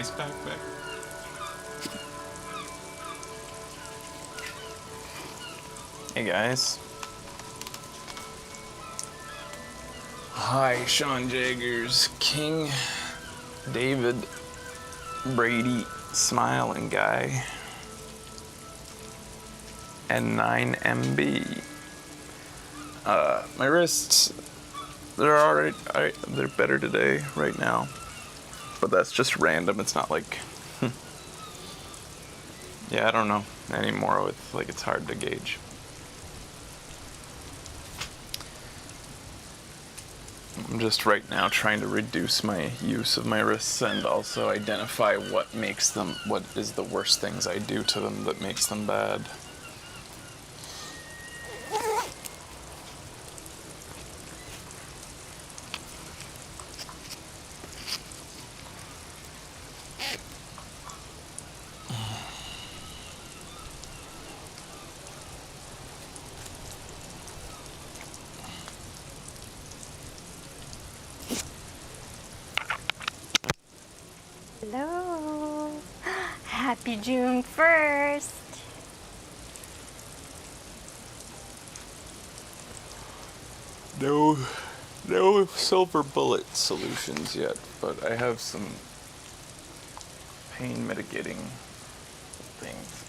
nice backpack. Hey guys. Hi, Sean Jaggers, King David Brady, Smiling Guy, and 9MB. My wrists, they're alright. They're better today, right now. But that's just random. It's not like, yeah, I don't know anymore. With like, it's hard to gauge. I'm just right now trying to reduce my use of my wrists and also identify what is the worst things I do to them that makes them bad. Hello. Happy June 1st. No silver bullet solutions yet, but I have some pain mitigating things.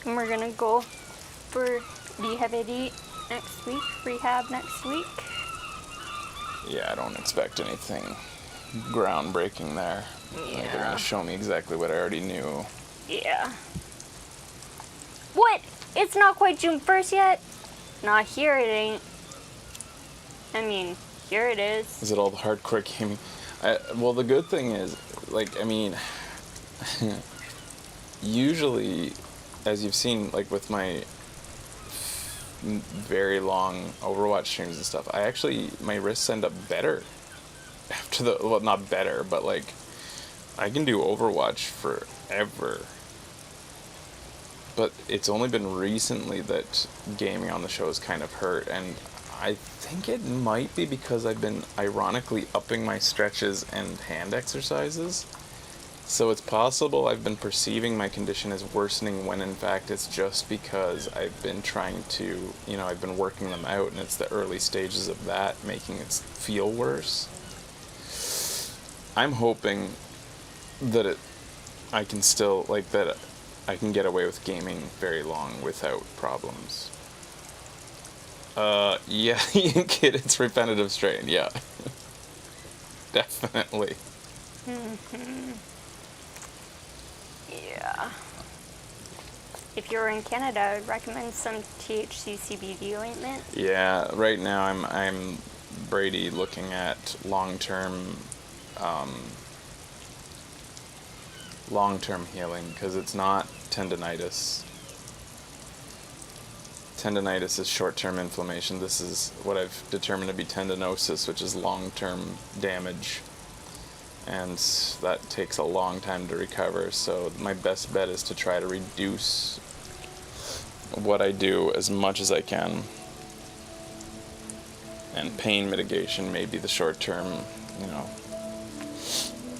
And we're gonna go for rehab next week, rehab next week. Yeah, I don't expect anything groundbreaking there. Yeah. Like, they're gonna show me exactly what I already knew. Yeah. What? It's not quite June 1st yet? Not here it ain't. I mean, here it is. Is it all the hardcore gaming? Well, the good thing is, like, I mean, usually, as you've seen, like, with my very long Overwatch streams and stuff, my wrists end up better after well, not better, but, like, I can do Overwatch forever. But it's only been recently that gaming on the show has kind of hurt, and I think it might be because I've been ironically upping my stretches and hand exercises. So it's possible I've been perceiving my condition as worsening when in fact it's just because I've been trying to, I've been working them out, and it's the early stages of that making it feel worse. I'm hoping that I can still, like, that I can get away with gaming very long without problems. Yeah, kid, it's repetitive strain, yeah. Definitely. Mm-hmm. Yeah. If you're in Canada, I would recommend some THC CBD ointment. Yeah, right now I'm Brady looking at long-term healing, because it's not tendinitis. Tendinitis is short-term inflammation. This is what I've determined to be tendinosis, which is long-term damage. And that takes a long time to recover. So my best bet is to try to reduce what I do as much as I can. And pain mitigation may be the short-term,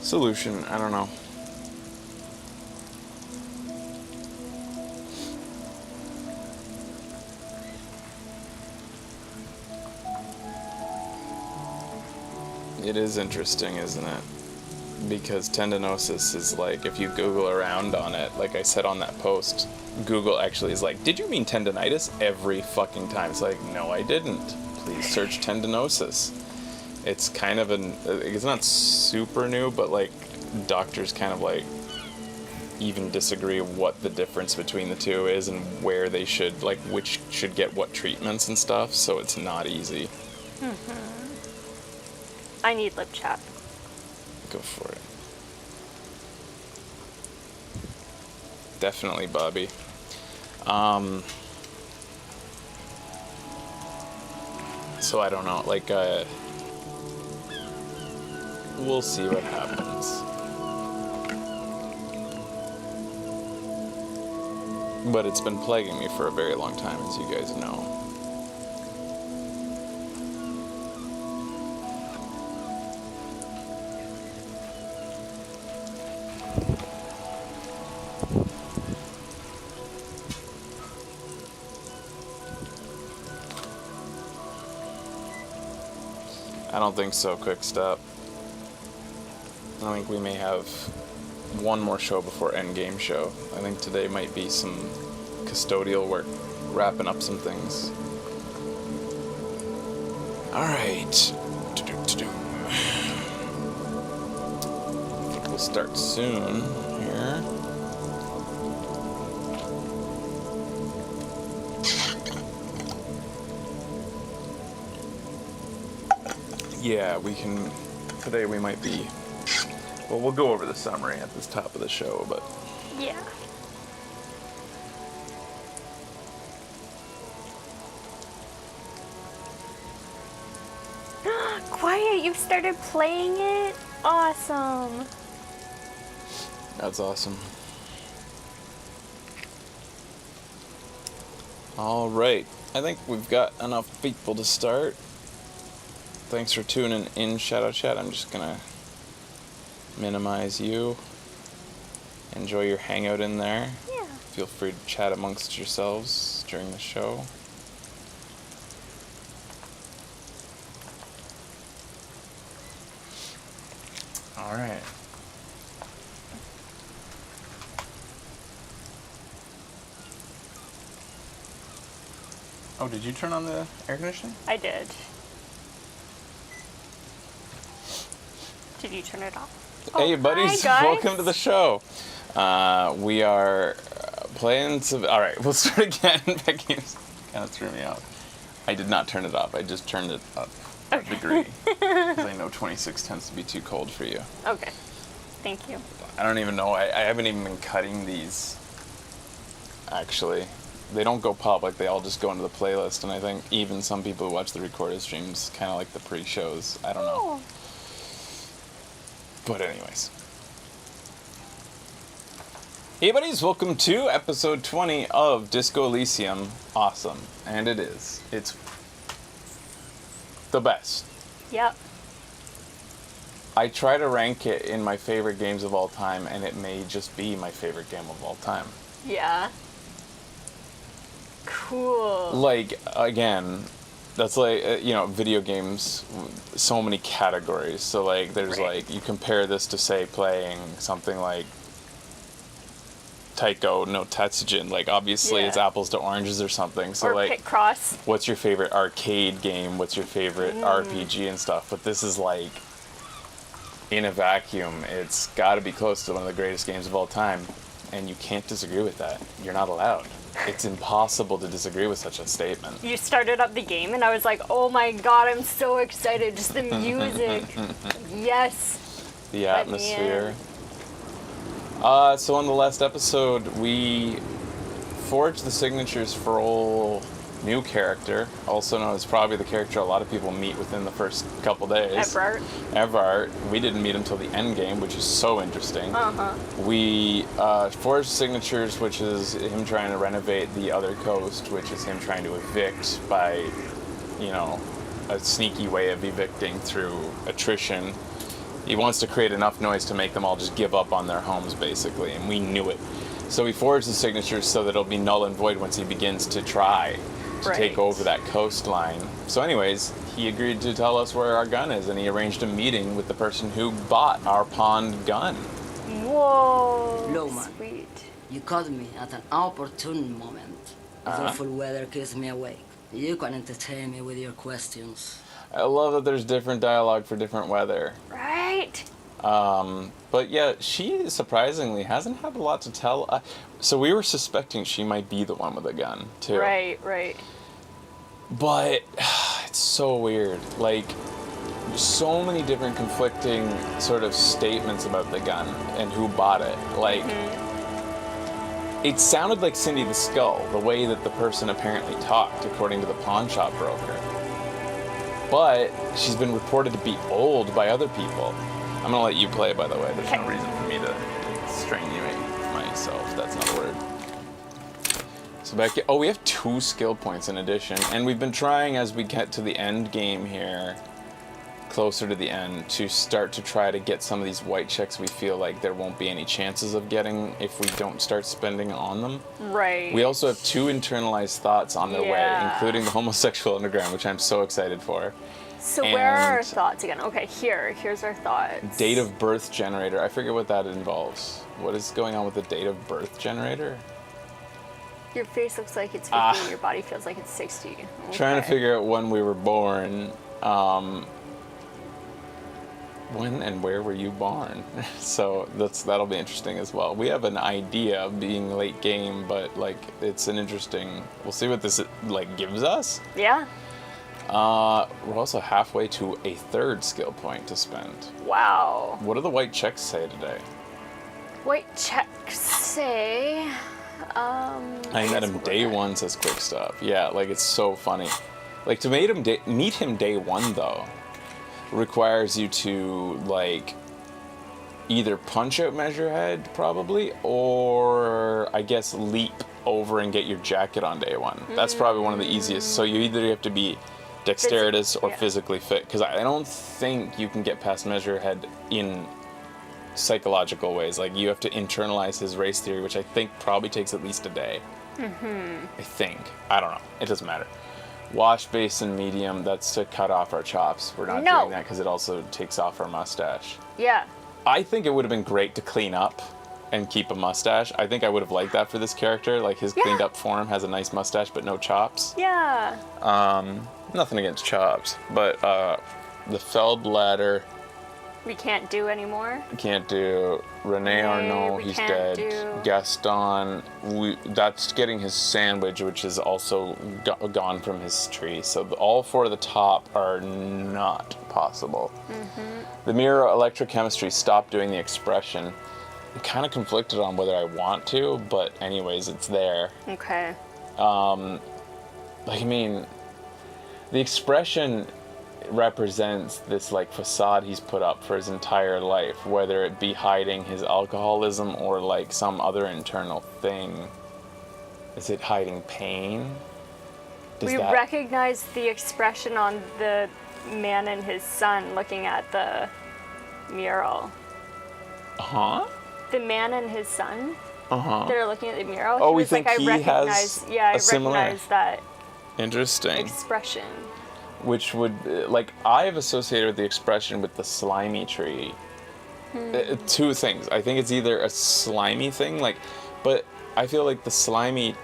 solution. I don't know. It is interesting, isn't it? Because tendinosis is like, if you Google around on it, like I said on that post, Google actually is like, did you mean tendinitis? Every fucking time. It's like, no, I didn't. Please search tendinosis. It's kind of it's not super new, but like doctors kind of like even disagree what the difference between the two is and where they should, like, which should get what treatments and stuff, so it's not easy. Mm-hmm. I need lip chat. Go for it. Definitely, Bobby. So I don't know, like, we'll see what happens. But it's been plaguing me for a very long time, as you guys know. don't think so, quick step. I think we may have one more show before Endgame show. I think today might be some custodial work, wrapping up some things. Alright. We'll start soon here. Yeah, we can... Today we might be... Well, we'll go over the summary at the top of the show, but... Yeah. Quiet, you've started playing it? Awesome. That's awesome. Alright, I think we've got enough people to start. Thanks for tuning in, Shadow Chat. I'm just gonna minimize you. Enjoy your hangout in there. Yeah. Feel free to chat amongst yourselves during the show. Alright. Oh, did you turn on the air conditioning? I did. Did you turn it off? Hey, buddies. Hi, guys. Welcome to the show. We are playing some... Alright, we'll start again. Becky kind of threw me off. I did not turn it off. I just turned it up a degree. Because I know 26 tends to be too cold for you. Okay. Thank you. I don't even know. I haven't even been cutting these, actually. They don't go public. They all just go into the playlist. And I think even some people who watch the recorded streams kind of like the pre-shows. I don't know. Oh. But anyways. Hey buddies, welcome to episode 20 of Disco Elysium. Awesome. And it is. It's the best. Yep. I try to rank it in my favorite games of all time, and it may just be my favorite game of all time. Yeah. Cool. Like, again, that's like, video games, so many categories. So, like, there's, Right. you compare this to, say, playing something like Taiko no Tatsujin. Like, obviously, Yeah. it's apples to oranges or something. So, Or like, Pit Cross. what's your favorite arcade game? What's your favorite RPG and stuff? But this is, like, in a vacuum, it's got to be close to one of the greatest games of all time. And you can't disagree with that. You're not allowed. It's impossible to disagree with such a statement. You started up the game and I was like, oh my god, I'm so excited. Just the music. Yes. The Let me atmosphere. So on the last episode, we forged the signatures for old new character, also known as probably the character a lot of people meet within the first couple days. Everard. We didn't meet him till the end game, which is so interesting. We forged signatures, which is him trying to renovate the other coast, which is him trying to evict by, a sneaky way of evicting through attrition. He wants to create enough noise to make them all just give up on their homes, basically, and we knew it. So we forged the signatures so that it'll be null and void once he begins to try to take over that coastline. So anyways, he agreed to tell us where our gun is, and he arranged a meeting with the person who bought our pawned gun. Whoa. Lowman. Sweet. You caught me at an opportune moment. This awful weather keeps me awake. You can entertain me with your questions. I love that there's different dialogue for different weather. Right. But yeah, she surprisingly hasn't had a lot to tell. So we were suspecting she might be the one with the gun, too. Right. But it's so weird. Like, so many different conflicting sort of statements about the gun and who bought it. Like, it sounded like Cindy the Skull, the way that the person apparently talked, according to the pawn shop broker. But she's been reported to be old by other people. I'm gonna let you play, by the way. There's no reason for me to strangulate myself. That's not a word. So back. Oh, we have 2 skill points in addition, and we've been trying as we get to the end game here, closer to the end, to start to try to get some of these white checks we feel like there won't be any chances of getting if we don't start spending on them. Right. We also have 2 internalized thoughts on their way, including the homosexual underground, which I'm so excited for. So where are our And- thoughts again? Okay, here's our thoughts. Date of birth generator. I forget what that involves. What is going on with the date of birth generator? Your face looks like it's 50 and your body feels like it's 60. Okay. Trying to figure out when we were born. When and where were you born? So that'll be interesting as well. We have an idea of being late game, but like it's an interesting. We'll see what this like gives us. Yeah. We're also halfway to a third skill point to spend. Wow. What do the white checks say today? White checks say. I met him day one, says Quick Stop. Yeah, like it's so funny. Like to meet him day one though, requires you to like either punch out Measurehead probably, or I guess leap over and get your jacket on day one. That's probably one of the easiest. So you either have to be dexterous or yeah. physically fit, because I don't think you can get past Measurehead in psychological ways. Like you have to internalize his race theory, which I think probably takes at least a day. I think. I don't know. It doesn't matter. Wash basin medium, that's to cut off our chops. We're not No. doing that because it also takes off our mustache. Yeah. I think it would have been great to clean up and keep a mustache. I think I would have liked that for this character. Like his cleaned up form has a nice mustache but no chops. Yeah. Nothing against chops, but the Feld ladder We can't do anymore. can't do. Rene Arnault, we he's can't dead. do. Gaston, that's getting his sandwich, which is also gone from his tree. So all four of the top are not possible. The mirror electrochemistry stopped doing the expression. I'm kind of conflicted on whether I want to, but anyways, it's there. Okay. Like, I mean, the expression represents this like facade he's put up for his entire life, whether it be hiding his alcoholism or like some other internal thing. Is it hiding pain? We recognize the expression on the man and his son looking at the mural. Huh? The man and his son, Uh-huh. they're looking at the mural. Oh, He we was like, think he I has recognize, yeah, I a similar- recognize that Interesting. expression. Which would, like, I have associated with the expression with the slimy tree. Two things. I think it's either a slimy thing, like, but I feel like the slimy,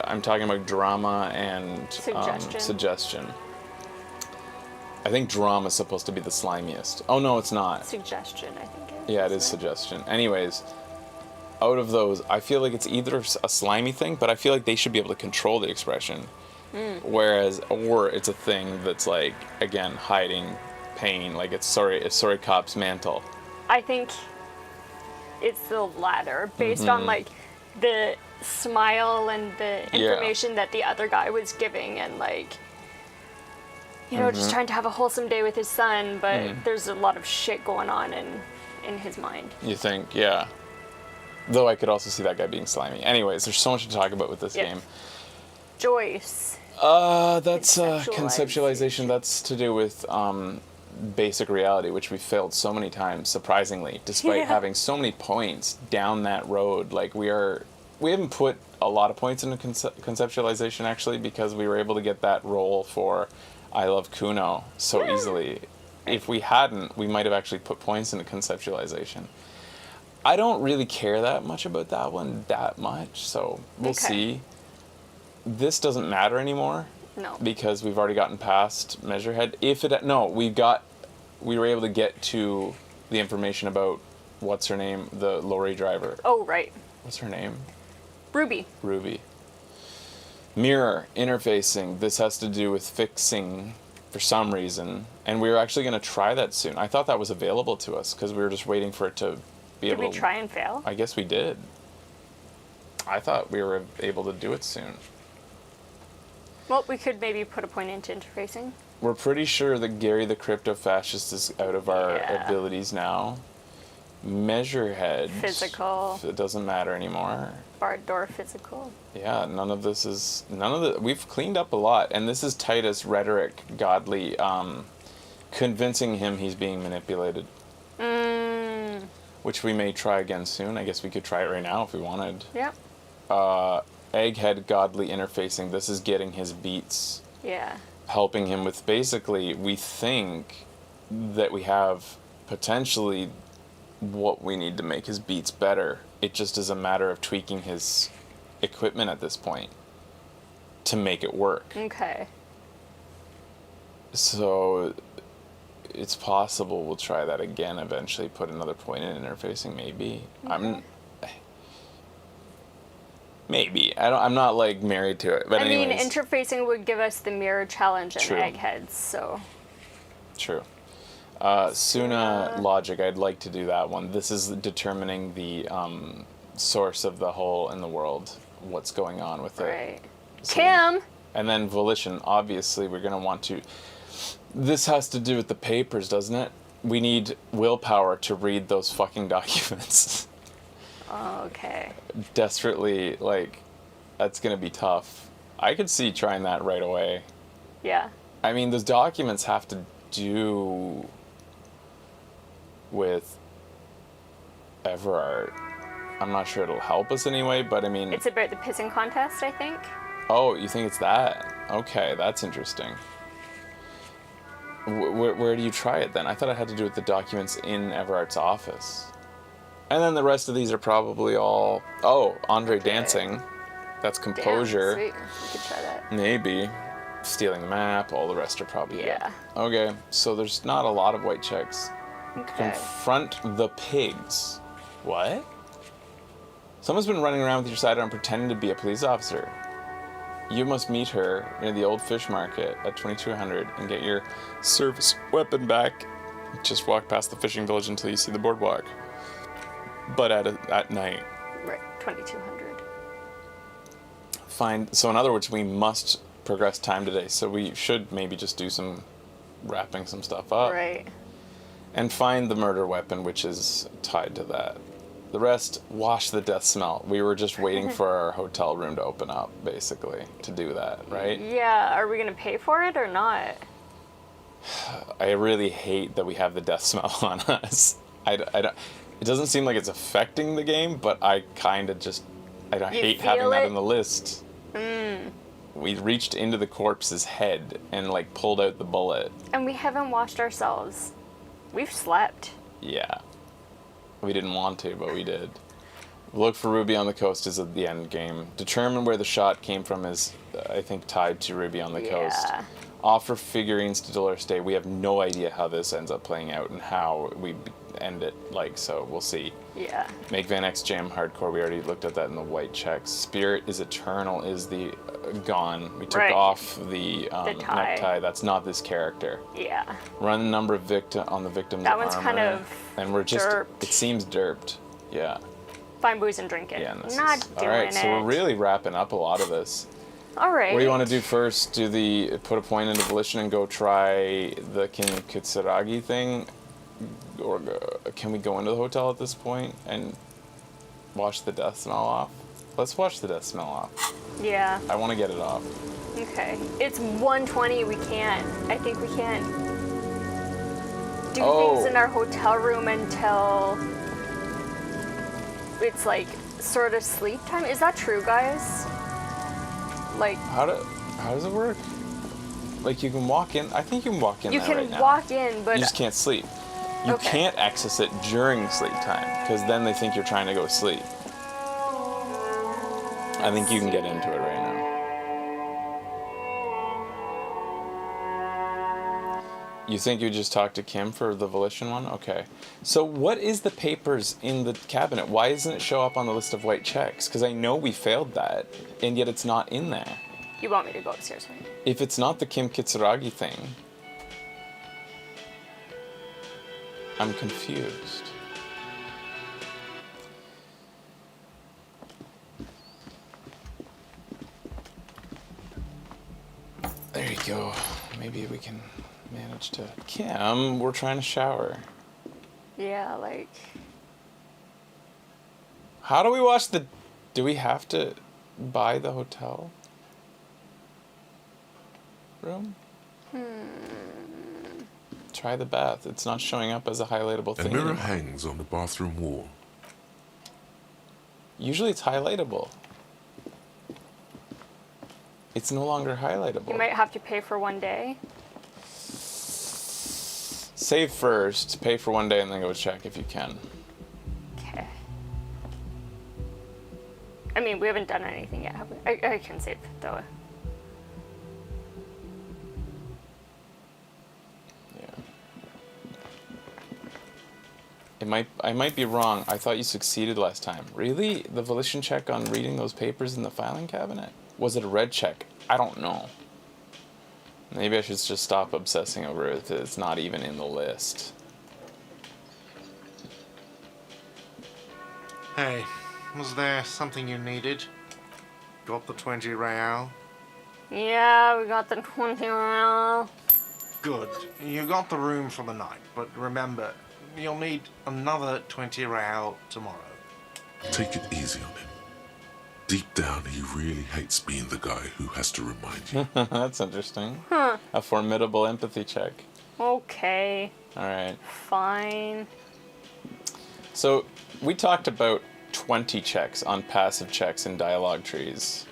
I'm talking about drama and suggestion. I think drama is supposed to be the slimiest. Oh, no, it's not. Suggestion, I think. Yeah, it is suggestion. Anyways, out of those, I feel like it's either a slimy thing, but I feel like they should be able to control the expression. Whereas, or it's a thing that's like, again, hiding pain, like it's sorry cop's mantle. I think it's the latter, based on like the smile and the information that the other guy was giving, and like, you know, just trying to have a wholesome day with his son, but there's a lot of shit going on in his mind. You think, yeah. Though I could also see that guy being slimy. Anyways, there's so much to talk about with this game. Joyce. That's conceptualization. That's to do with basic reality, which we failed so many times, surprisingly, despite having so many points down that road. Like we haven't put a lot of points into conceptualization actually, because we were able to get that role for I Love Kuno so easily. If we hadn't, we might have actually put points into conceptualization. I don't really care that much about that one that much, so we'll see. This doesn't matter anymore. No. Because we've already gotten past Measurehead. We were able to get to the information about what's her name, the lorry driver. Oh, right. What's her name? Ruby. Mirror interfacing. This has to do with fixing for some reason, and we were actually going to try that soon. I thought that was available to us because we were just waiting for it to be able to. Did we try and fail? I guess we did. I thought we were able to do it soon. Well, we could maybe put a point into interfacing. We're pretty sure that Gary the Crypto Fascist is out of our abilities now. Measurehead. Physical. It doesn't matter anymore. Barred door physical. Yeah, we've cleaned up a lot, and this is Titus rhetoric, godly, convincing him he's being manipulated. Which we may try again soon. I guess we could try it right now if we wanted. Yep. Egghead godly interfacing. This is getting his beats. Yeah. helping him with basically, we think that we have potentially what we need to make his beats better. It just is a matter of tweaking his equipment at this point to make it work. Okay. So it's possible we'll try that again eventually, put another point in interfacing, maybe. Maybe. I'm not like married to it. But I mean, anyways. interfacing would give us the mirror challenge and True. eggheads, so. True. Suna logic, I'd like to do that one. This is determining the source of the hole in the world, what's going on with it. Right. So, Kim! and then volition, obviously we're going to want to... This has to do with the papers, doesn't it? We need willpower to read those fucking documents. Oh, okay. Desperately, like, that's going to be tough. I could see trying that right away. Yeah. I mean, those documents have to do with Everard. I'm not sure it'll help us anyway, but I mean... It's about the pissing contest, I think. Oh, you think it's that? Okay, that's interesting. Where do you try it then? I thought it had to do with the documents in Everard's office. And then the rest of these are probably all... Oh, Andre dancing. That's composure. Damn, sweet. We could try that. Maybe. Stealing the map, all the rest are probably it. Yeah. Okay, so there's not a lot of white checks. Okay. Confront the pigs. What? Someone's been running around with your sidearm pretending to be a police officer. You must meet her near the old fish market at 2200 and get your service weapon back. Just walk past the fishing village until you see the boardwalk. But at night. Right, 2200. So in other words, we must progress time today. So we should maybe just do some wrapping some stuff up. Right. And find the murder weapon, which is tied to that. The rest, wash the death smell. We were just waiting for our hotel room to open up, basically, to do that, right? Yeah, are we going to pay for it or not? I really hate that we have the death smell on us. I don't, it doesn't seem like it's affecting the game, but I kind of just... I hate having that in the list. We reached into the corpse's head and, like, pulled out the bullet. And we haven't washed ourselves. We've slept. Yeah. We didn't want to, but we did. Look for Ruby on the Coast is at the end game. Determine where the shot came from is, I think, tied to Ruby on the Coast. Offer figurines to Dolores Day. We have no idea how this ends up playing out and how we end it, like, so we'll see. Yeah. Make Van X Jam hardcore. We already looked at that in the white checks. Spirit is eternal is the gone. We took off the necktie. That's not this character. Yeah. Run the number of on the victim's That one's armor. kind of and we're just derped. It seems derped. Yeah. Find booze and drink it. Yeah. And Not doing all right, it. so we're really wrapping up a lot of this. All right. What do you want to do first? Put a point into volition and go try the Kitsuragi thing, or can we go into the hotel at this point and wash the death smell off? Let's wash the death smell off. Yeah. I want to get it off. Okay. It's 1:20. We can't. I think we can't do things in our hotel room until it's like sort of sleep time. Is that true, guys? Like, how does it work? Like, you can walk in. I think you can walk in. You there can right now. walk in, but you just can't sleep. You can't access it during sleep time because then they think you're trying to go to sleep. I think you can get into it right now. You think you just talk to Kim for the volition one? Okay. So what is the papers in the cabinet? Why doesn't it show up on the list of white checks? Because I know we failed that, and yet it's not in there. You want me to go upstairs, right? If it's not the Kim Kitsuragi thing, I'm confused. There you go. Maybe we can manage to... Kim, we're trying to shower. Yeah, like... How do we wash the... Do we have to buy the hotel room? Try the bath. It's not showing up as a highlightable thing. A mirror anymore. hangs on the bathroom wall. Usually it's highlightable. It's no longer highlightable. You might have to pay for 1 day. Save first, pay for 1 day, and then go check if you can. Okay. I mean, we haven't done anything yet, have we? I can save, though. I might be wrong. I thought you succeeded last time. Really? The volition check on reading those papers in the filing cabinet? Was it a red check? I don't know. Maybe I should just stop obsessing over it if it's not even in the list. Hey, was there something you needed? Got the 20 real? Yeah, we got the 20 real. Good. You got the room for the night, but remember, you'll need another 20 real tomorrow. Take it easy on him. Deep down, he really hates being the guy who has to remind you. That's interesting. Huh. A formidable empathy check. Okay. Alright. Fine. So, we talked about 20 checks on passive checks in dialogue trees.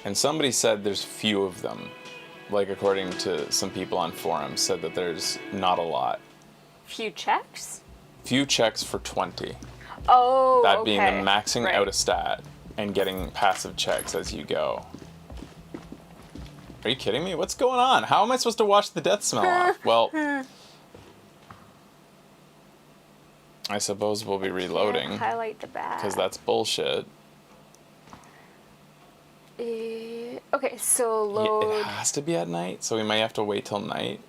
And somebody said there's few of them. Like, according to some people on forums, said that there's not a lot. Few checks? Few checks for 20. Oh, that okay. being the maxing right. out a stat and getting passive checks as you go. Are you kidding me? What's going on? How am I supposed to wash the death smell off? Well, I suppose we'll be reloading. Highlight the back. Because that's bullshit. Okay, so load. It has to be at night, so we might have to wait till night.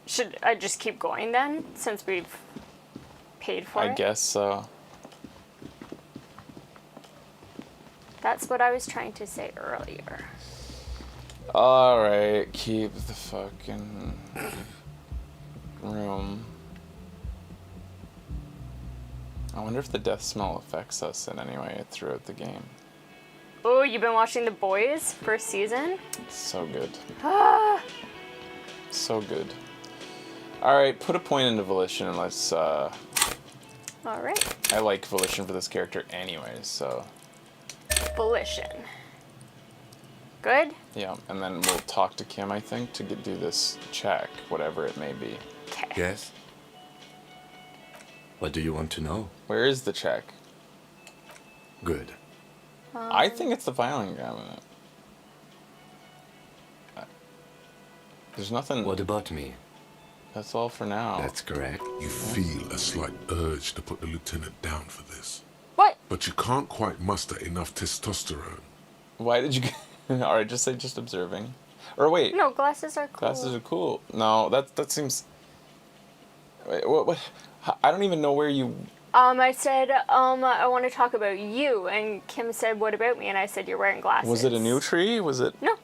Should I just keep going then, since we've paid for it? I guess so. That's what I was trying to say earlier. Alright, keep the fucking room. I wonder if the death smell affects us in any way throughout the game. Oh, you've been watching The Boys first season? So good. Ah! So good. Alright, put a point into Volition and let's, Alright. I like Volition for this character anyways, so. Volition. Good? Yeah, and then we'll talk to Kim, I think, to do this check, whatever it may be. Okay. Yes? What do you want to know? Where is the check? Good. I think it's the filing cabinet. There's nothing. What about me? That's all for now. That's correct. You feel a slight urge to put the lieutenant down for this. What? But you can't quite muster enough testosterone. Why did you... Alright, just say just observing. Or wait. No, glasses are cool. Glasses are cool. No, that seems... Wait, what? I don't even know where you... I said, I want to talk about you, and Kim said, what about me? And I said, you're wearing glasses. Was it a new tree? Was it... No.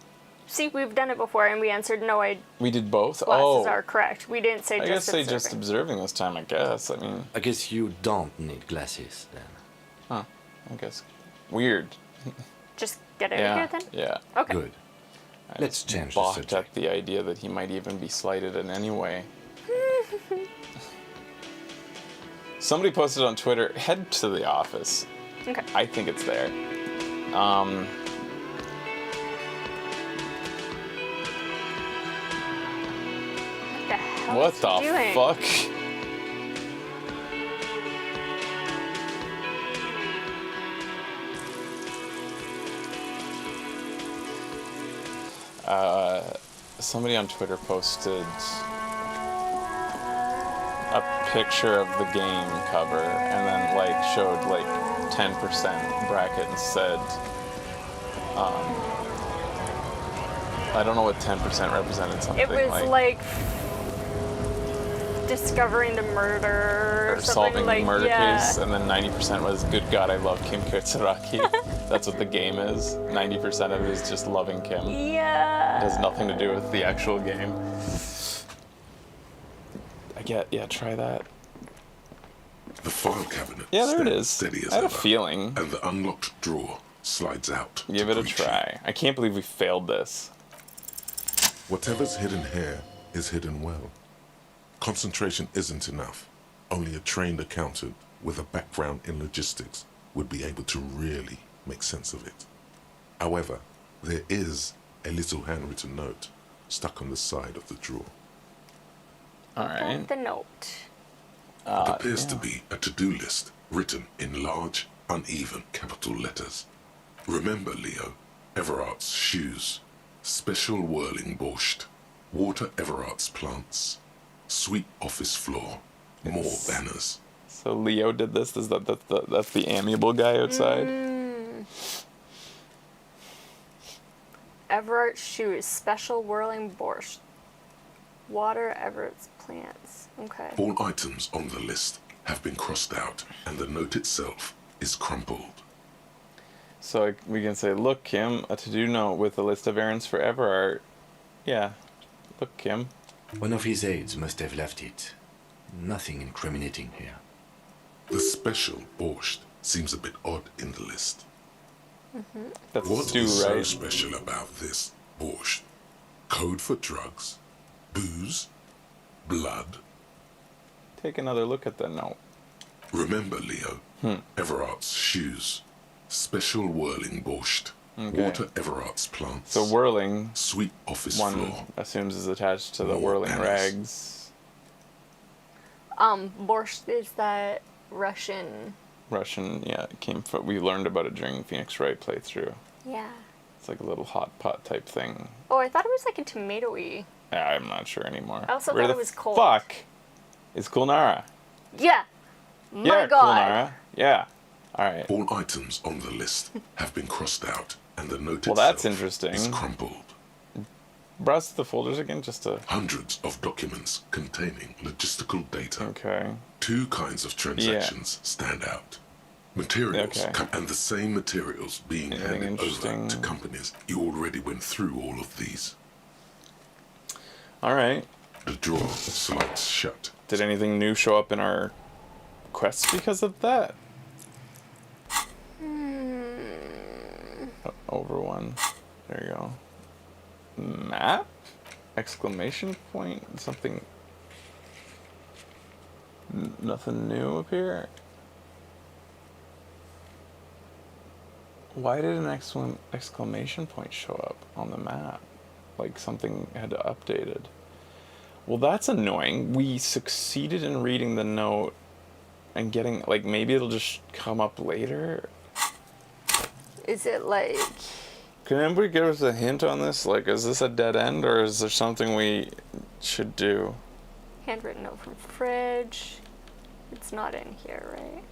See, we've done it before, and we answered, no, We did both? glasses are correct. We didn't say I just guess say observing. just observing this time, I guess. I mean... I guess you don't need glasses then. Huh. I guess. Weird. Just get out of here, then? Yeah. Okay. Good. I Let's just change the balked subject. at the idea that he might even be slighted in any way. Somebody posted on Twitter, head to the office. Okay. I think it's there. What the hell What is he the doing? fuck? Somebody on Twitter posted a picture of the game cover and then like showed like 10% bracket and said I don't know what 10% represented, something It was like discovering the murder or something solving like, a murder yeah. case, and then 90% was good God I love Kim Kitsuraki. That's what the game is. 90% of it is just loving Kim. Yeah. It has nothing to do with the actual game. Yeah, try that. The file cabinet Yeah, there it stands is. steady as I had a ever, feeling. and the unlocked drawer slides out. Give to it a greet you. try. I can't believe we failed this. Whatever's hidden here is hidden well. Concentration isn't enough. Only a trained accountant with a background in logistics would be able to really make sense of it. However, There is a little handwritten note stuck on the side of the drawer. All right. The note. It appears to be a to-do list written in large, uneven capital letters. Remember, Leo, Everard's shoes, special whirling borscht, water Everard's plants, sweet office floor, more banners. So Leo did this. That's the amiable guy outside. Everard's shoes, special whirling borscht. Water Everard's plants. Okay. All items on the list have been crossed out, and the note itself is crumpled. So we can say, look, Kim, a to-do note with a list of errands for Everard. Yeah. Look, Kim. One of his aides must have left it. Nothing incriminating here. The special borscht seems a bit odd in the list. That's What stew, is so right? special about this borscht? Code for drugs? Booze? Blood? Take another look at the note. Remember, Leo, Everard's shoes, special whirling borscht, Okay. water Everard's plants, So whirling, sweet office one floor. assumes is attached to the More whirling banners. rags. Borscht is that Russian. Russian, yeah, it came from, we learned about it during Phoenix Wright playthrough. Yeah. It's like a little hot pot type thing. Oh, I thought it was like a tomatoey. Yeah, I'm not sure anymore. I also Where thought the it was cold. Fuck is Kulnara? Yeah. My Yeah, God. Kulnara. Yeah. All right. All items on the list have been crossed out, and the note Well, itself that's interesting. is crumpled. Browse the folders again, just to. Hundreds of documents containing logistical data. Okay. Two kinds of transactions stand out. Materials Okay. and the same materials being Anything handed over interesting? to companies. You already went through all of these. All right. The drawer slides shut. Did anything new show up in our quests because of that? Over one. There you go. Map? Exclamation point? Something. Nothing new up here? Why did an exclamation point show up on the map? Like something had updated. Well, that's annoying. We succeeded in reading the note and getting, like, maybe it'll just come up later. Is it like... Can anybody give us a hint on this? Like, is this a dead end or is there something we should do? Handwritten note from fridge. It's not in here, right?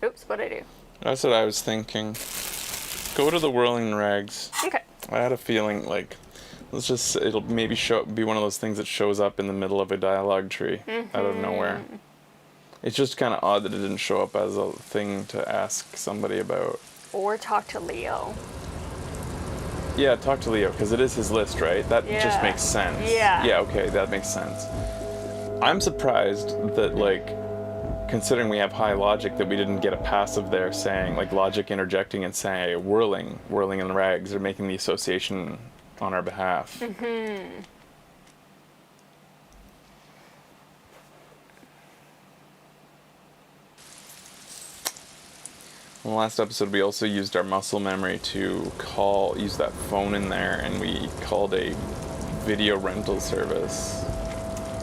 Oops, what'd I do? That's what I was thinking. Go to the whirling rags. Okay. I had a feeling like, it'll maybe be one of those things that shows up in the middle of a dialogue tree out of nowhere. It's just kind of odd that it didn't show up as a thing to ask somebody about. Or talk to Leo. Yeah, talk to Leo, because it is his list, right? That just Yeah. makes sense. Yeah. Yeah, okay, that makes sense. I'm surprised that, like, considering we have high logic, that we didn't get a passive there saying, like, logic interjecting and saying, whirling in rags, or making the association on our behalf. In the last episode, we also used our muscle memory to use that phone in there, and we called a video rental service.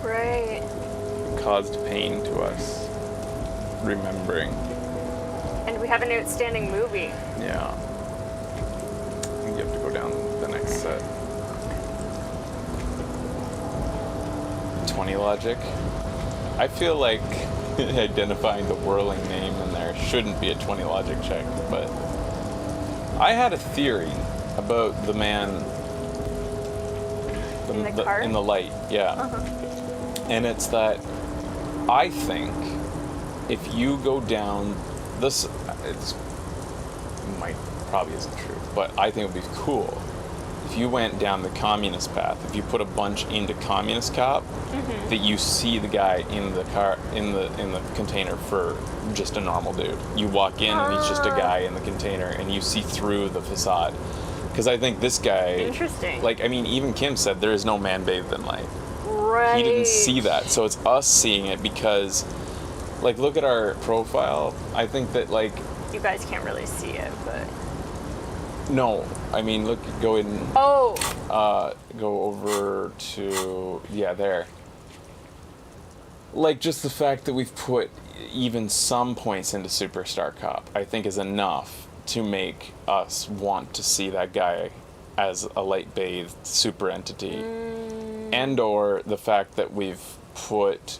Right. It caused pain to us, remembering. And we have an outstanding movie. Yeah. I think you have to go down the next set. 20 logic. I feel like identifying the whirling name in there shouldn't be a 20 logic check, but I had a theory about the man In the car? in the light, yeah. And it's that I think if you go down this, probably isn't true, but I think it would be cool if you went down the communist path. If you put a bunch into communist cop, that you see the guy in the car in the container for just a normal dude. You walk in and he's just a guy in the container, and you see through the facade. Because I think this guy, Interesting. like, I mean, even Kim said there is no man bathed in light. Right. He didn't see that, so it's us seeing it because, like, look at our profile. I think that, like... You guys can't really see it, but... No, I mean, look, go in... Oh! Go over to... Yeah, there. Like, just the fact that we've put even some points into Superstar Cup, I think is enough to make us want to see that guy as a light-bathed super entity. And or the fact that we've put...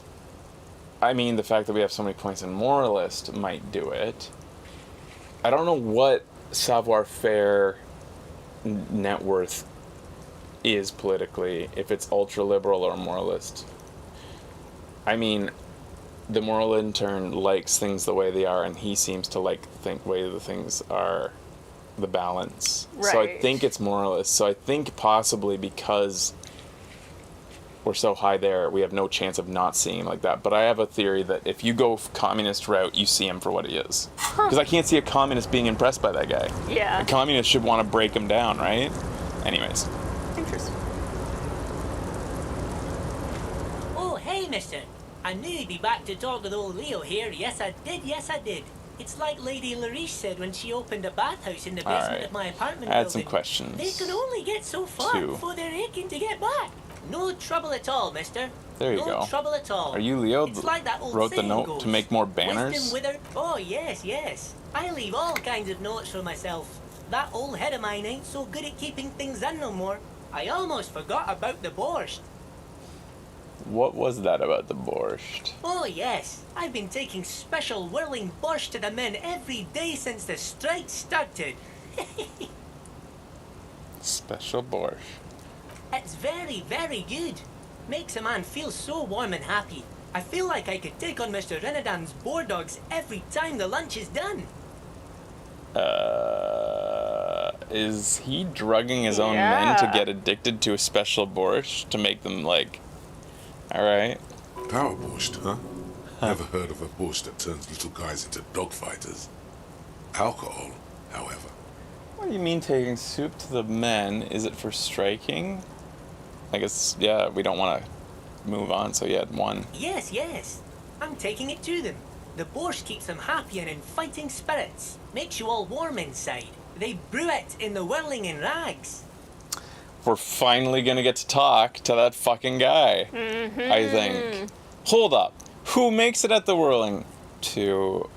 I mean, the fact that we have so many points in Moralist might do it. I don't know what savoir-faire net worth is politically, if it's ultra-liberal or moralist. I mean, the moral intern likes things the way they are, and he seems to think way the things are the balance. Right. So I think it's moralist. So I think possibly because we're so high there, we have no chance of not seeing him like that. But I have a theory that if you go communist route, you see him for what he is. Because I can't see a communist being impressed by that guy. Yeah. A communist should want to break him down, right? Anyways. Interesting. Oh, hey, mister. I knew you'd be back to talk with old Leo here. Yes, I did. It's like Lady Lariche said when she opened a bathhouse in the basement of my apartment I had building. some questions. They can only get so far before they're aching to get back. No trouble at all, mister. There you no go. trouble at all. Are you Leo It's like that old wrote the saying note goes, to make more banners? Wisdom withered. Oh, yes. I leave all kinds of notes for myself. That old head of mine ain't so good at keeping things in no more. I almost forgot about the borscht. What was that about the borscht? Oh, yes. I've been taking special whirling borscht to the men every day since the strike started. Special borscht. It's very, very good. Makes a man feel so warm and happy. I feel like I could take on Mr. Renadan's boar dogs every time the lunch is done. Is he drugging his own men to get addicted to a special borscht to make them like... Alright. Power borscht, huh? Never heard of a borscht that turns little guys into dogfighters. Alcohol, however. What do you mean taking soup to the men? Is it for striking? I guess, yeah, we don't want to move on, so you had one. Yes. I'm taking it to them. The borscht keeps them happy and in fighting spirits. Makes you all warm inside. They brew it in the whirling in rags. We're finally gonna get to talk to that fucking guy. I think. Hold up. Who makes it at the whirling? Two.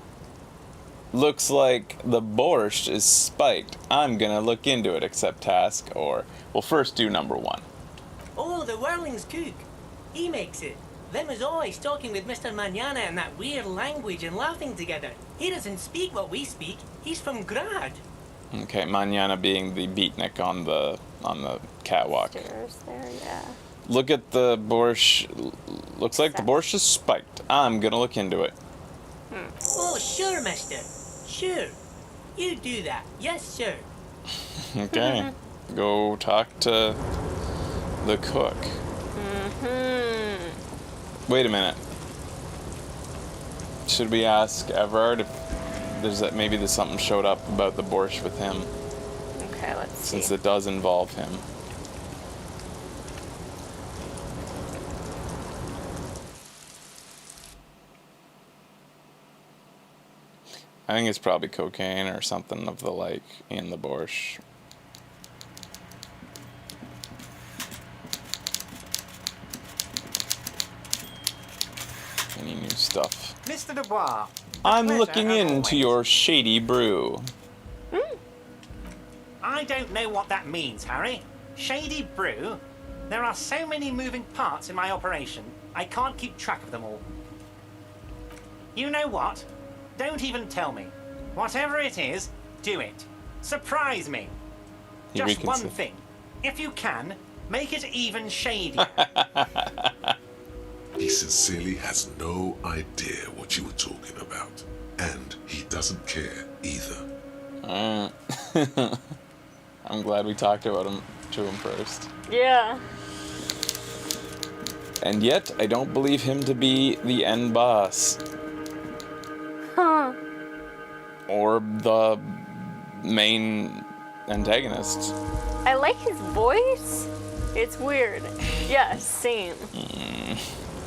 Looks like the borscht is spiked. I'm gonna look into it, accept task, or... We'll first do number one. Oh, the whirling's cook. He makes it. Them is always talking with Mr. Manana in that weird language and laughing together. He doesn't speak what we speak. He's from Grad. Okay, Manana being the beatnik on the catwalk. Stairs there, yeah. Look at the borscht. Looks like the borscht is spiked. I'm gonna look into it. Oh, sure, mister. Sure. You do that. Yes, sir. Okay. Go talk to the cook. Wait a minute. Should we ask Everard if maybe there's something showed up about the borscht with him, Okay, let's see. since it does involve him. I think it's probably cocaine or something of the like in the borscht. Any new stuff? Mr. Dubois. I'm pleasure, looking as into always. your shady brew. I don't know what that means, Harry. Shady brew? There are so many moving parts in my operation, I can't keep track of them all. You know what? Don't even tell me. Whatever it is, do it. Surprise me. He Just one reconsi- thing. If you can, make it even shadier. He sincerely has no idea what you were talking about. And he doesn't care either. I'm glad we talked about him to him first. Yeah. And yet, I don't believe him to be the end boss. Huh. Or the main antagonist. I like his voice. It's weird. Yeah, same.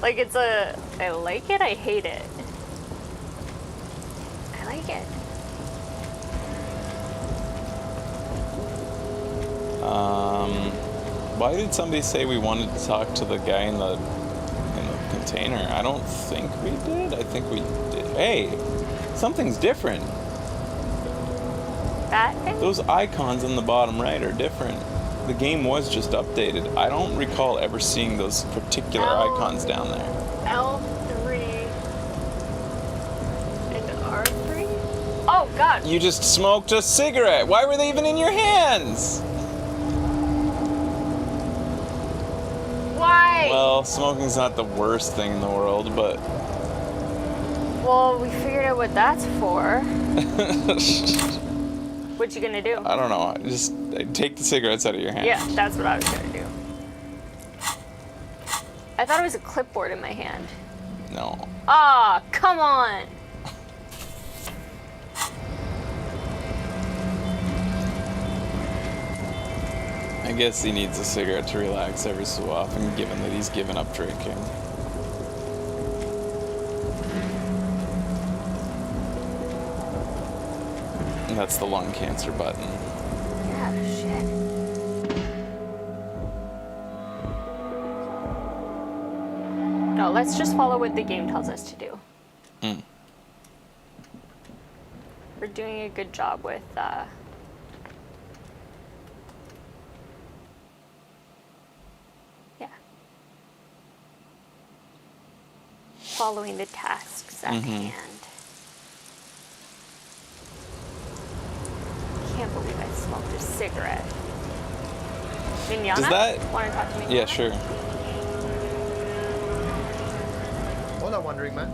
Like it's a, I like it, I hate it. I like it. Why did somebody say we wanted to talk to the guy in the container? I don't think we did. I think we did. Hey, something's different. That thing? Those icons in the bottom right are different. The game was just updated. I don't recall ever seeing those particular icons down there. L3 and R3? Oh, God. You just smoked a cigarette. Why were they even in your hands? Why? Well, smoking's not the worst thing in the world, but... Well, we figured out what that's for. What you gonna do? I don't know. Just take the cigarettes out of your hand. Yeah, that's what I was gonna do. I thought it was a clipboard in my hand. No. Ah, come on! I guess he needs a cigarette to relax every so often, given that he's given up drinking. And that's the lung cancer button. Yeah, shit. No, let's just follow what the game tells us to do. We're doing a good job with, yeah. Following the tasks at hand. Can't believe I smoked a cigarette. Mignana? Does that... Want to talk to me? Yeah, sure. Hola, Wandering Man.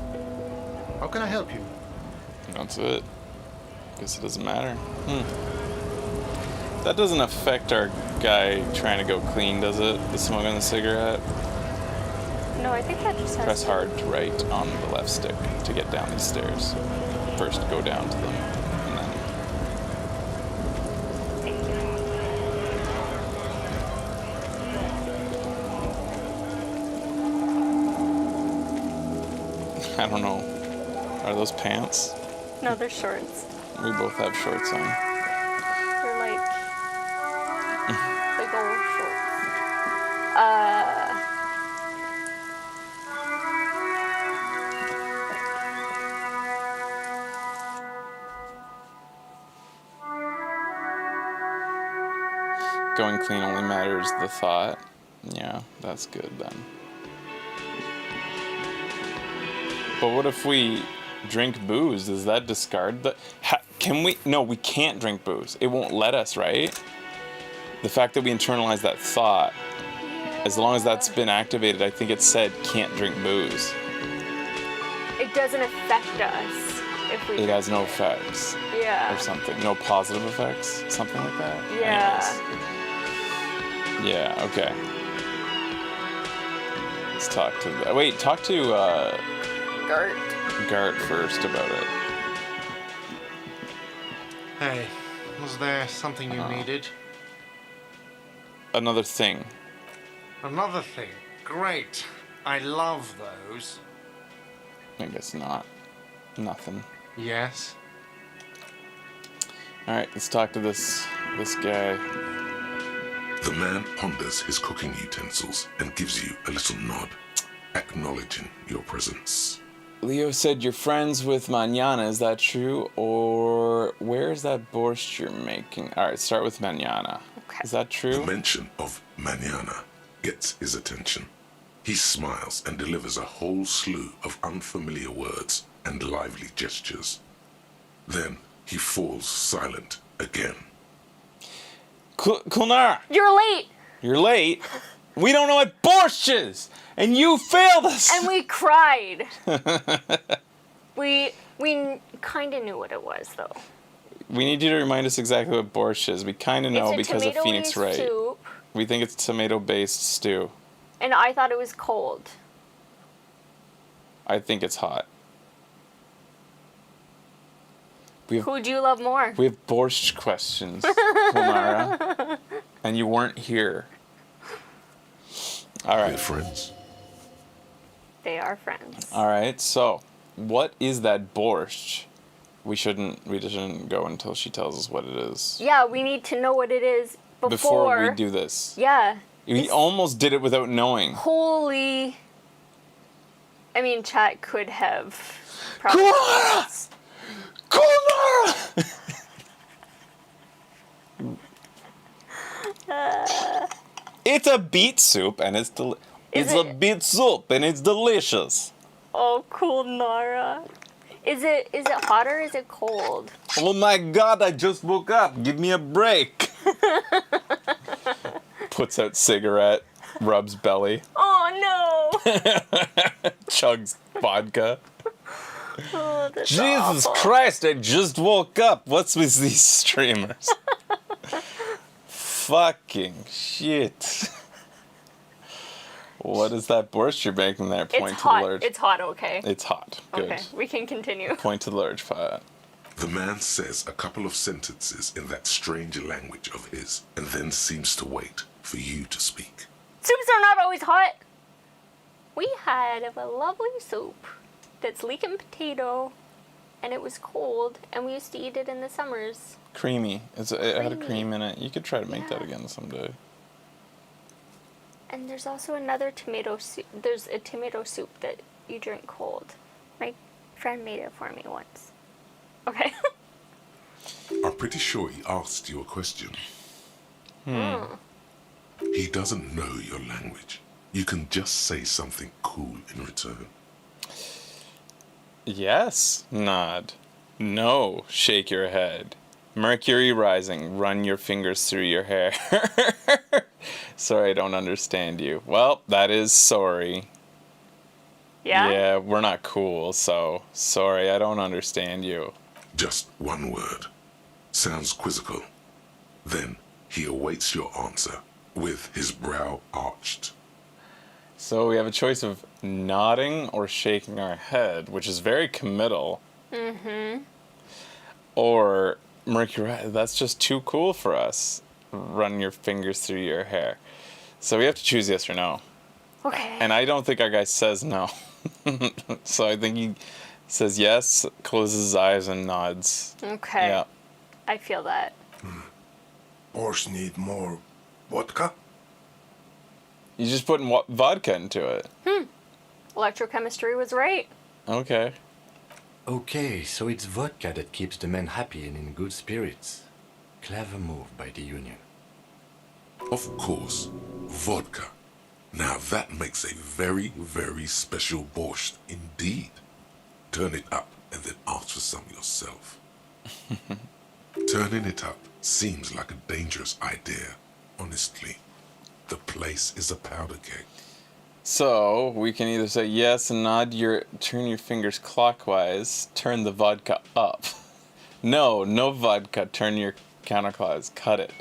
How can I help you? That's it. Guess it doesn't matter. That doesn't affect our guy trying to go clean, does it? The smoking the cigarette? No, I think that just has Press hard to right on the left stick to get down these stairs. First, go down to them, and then... Thank you. I don't know. Are those pants? No, they're shorts. We both have shorts on. They're like big old shorts. Going clean only matters the thought. Yeah, that's good then. But what if we drink booze? Does that discard the... Can we... No, we can't drink booze. It won't let us, right? The fact that we internalize that thought, as long as that's been activated, I think it said can't drink booze. It doesn't affect us if we. It has no effects. Yeah. Or something. No positive effects? Something like that? Yeah. Anyways. Yeah, okay. Let's talk to... Wait, talk to... Gart first about it. Hey, was there something you needed? Another thing. Another thing. Great. I love those. I guess not. Nothing. Yes. Alright, let's talk to this guy. The man ponders his cooking utensils and gives you a little nod, acknowledging your presence. Leo said you're friends with Mañana, is that true? Or where's that borscht you're making? Alright, start with Mañana. Okay. Is that true? The mention of Mañana gets his attention. He smiles and delivers a whole slew of unfamiliar words and lively gestures. Then he falls silent again. Kulnara! You're late! You're late? We don't know what borscht is! And you failed us! And we cried. We kind of knew what it was, though. We need you to remind us exactly what borscht is. We kind of know because of Phoenix Wright. Soup, We think it's tomato-based stew. and I thought it was cold. I think it's hot. Who do you love more? We have borscht questions, Kulnara. And you weren't here. All We're right. friends. They are friends. All right. So, what is that borscht? We shouldn't go until she tells us what it is. Yeah, we need to know what it is Before we do this. Yeah. We almost did it without knowing. Holy. I mean, chat could have. Probably. Kulnara! It's a beet soup and it's Is a it- beet soup and it's delicious. Oh, cool, Nara. Is it hot or is it cold? Oh my god, I just woke up. Give me a break. Puts out cigarette, rubs belly, Oh no! chugs vodka. Oh, that's Jesus awful. Christ, I just woke up. What's with these streamers? Fucking shit. What is that borscht you're making there? Point It's to hot. the large. It's hot. Okay. It's hot. Good. Okay, we can continue. Point to the large fire. The man says a couple of sentences in that strange language of his, and then seems to wait for you to speak. Soups are not always hot. We had a lovely soup that's leek and potato, and it was cold, and we used to eat it in the summers. Creamy. It had a Creamy. cream in it. You could try to make that Yeah. again someday. And there's also another tomato soup. There's a tomato soup that you drink cold. My friend made it for me once. Okay. I'm pretty sure he asked you a question. He doesn't know your language. You can just say something cool in return. Yes. Nod. No. Shake your head. Mercury rising. Run your fingers through your hair. Sorry, I don't understand you. Well, that is sorry. Yeah? Yeah, we're not cool, so sorry, I don't understand you. Just one word. Sounds quizzical. Then he awaits your answer with his brow arched. So we have a choice of nodding or shaking our head, which is very committal. Mm-hmm. Or Mercury, that's just too cool for us. Run your fingers through your hair. So we have to choose yes or no. Okay. And I don't think our guy says no. So I think he says yes, closes his eyes, and nods. Okay. Yeah. I feel that. Borscht need more vodka? You just put vodka into it. Electrochemistry was right. Okay. Okay, so it's vodka that keeps the men happy and in good spirits. Clever move by the Union. Of course, vodka. Now that makes a very, very special borscht indeed. Turn it up and then ask for some yourself. Turning it up seems like a dangerous idea, honestly. The place is a powder keg. So we can either say yes and turn your fingers clockwise, turn the vodka up. No vodka, turn your counterclockwise, cut it.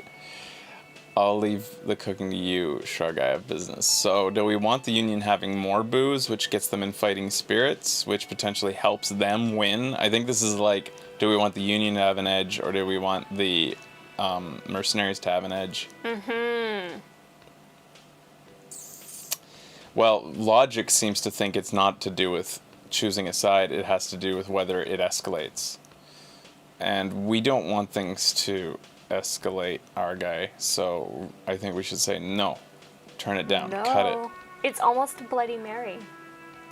I'll leave the cooking to you, shrug, I have business. So do we want the Union having more booze, which gets them in fighting spirits, which potentially helps them win? I think this is like, do we want the Union to have an edge, or do we want the mercenaries to have an edge? Mm-hmm. Well, logic seems to think it's not to do with choosing a side, it has to do with whether it escalates. And we don't want things to escalate our guy, so I think we should say no. Turn it down, No. cut it. It's almost a Bloody Mary.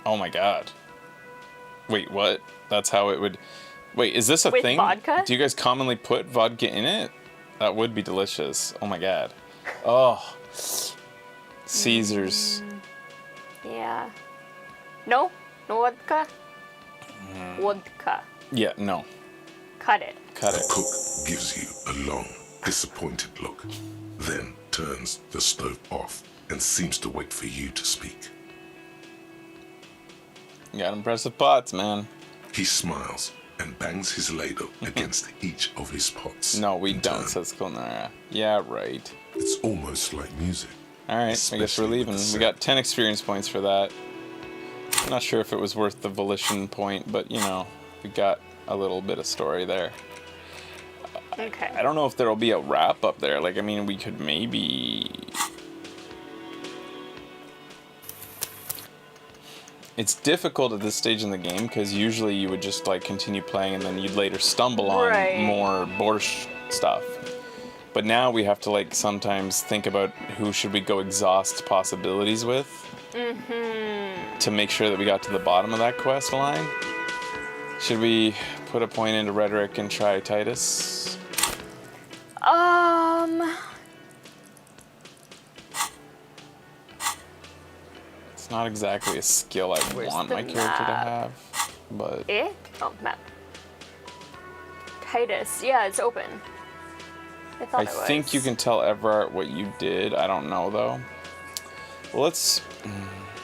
Oh my god. Wait, what? That's how it would... Wait, is this a With thing? vodka? Do you guys commonly put vodka in it? That would be delicious. Oh my god. Oh. Caesars. Yeah. No? No vodka? Vodka. Yeah, no. Cut it. Cut The it. cook gives you a long, disappointed look, then turns the stove off and seems to wait for you to speak. You got impressive pots, man. He smiles and bangs his ladle against each of his pots. No, we in don't, turn. says Kulnara. Yeah, right. It's almost like music. Alright, I guess we're Especially with leaving. the We got 10 experience points for that. I'm not sure if it was worth the volition point, but you know, we got a little bit of story there. Okay. I don't know if there'll be a wrap up there. Like, I mean, we could maybe... It's difficult at this stage in the game because usually you would just like continue playing and then you'd later stumble on more borscht stuff. But now we have to like sometimes think about who should we go exhaust possibilities with to make sure that we got to the bottom of that quest line. Should we put a point into rhetoric and try Titus? It's not exactly a skill I want my character to have, but... Oh, map. Titus. Yeah, it's open. I think you can tell Everard what you did. I don't know, though. Well, let's...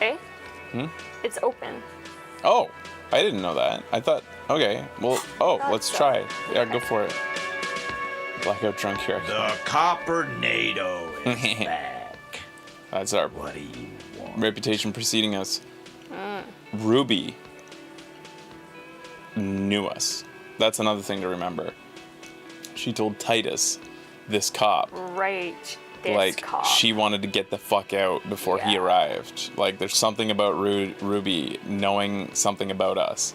It's open. Oh, I didn't know that. I thought... Okay, well... Oh, let's try it. Yeah, go for it. Blackout drunk here. The Copper-nado is back. That's our What do you want? reputation preceding us. Ruby knew us. That's another thing to remember. She told Titus, this cop, Right. This like cop. she wanted to get the fuck out before he arrived. Like there's something about Ruby knowing something about us.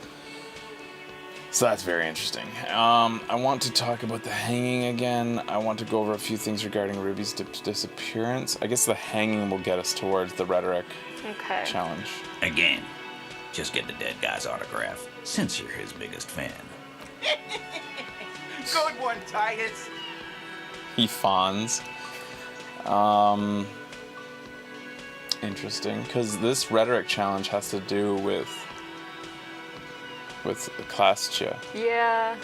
So that's very interesting. I want to talk about the hanging again. I want to go over a few things regarding Ruby's disappearance. I guess the hanging will get us towards the rhetoric challenge. Again, just get the dead guy's autograph, since you're his biggest fan. Good one, Titus. He fawns. Interesting, because this rhetoric challenge has to do with Klastja. Yeah.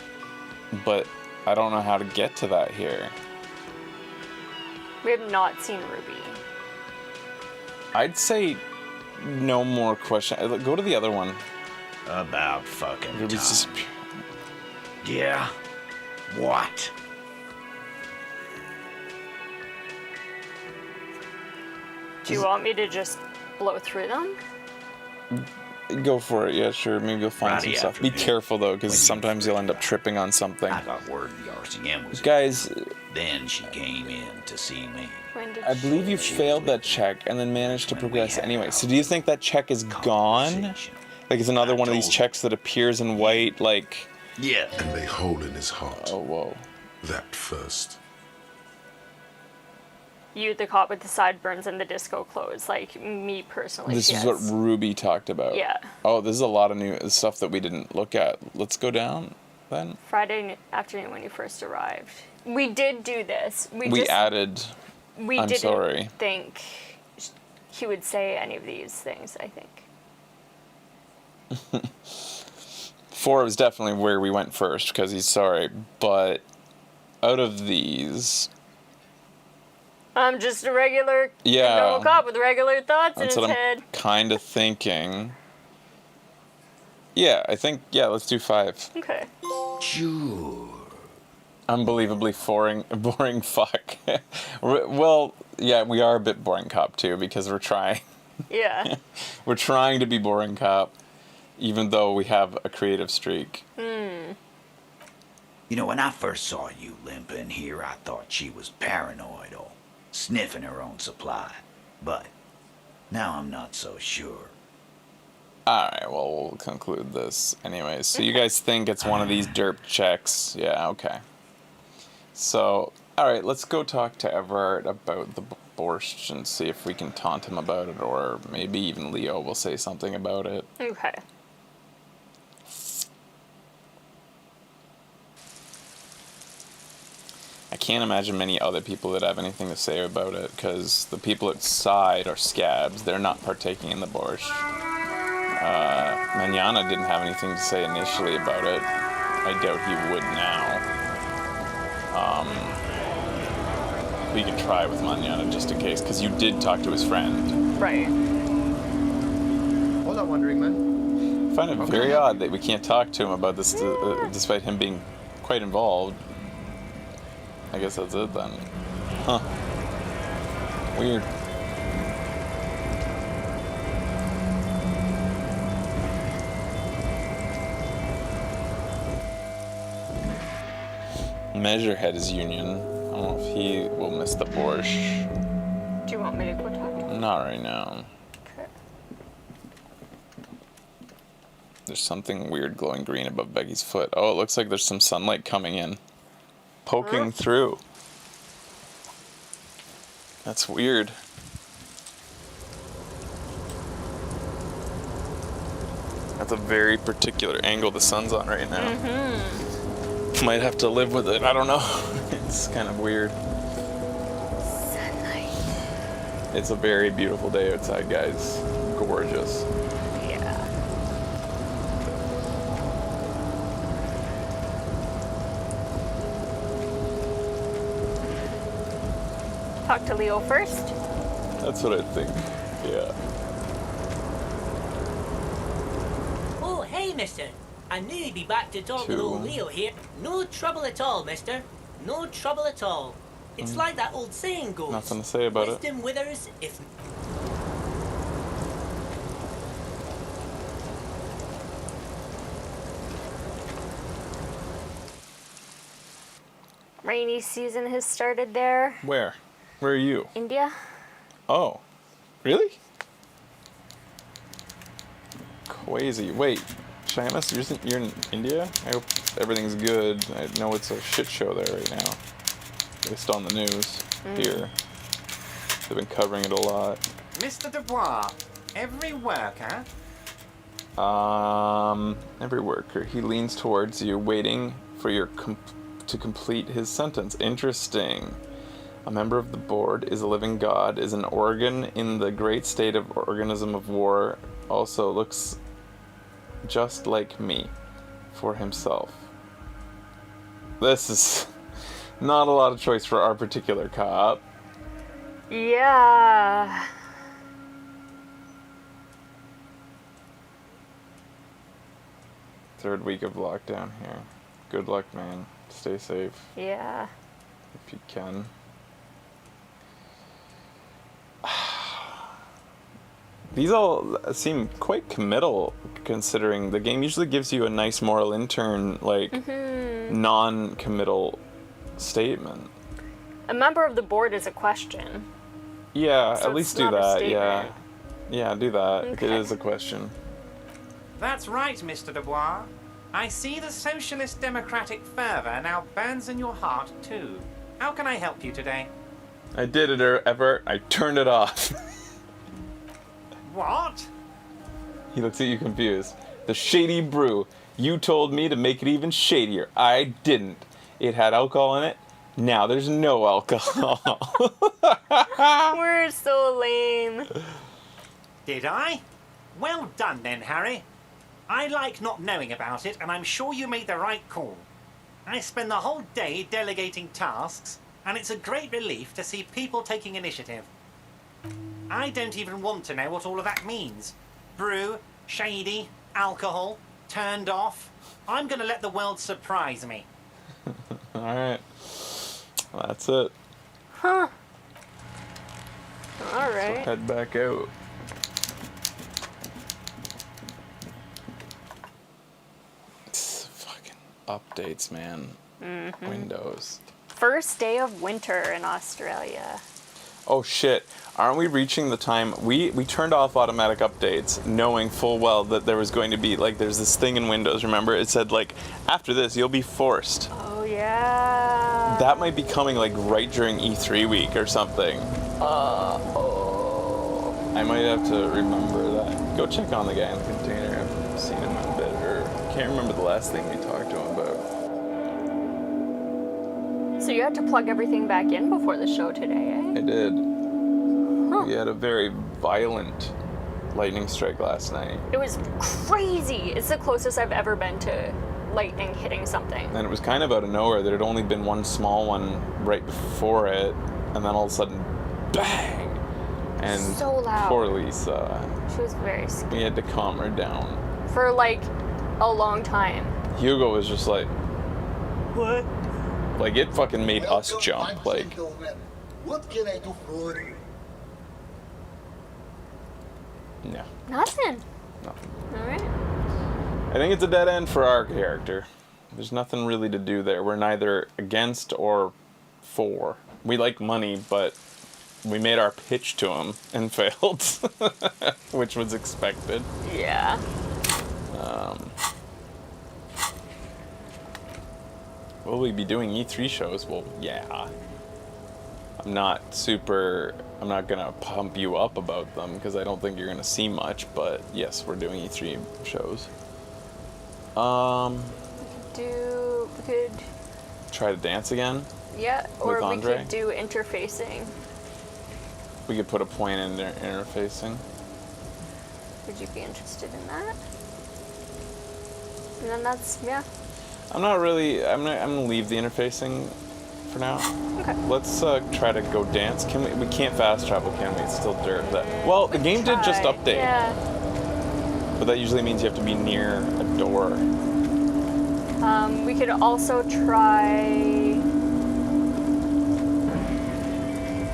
But I don't know how to get to that here. We have not seen Ruby. I'd say no more question. Go to the other one. About fucking Ruby's time. Yeah? What? Do you want me to just blow through them? Go for it, yeah, sure. Maybe you'll find some Friday stuff. Be afternoon, careful though, because when you sometimes you'll end up tripping on something. I got word the RCM was Guys, then she came in to see me. When did I believe you failed that check and then managed to progress anyway. So do you think that check is gone? Like it's another one of these checks that appears in white, like... Yeah. And a hole in his heart. Oh, whoa. That first. You, the cop with the sideburns and the disco clothes, like me personally. This is what Ruby talked about. Yeah. Oh, this is a lot of new stuff that we didn't look at. Let's go down then. Friday afternoon when you first arrived. We did do this. We added... We I'm didn't sorry. think he would say any of these things, I think. 4 was definitely where we went first because he's sorry, but out of these... I'm just a regular normal cop with regular thoughts That's in his what head. I'm kind of thinking. Yeah, I think, let's do 5. Okay. Sure. Unbelievably boring fuck. Well, yeah, we are a bit boring cop too because we're trying. Yeah. We're trying to be boring cop, even though we have a creative streak. You know, when I first saw you limping here, I thought she was paranoid or sniffing her own supply. But now I'm not so sure. Alright, well, we'll conclude this anyways. So you guys think it's one of these derp checks? Yeah, okay. So, alright, let's go talk to Everard about the borscht and see if we can taunt him about it, or maybe even Leo will say something about it. Okay. I can't imagine many other people that have anything to say about it, because the people outside are scabs. They're not partaking in the borscht. Manana didn't have anything to say initially about it. I doubt he would now. We can try with Manana just in case, because you did talk to his friend. Right. Hola, Wandering Man. I find it very odd that we can't talk to him about this, despite him being quite involved. I guess that's it then. Huh. Weird. Measurehead is Union. I don't know if he will miss the borscht. Do you want me to go talk to him? Not right now. Okay. There's something weird glowing green above Becky's foot. Oh, it looks like there's some sunlight coming in. Poking through. That's weird. That's a very particular angle the sun's on right now. Might have to live with it. I don't know. It's kind of weird. Sunlight. It's a very beautiful day outside, guys. Gorgeous. Yeah. Talk to Leo first. That's what I think. Yeah. Oh, hey, mister. I knew you'd be back to talk with old Leo here. No trouble at all, mister. No trouble at all. It's like that old saying goes. Nothing to say about it. Wisdom withers if... Rainy season has started there. Where? Where are you? India. Oh. Really? Crazy. Wait. Shayna, you're in India? I hope everything's good. I know it's a shit show there right now. Based on the news here. They've been covering it a lot. Mr. Dubois, every worker? Every worker. He leans towards you, waiting for your to complete his sentence. Interesting. A member of the board is a living god, is an organ in the great state of organism of war, also looks just like me for himself. This is not a lot of choice for our particular cop. Yeah. Third week of lockdown here. Good luck, man. Stay safe Yeah. if you can. These all seem quite committal, considering the game usually gives you a nice moral intern, like, non-committal statement. A member of the board is a question. Yeah, So at least it's do not a that, statement. yeah. Yeah, do that. Okay. It is a question. That's right, Mr. Dubois. I see the socialist democratic fervor now burns in your heart, too. How can I help you today? I did it, Everett. I turned it off. What? He looks at you confused. The shady brew. You told me to make it even shadier. I didn't. It had alcohol in it. Now there's no alcohol. We're so lame. Did I? Well done then, Harry. I like not knowing about it, and I'm sure you made the right call. I spend the whole day delegating tasks, and it's a great relief to see people taking initiative. I don't even want to know what all of that means. Brew, shady, alcohol, turned off. I'm going to let the world surprise me. Alright. That's it. Huh. So Alright. head back out. It's fucking updates, man. Windows. First day of winter in Australia. Oh shit. Aren't we reaching the time? We turned off automatic updates knowing full well that there was going to be, like, there's this thing in Windows, remember? It said, like, after this, you'll be forced. Oh, yeah. That might be coming, like, right during E3 week or something. I might have to remember that. Go check on the guy in the container. I haven't seen him in a bit, or can't remember the last thing we talked to him about. So you had to plug everything back in before the show today, eh? I did. Huh. We had a very violent lightning strike last night. It was crazy. It's the closest I've ever been to lightning hitting something. And it was kind of out of nowhere. There had only been one small one right before it, and then all of a sudden, bang! And So loud. poor Lisa. She was very scared. We had to calm her down. For like a long time. Hugo was just like, What? like it fucking made us jump. Like, What can I do for you? no, Nothing. nothing. Alright. I think it's a dead end for our character. There's nothing really to do there. We're neither against or for. We like money, but we made our pitch to him and failed, which was expected. Yeah. Will we be doing E3 shows? Well, yeah. I'm not gonna pump you up about them because I don't think you're gonna see much, but yes, we're doing E3 shows. We could try to dance again. Yeah, or we Andre? could do interfacing. We could put a point in there, interfacing. Would you be interested in that? And then that's, yeah. I'm gonna leave the interfacing for now. Okay. Let's try to go dance. We can't fast travel, can we? It's still dirt. Well, the game did just update. Yeah. But that usually means you have to be near a door. We could also try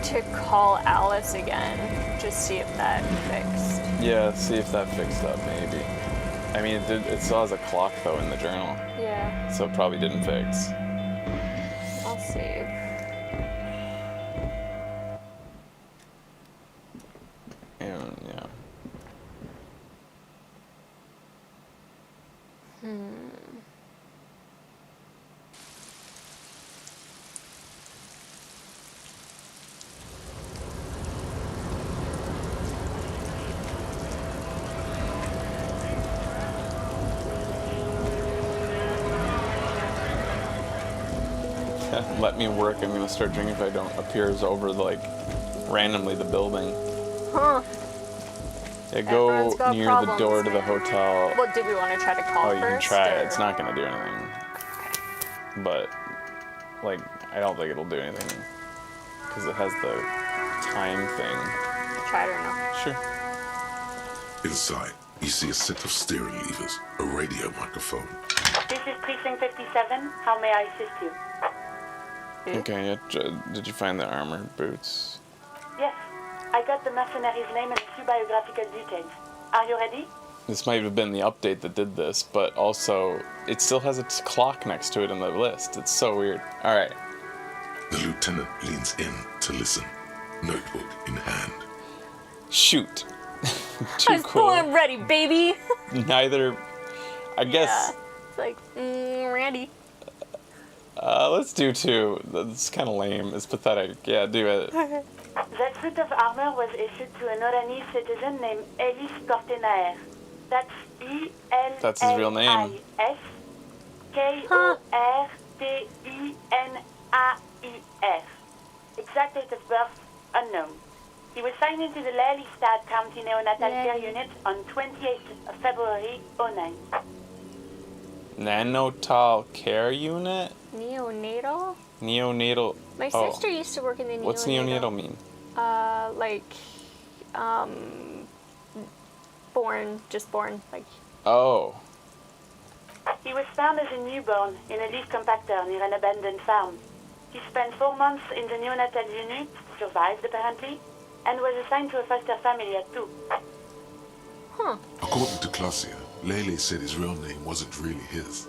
to call Alice again, just see if that fixed. Yeah, see if that fixed up, maybe. I mean, it still has a clock, though, in the journal. Yeah. So it probably didn't fix. I'll save. And, yeah. Let me work. I'm gonna start drinking if I don't appears over randomly the building. Huh. Yeah, go Everyone's got near problems, the door to the man. hotel. Well, do we want to try to call Oh, you can first, try or- it. It's not gonna do anything. But I don't think it'll do anything because it has the time thing. Try it or no? Sure. Inside, you see a set of steering levers, a radio microphone. This is Precinct 57. How may I assist you? Okay. Yeah, did you find the armored boots? Yes. I got the mercenary's name and a few biographical details. Are you ready? This might have been the update that did this, but also it still has its clock next to it in the list. It's so weird. All right. The lieutenant leans in to listen, notebook in hand. Shoot. Too cool. I'm ready, baby. Neither. I guess. Yeah. It's like, ready. Let's do 2. That's kind of lame. It's pathetic. Yeah, do it. That suit of armor was issued to an Oranese citizen named Ellis Cortenaer. That's E-L-L-I-S That's his real name. K-O-R-T-E-N-A-I-E-S. Exact date of birth, unknown. He was signed into the Lelystad County Neonatal Care Unit on 28th of February 09. Neonatal Care Unit? Neonatal? Neonatal. My sister used to work in the neonatal. What's neonatal mean? Just born, like. Oh. He was found as a newborn in a leaf compactor near an abandoned farm. He spent 4 months in the neonatal unit, survived apparently, and was assigned to a foster family at 2. Huh. According to Clausia, Lele said his real name wasn't really his.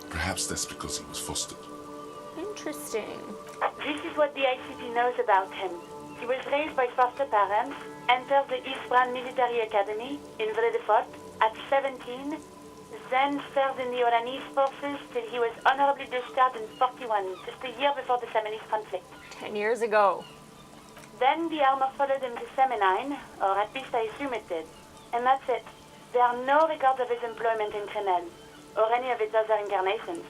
Perhaps that's because he was fostered. Interesting. This is what the ICP knows about him. He was raised by foster parents, entered the East Brand Military Academy in Vredefort at 17, then served in the Oranese forces till he was honorably discharged in 41, just a year before the Seminese conflict. 10 years ago. Then the armor followed him to Seminine, or at least I assume it did. And that's it. There are no records of his employment in Crenel, or any of its other incarnations,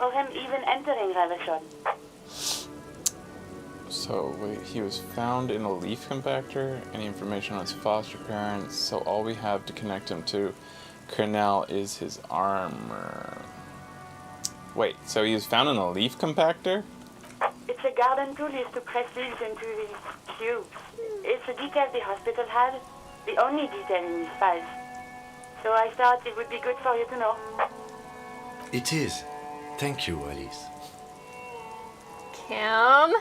or him even entering Revachol. So, wait, he was found in a leaf compactor? Any information on his foster parents? So all we have to connect him to Crenel is his armor. Wait, so he was found in a leaf compactor? It's a garden tool used to press leaves into these cubes. It's a detail the hospital had, the only detail in these files. So I thought it would be good for you to know. It is. Thank you, Alice. Kim?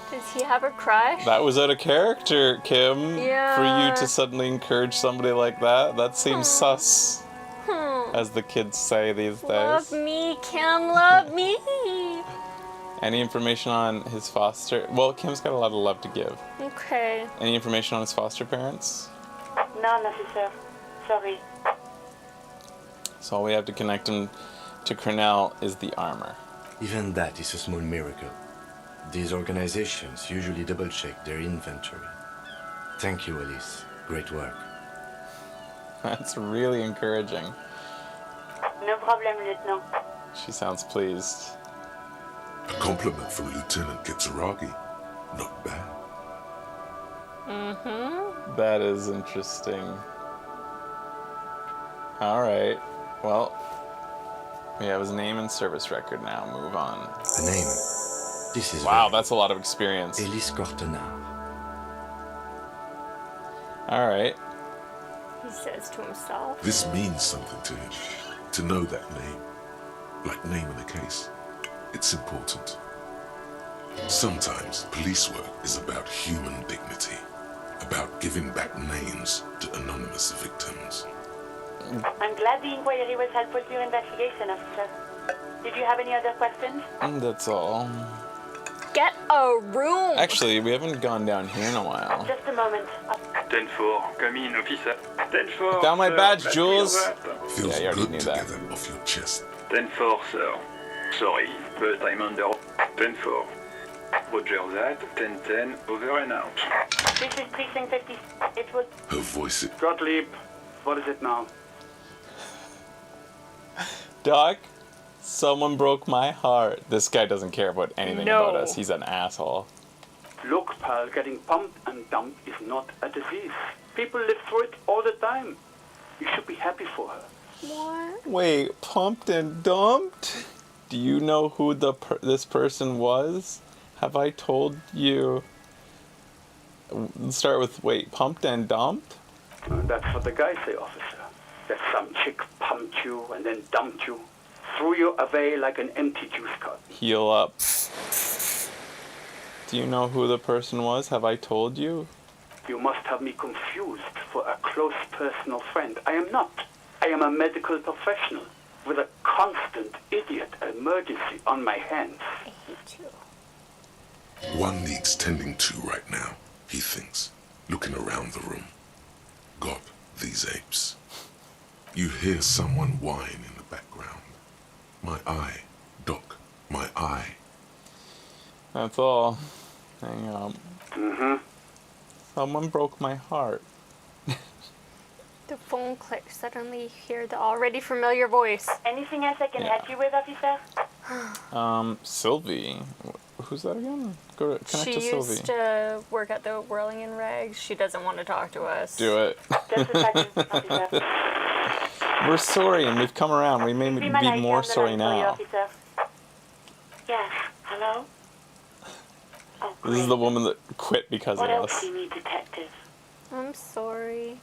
Does he have a crush? That was out of character, Kim. Yeah. For you to suddenly encourage somebody like that, that seems sus. As the kids say these days. Love me, Kim, love me. Any information on his foster... Well, Kim's got a lot of love to give. Okay. Any information on his foster parents? None, officer. Sorry. So all we have to connect him to Cornell is the armor. Even that is a small miracle. These organizations usually double-check their inventory. Thank you, Elise. Great work. That's really encouraging. No problem, Lieutenant. She sounds pleased. A compliment from Lieutenant Kitsuragi. Not bad. Mm-hmm. That is interesting. Alright. Well, we have his name and service record now. Move on. A name. This is wow, that's a lot of experience. Elise Cortenard. Alright. He says to himself. This means something to him. To know that name. Like naming a case. It's important. Sometimes police work is about human dignity. About giving back names to anonymous victims. I'm glad the inquiry was helpful to your investigation, officer. Did you have any other questions? That's all. Get a room! Actually, we haven't gone down here in a while. Just a moment. 10-4, come in, officer. 10-4. Found my badge, sir, Jules. Feels Yeah, you already good knew to that. get that off your chest. 10-4, sir. Sorry, but I'm under 10-4. Roger that. 10-10, over and out. This is Precinct 50. It was... Her voice it. Gottlieb, what is it now? Doc, someone broke my heart. This guy doesn't care about anything about us. He's an asshole. Look, pal, getting pumped and dumped is not a disease. People live through it all the time. You should be happy for her. What? Wait, pumped and dumped? Do you know who this person was? Have I told you? Let's start with, wait, pumped and dumped? That's what the guys say, officer. That some chick pumped you and then dumped you. Threw you away like an empty juice carton. Heal up. Do you know who the person was? Have I told you? You must have me confused for a close personal friend. I am not. I am a medical professional with a constant idiot emergency on my hands. I hate you. One needs tending to right now, he thinks, looking around the room. God, these apes. You hear someone whine in the background. My eye, Doc, my eye. That's all. Hang on. Mm-hmm. Someone broke my heart. The phone clicks. Suddenly you hear the already familiar voice. Anything else I can help you with, officer? Sylvie. Who's that again? Go to connect to She Sylvie. used to work at the Whirling in Rags. She doesn't want to talk to us. Do it. Just a second, officer. We're sorry and we've come around. We may be more sorry now. Yes, hello? Oh, This is the woman that quit because what of else us. do you need, detective? I'm sorry.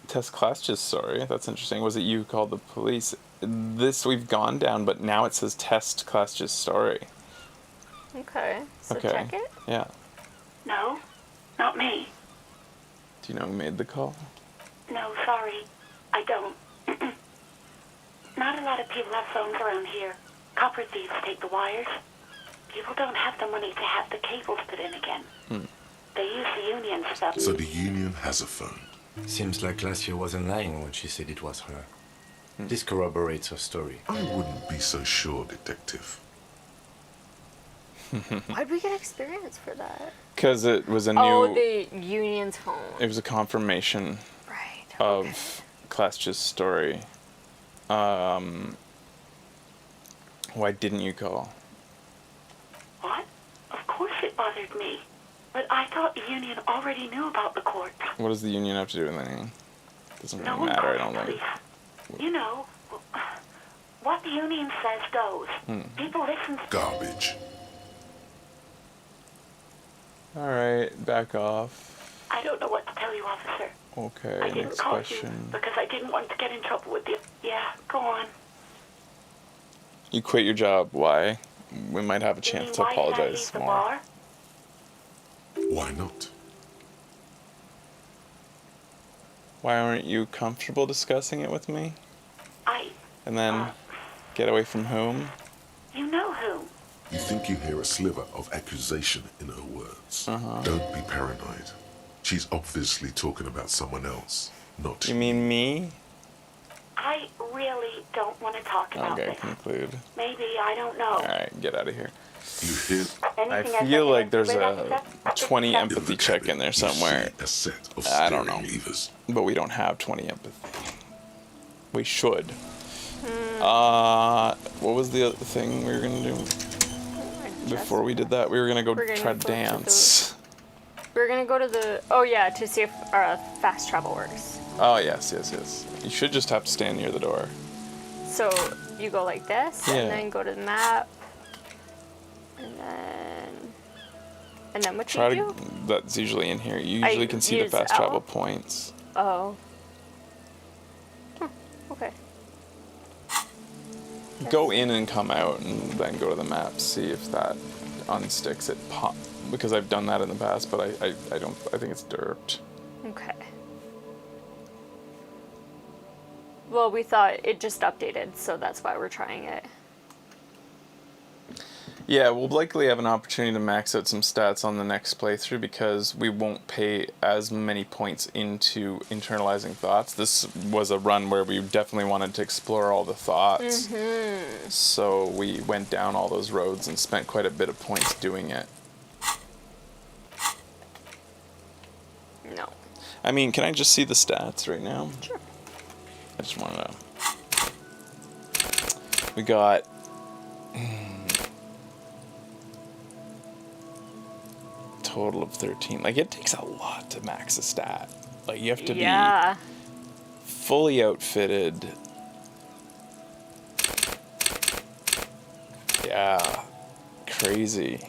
Test class just sorry. That's interesting. Was it you who called the police? This we've gone down, but now it says test class just sorry. Okay. So Okay. check it. Yeah. No, not me. Do you know who made the call? No, sorry. I don't. Not a lot of people have phones around here. Copper thieves take the wires. People don't have the money to have the cables put in again. They use the union stuff. So the union has a phone. Seems like Lacio wasn't lying when she said it was her. This corroborates her story. I wouldn't be so sure, detective. Why'd we get experience for that? Because it was a new... Oh, the union's phone. It was a confirmation Right. of Clash's story. Why didn't you call? What? Of course it bothered me. But I thought the union already knew about the court. What does the union have to do with anything? Doesn't No really one matter, I calls don't the think. police. You know, what the union says goes. People listen to... Garbage. Alright, back off. I don't know what to tell you, officer. I Okay, didn't next call question. you because I didn't want to get in trouble with you. Yeah, go on. You quit your job, why? We might have a You chance mean, to why did I leave apologize the more. bar? Why not? Why aren't you comfortable discussing it with me? And then get away from whom? You know who. You think you hear a sliver of accusation in her words. Don't be paranoid. She's obviously talking about someone else, not You mean me? I really don't want to talk about Okay, this. conclude. Maybe, I don't know. Alright, get out of here. You hear? I feel like there's a 20 empathy check in there somewhere. A set of I don't know. levers. But we don't have 20 empathy. We should. What was the other thing we were going to do? Before we did that, we were going to go try to dance. We're going to go to the... Oh, yeah, to see if our fast travel works. Oh, yes. You should just have to stand near the door. So you go like this, Yeah. and then go to the map, and then what Try you do? That's usually in here. You usually can see the use fast L? travel points. Oh. Okay. Go in and come out, and then go to the map. See if that unsticks it. Because I've done that in the past, but I don't. I think it's derped. Okay. Well, we thought it just updated, so that's why we're trying it. Yeah, we'll likely have an opportunity to max out some stats on the next playthrough because we won't pay as many points into internalizing thoughts. This was a run where we definitely wanted to explore all the thoughts. Mm-hmm. So we went down all those roads and spent quite a bit of points doing it. No. I mean, can I just see the stats right now? Sure. I just want to know. We got... total of 13. Like, it takes a lot to max a stat. Like, you have to be fully outfitted. Yeah. Crazy.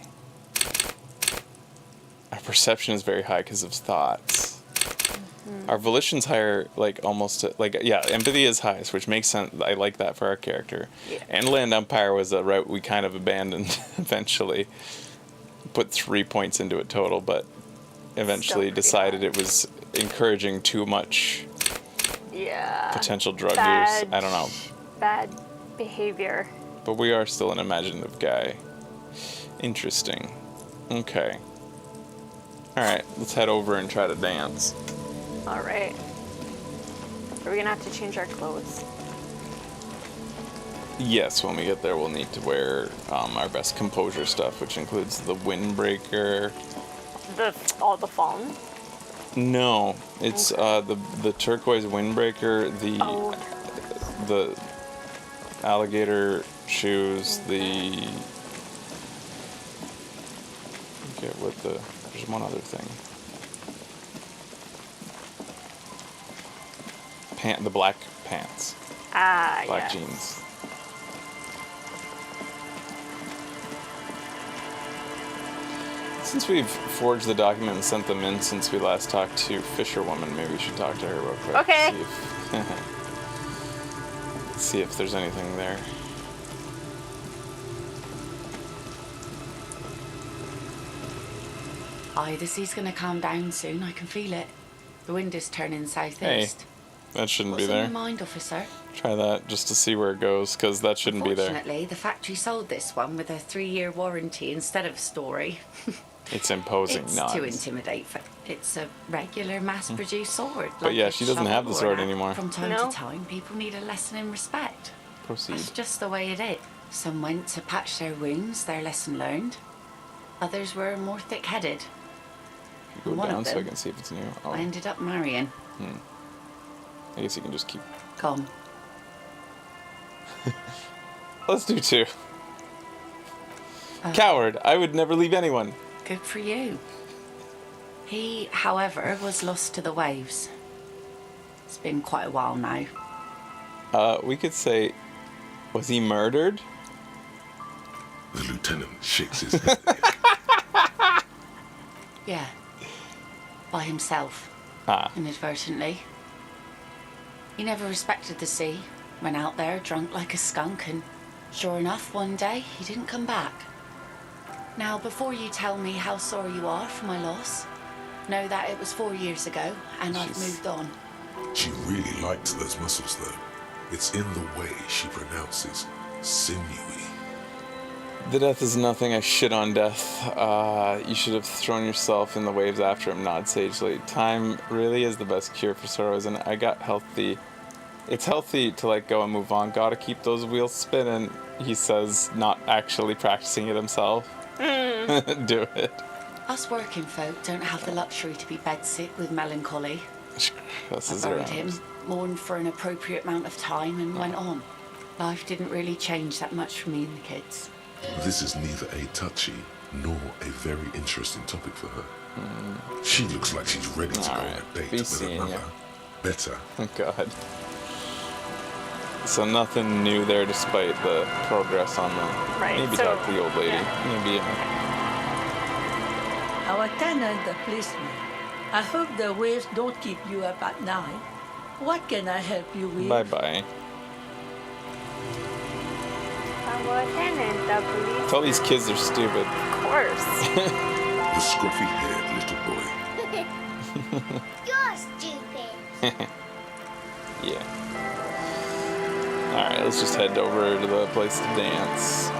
Our perception is very high because of thoughts. Mm-hmm. Our volition's higher, like, almost, like, yeah, empathy is highest, which makes sense. I like that for our character. Yeah. And land umpire was a route we kind of abandoned eventually. Put 3 points into it total, but eventually decided it was encouraging too much potential drug use. I don't know. Bad behavior. But we are still an imaginative guy. Interesting. Okay. Alright, let's head over and try to dance. Alright. Are we gonna have to change our clothes? Yes, when we get there, we'll need to wear our best composure stuff, which includes the windbreaker. All the fallen? No, it's the turquoise windbreaker, the alligator shoes, the. Get what there's one other thing. The black pants. Black jeans. Since we've forged the document and sent them in since we last talked to Fisherwoman, maybe we should talk to her real quick. Okay. See if there's anything there. Aye, the sea's gonna calm down soon. I can feel it. The wind is turning southeast. Hey, that shouldn't be there. What's in your mind, officer? Try that just to see where it goes, because that shouldn't be there. Unfortunately, the factory sold this one with a 3-year warranty instead of a story. It's imposing, it's nuts. to intimidate. It's a regular mass-produced sword. But yeah, she doesn't have the sword anymore. From time to time, people need a lesson in respect. Proceed. That's just the way it is. Some went to patch their wounds, their lesson learned. Others were more thick-headed. Go One down of so I them, can see if it's new. Oh. I ended up marrying. I guess you can just keep... Come. Let's do 2. Coward, I would never leave anyone. Good for you. He, however, was lost to the waves. It's been quite a while now. We could say, was he murdered? The lieutenant shakes his head. Yeah. By himself. Inadvertently. He never respected the sea. Went out there drunk like a skunk, and sure enough, one day he didn't come back. Now, before you tell me how sorry you are for my loss, know that it was 4 years ago, and I've moved on. She really liked those muscles, though. It's in the way she pronounces sinewy. The death is nothing. I shit on death. You should have thrown yourself in the waves after him, nod sagely. Time really is the best cure for sorrows, and I got healthy It's healthy to let go and move on. Gotta keep those wheels spinning, he says, not actually practicing it himself. Do it. Us working folk don't have the luxury to be bedsick with melancholy. This is I buried him, mourned for an appropriate amount of time, and went on. Life didn't really change that much for me and the kids. This is neither a touchy nor a very interesting topic for her. She looks like she's ready to go on a date with another, better. Oh, God. So nothing new there despite the progress on the... Right, Maybe so, talk to the old lady. Maybe... Our tenant, the policeman. I hope the waves don't keep you up at night. What can I help you with? Bye-bye. Our tenant, the police. Tell these kids they're stupid. Of course. The scruffy-haired little boy. You're stupid. Yeah. Alright, let's just head over to the place to dance.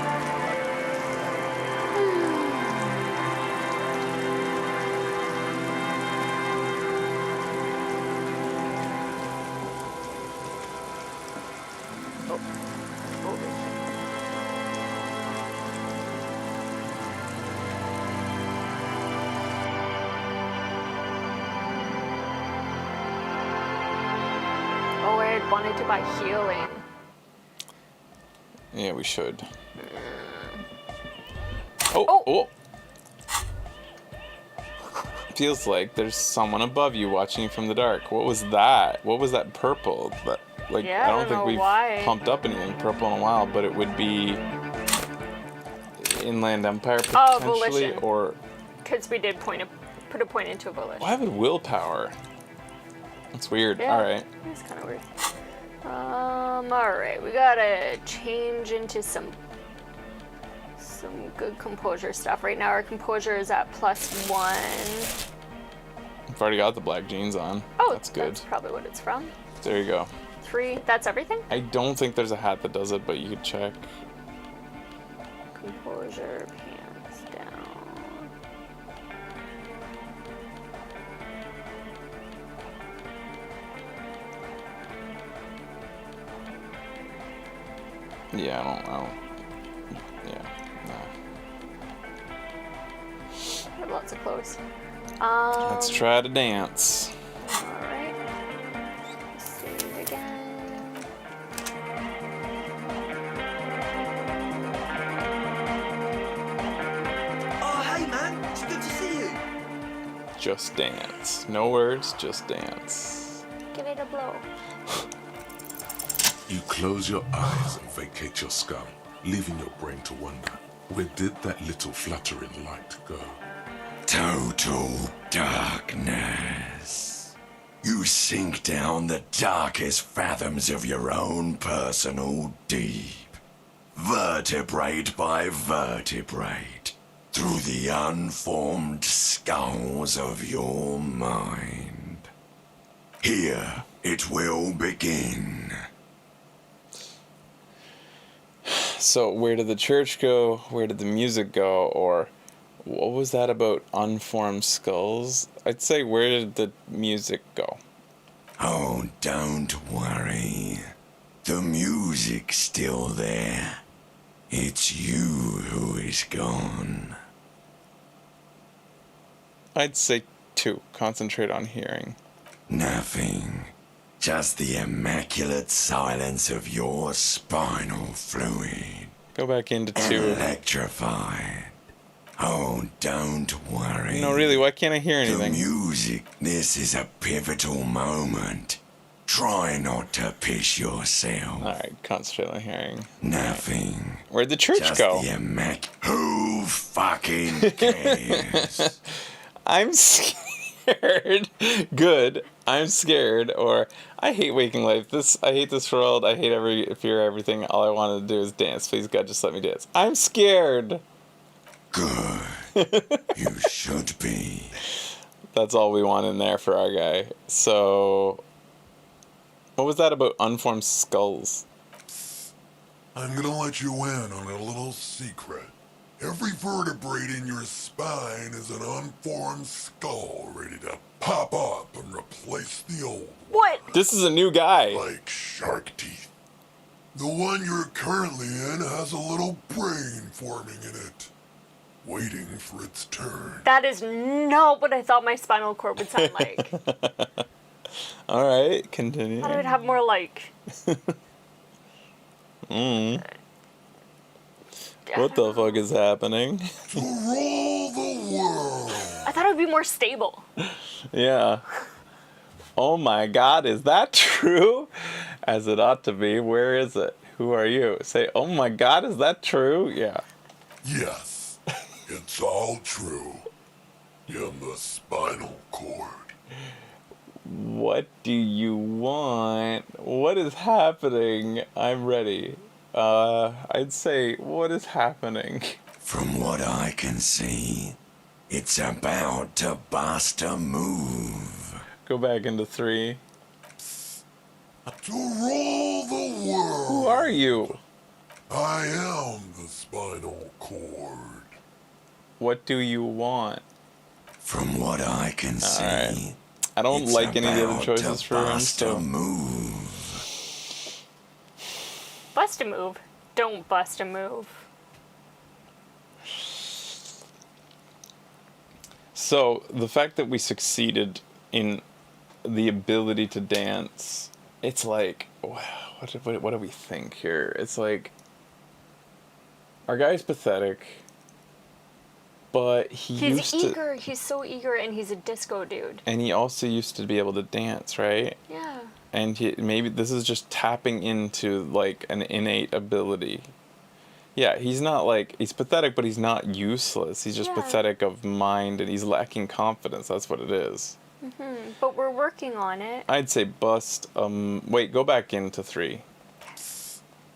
Oh, I had wanted to buy healing. Yeah, we should. Oh! Feels like there's someone above you watching you from the dark. What was that? What was that purple? That, like, Yeah, I don't think know we've why. pumped up anything purple in a while, but it would be Inland Empire potentially, volition. or Because we did put a point into a volition. why would willpower? That's weird. Yeah, All right. It's kind of weird. Alright, we gotta change into some good composure stuff. Right now our composure is at +1. I've already got the black jeans on. Oh, that's good. That's probably what it's from. There you go. 3, that's everything? I don't think there's a hat that does it, but you could check. Composure, pants down. Yeah, I don't. Yeah, nah. I have lots of clothes. Let's try to dance. Alright. Save again. Oh, hey man, it's good to see you. Just dance. No words, just dance. Give it a blow. You close your eyes and vacate your skull, leaving your brain to wonder, where did that little fluttering light go? Total darkness. You sink down the darkest fathoms of your own personal deep, vertebrate by vertebrate, through the unformed skulls of your mind. Here it will begin. So, where did the church go? Where did the music go? Or what was that about unformed skulls? I'd say, where did the music go? Oh, don't worry. The music's still there. It's you who is gone. I'd say 2. Concentrate on hearing. Nothing. Just the immaculate silence of your spinal fluid. Go back into 2. Electrified. Oh, don't worry. No, really, why can't I hear anything? The music, this is a pivotal moment. Try not to piss yourself. Alright, concentrate on hearing. Nothing. Where'd the church Just go? The Who fucking cares? I'm scared. Good. I'm scared. Or I hate waking life. I hate this world. I hate fear everything. All I wanted to do is dance. Please God, just let me dance. I'm scared. Good. You should be. That's all we want in there for our guy. So, what was that about unformed skulls? I'm gonna let you in on a little secret. Every vertebrae in your spine is an unformed skull ready to pop up and replace the old. What? This is a new guy. Like shark teeth. The one you're currently in has a little brain forming in it, waiting for its turn. That is not what I thought my spinal cord would sound like. All right, continue. I thought it would have more like. What the fuck is happening? To rule the world. I thought it would be more stable. Yeah. Oh my God, is that true? As it ought to be. Where is it? Who are you? Say, oh my God, is that true? Yeah. Yes, it's all true. In the spinal cord. What do you want? What is happening? I'm ready. I'd say, what is happening? From what I can see, it's about to bust a move. Go back into 3. To rule the world. Who are you? I am the spinal cord. What do you want? From what I can see, right. I don't like any of the other choices for him, so... move. Bust a move. Don't bust a move. So, the fact that we succeeded in the ability to dance, it's like, what do we think here? It's like, our guy's pathetic, but he's eager. He's so eager, and he's a disco dude. And he also used to be able to dance, right? Yeah. And maybe this is just tapping into, like, an innate ability. Yeah, he's not, like, he's pathetic, but he's not useless. He's just pathetic of mind, and he's lacking confidence. That's what it is. But we're working on it. I'd say bust, wait, go back into 3.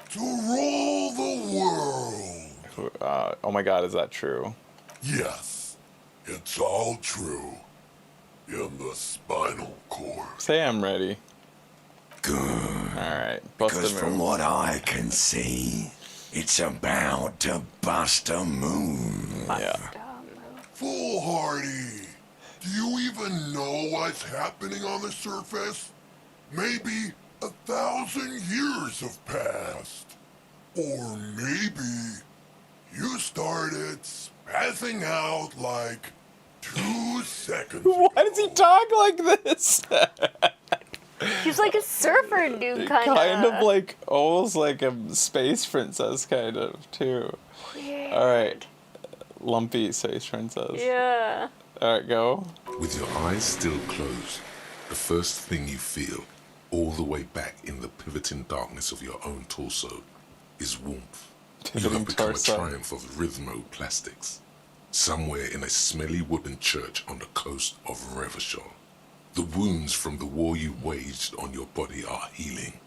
To rule the world. Oh my God, is that true? Yes, it's all true. In the spinal cord. Say I'm ready. Good. Alright, bust a move. Because from what I can see, it's about to bust a move. Yeah. Foolhardy. Do you even know what's happening on the surface? Maybe 1,000 years have passed. Or maybe you started spazzing out like 2 seconds ago. Why does he talk like this? He's like a surfer dude, kind of. Kind of like, almost like a space princess, kind of, too. Weird. Alright. Lumpy space princess. Yeah. Alright, go. With your eyes still closed, the first thing you feel, all the way back in the pivoting darkness of your own torso, is warmth. You have become a triumph of rhythmoplastics. Somewhere in a smelly wooden church on the coast of Revachol. The wounds from the war you waged on your body are healing,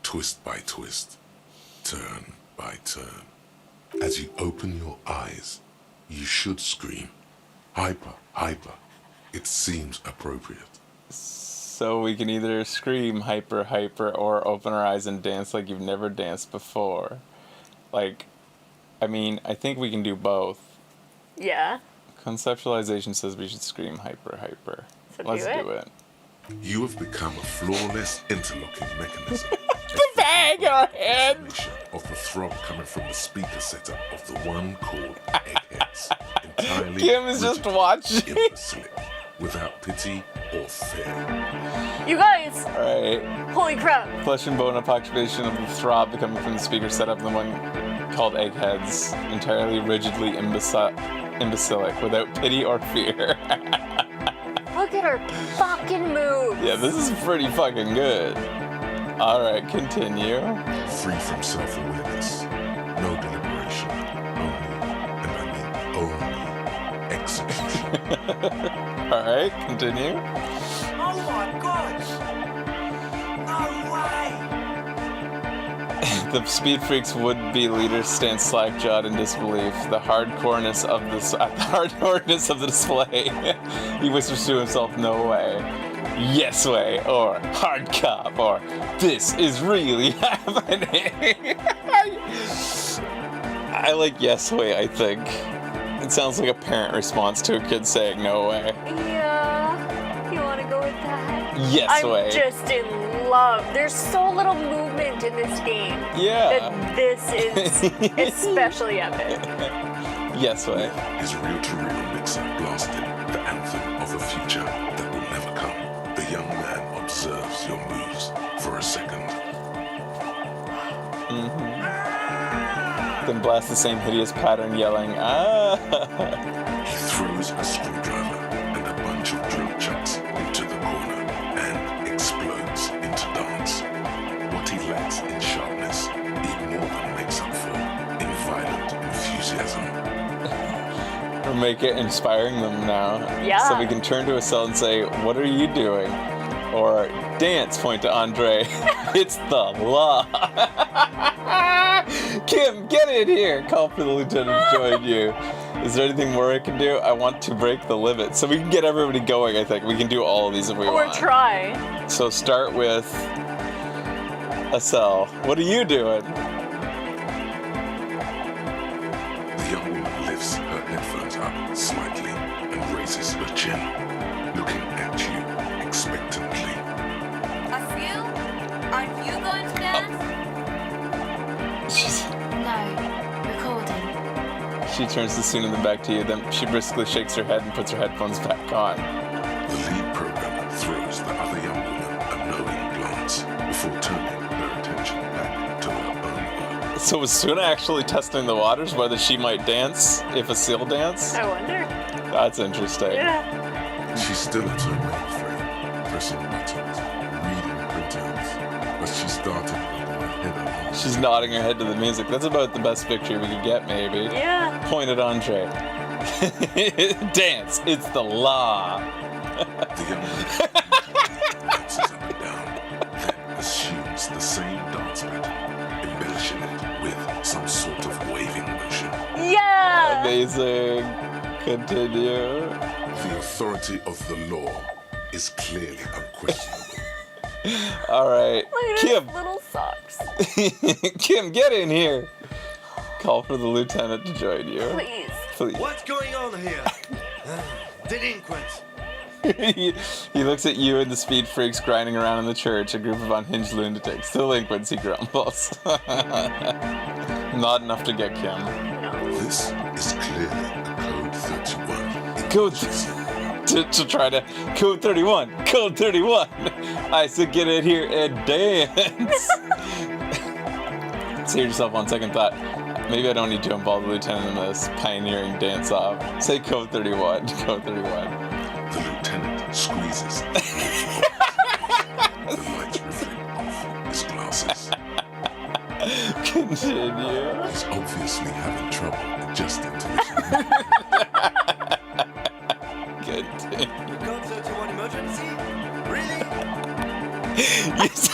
twist by twist, turn by turn. As you open your eyes, you should scream, hyper, hyper. It seems appropriate. So we can either scream hyper, hyper, or open our eyes and dance like you've never danced before. Like, I mean, I think we can do both. Yeah. Conceptualization says we should scream hyper, hyper. So Let's do it. You have become a flawless interlocking mechanism. The bag our head! Of the throb coming from the speaker setup of the one called Eggheads. Entirely Kim is just watching. In the slip, without pity or fear. You guys! Alright. Holy crap. Flesh and bone approximation of the throb coming from the speaker setup, the one called Eggheads. Entirely rigidly imbecilic, without pity or fear. Look at her fucking moves. Yeah, this is pretty fucking good. Alright, continue. Free from self-awareness. No deliberation. Only, and I mean only, execution. Alright, continue. Oh my god! No way! The Speed Freaks would-be leaders stand slack-jawed in disbelief. The hardcoreness of the display. He whispers to himself, "No way, yes way," or "hard cop," or "this is really happening." I like yes way, I think. It sounds like a parent response to a kid saying no way. Yeah. You want to go with that? Yes way. I'm just in love. There's so little movement in this game. Yeah. That this is especially epic. Yes way. His reel-to-reel mixer blasted the anthem of a future that will never come. The young man observes your moves for a second. Then blast the same hideous pattern, yelling, ah! He throws a screwdriver and a bunch of drill chucks into the corner and explodes into dance. What he lacks in sharpness, he more than makes up for in violent enthusiasm. Or make it inspiring them now. Yeah. So we can turn to a cell and say, what are you doing? Or dance, point to Andre. It's the law. Kim, get in here. Call for the lieutenant to join you. Is there anything more I can do? I want to break the limit. So we can get everybody going, I think. We can do all of these if we want. Or try. So start with a cell. What are you doing? The young woman lifts her headphones up slightly and raises her chin, looking at you expectantly. A few? Aren't you going to dance? No, recording. She turns the scene in the back to you, then she briskly shakes her head and puts her headphones back on. The lead programmer throws the other young woman a knowing glance before turning her attention back to her own work. So was Suna actually testing the waters whether she might dance if a seal danced? I wonder. That's interesting. Yeah. She's still at her mainframe, pressing buttons, reading printouts, but she started with her head on. She's nodding her head to the music. That's about the best picture we could get, maybe. Yeah. Point at Andre. Dance. It's the law. The young woman dances up and down, then assumes the same dance pattern, embellishing it with some sort of waving motion. Yeah! Amazing. Continue. The authority of the law is clearly unquestionable. All right. Look at Kim. his little socks. Kim, get in here. Call for the lieutenant to join you. Please. Please. What's going on here? Delinquents. He looks at you and the speed freaks grinding around in the church, a group of unhinged lunatics. Delinquents, he grumbles. Not enough to get Kim. This is clearly a Code 31. Code to try to Code 31. Code 31. I said get in here and dance. Say to yourself on second thought, maybe I don't need to involve the lieutenant in this pioneering dance off. Say Code 31. Code 31. The lieutenant squeezes. The lights reflect off his glasses. Continue. He's obviously having trouble adjusting to this. Continue. Code 31 emergency? Really? Yes.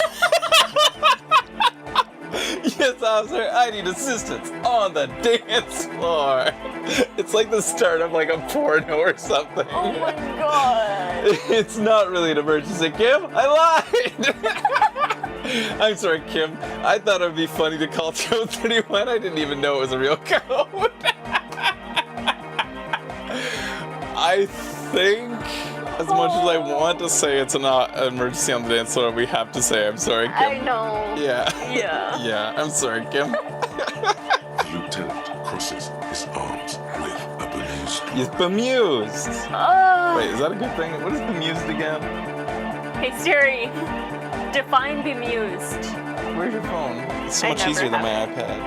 Yes, officer, I need assistance on the dance floor. It's like the start of like a porno or something. Oh my god. It's not really an emergency, Kim. I lied. I'm sorry, Kim. I thought it would be funny to call Code 31. I didn't even know it was a real code. I think, as much as I want to say it's an emergency on the dance floor, we have to say I'm sorry, Kim. I know. Yeah. Yeah. Yeah, I'm sorry, Kim. The lieutenant crosses his arms with a bemused look. He's bemused. Oh. Wait, is that a good thing? What is bemused again? Hey Siri, define bemused. Where's your phone? It's so I much never easier than my have iPad.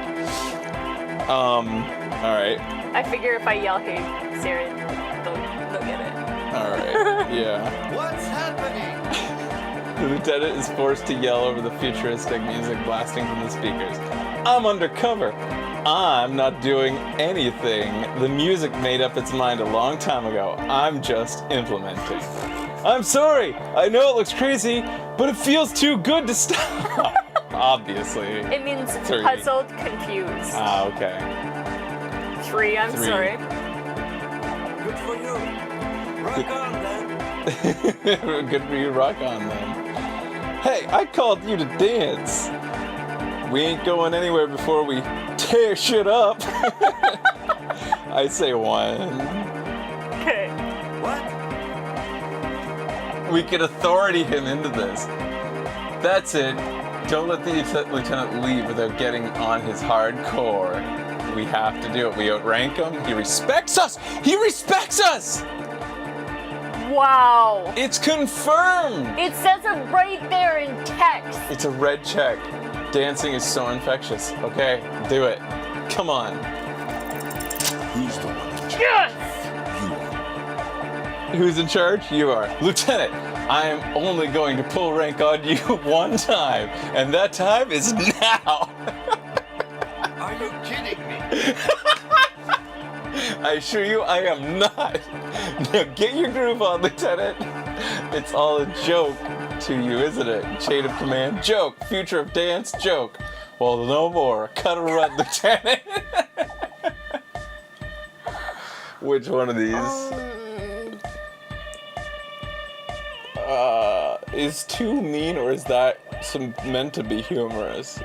Alright. I figure if I yell, hey Siri, they'll get it. Alright, yeah. What's happening? The lieutenant is forced to yell over the futuristic music blasting from the speakers. I'm undercover. I'm not doing anything. The music made up its mind a long time ago. I'm just implementing. I'm sorry. I know it looks crazy, but it feels too good to stop. Obviously. It means 3. puzzled, confused. Ah, okay. 3, I'm 3. sorry. Good for you. Rock on, then. Good for you, rock on then. Hey, I called you to dance. We ain't going anywhere before we tear shit up. I say 1. Okay. What? We can authority him into this. That's it. Don't let the lieutenant leave without getting on his hardcore. We have to do it. We outrank him. He respects us. He respects us. Wow. It's confirmed. It says it right there in text. It's a red check. Dancing is so infectious. Okay, do it. Come on. Who's the one in charge? Yes! Who's in charge? You are. Lieutenant, I am only going to pull rank on you one time, and that time is now. Are you kidding me? I assure you I am not. Now get your groove on, Lieutenant. It's all a joke to you, isn't it? Chain of command, joke. Future of dance, joke. Well, no more. Cut a run, Lieutenant. Which one of these is too mean, or is that meant to be humorous?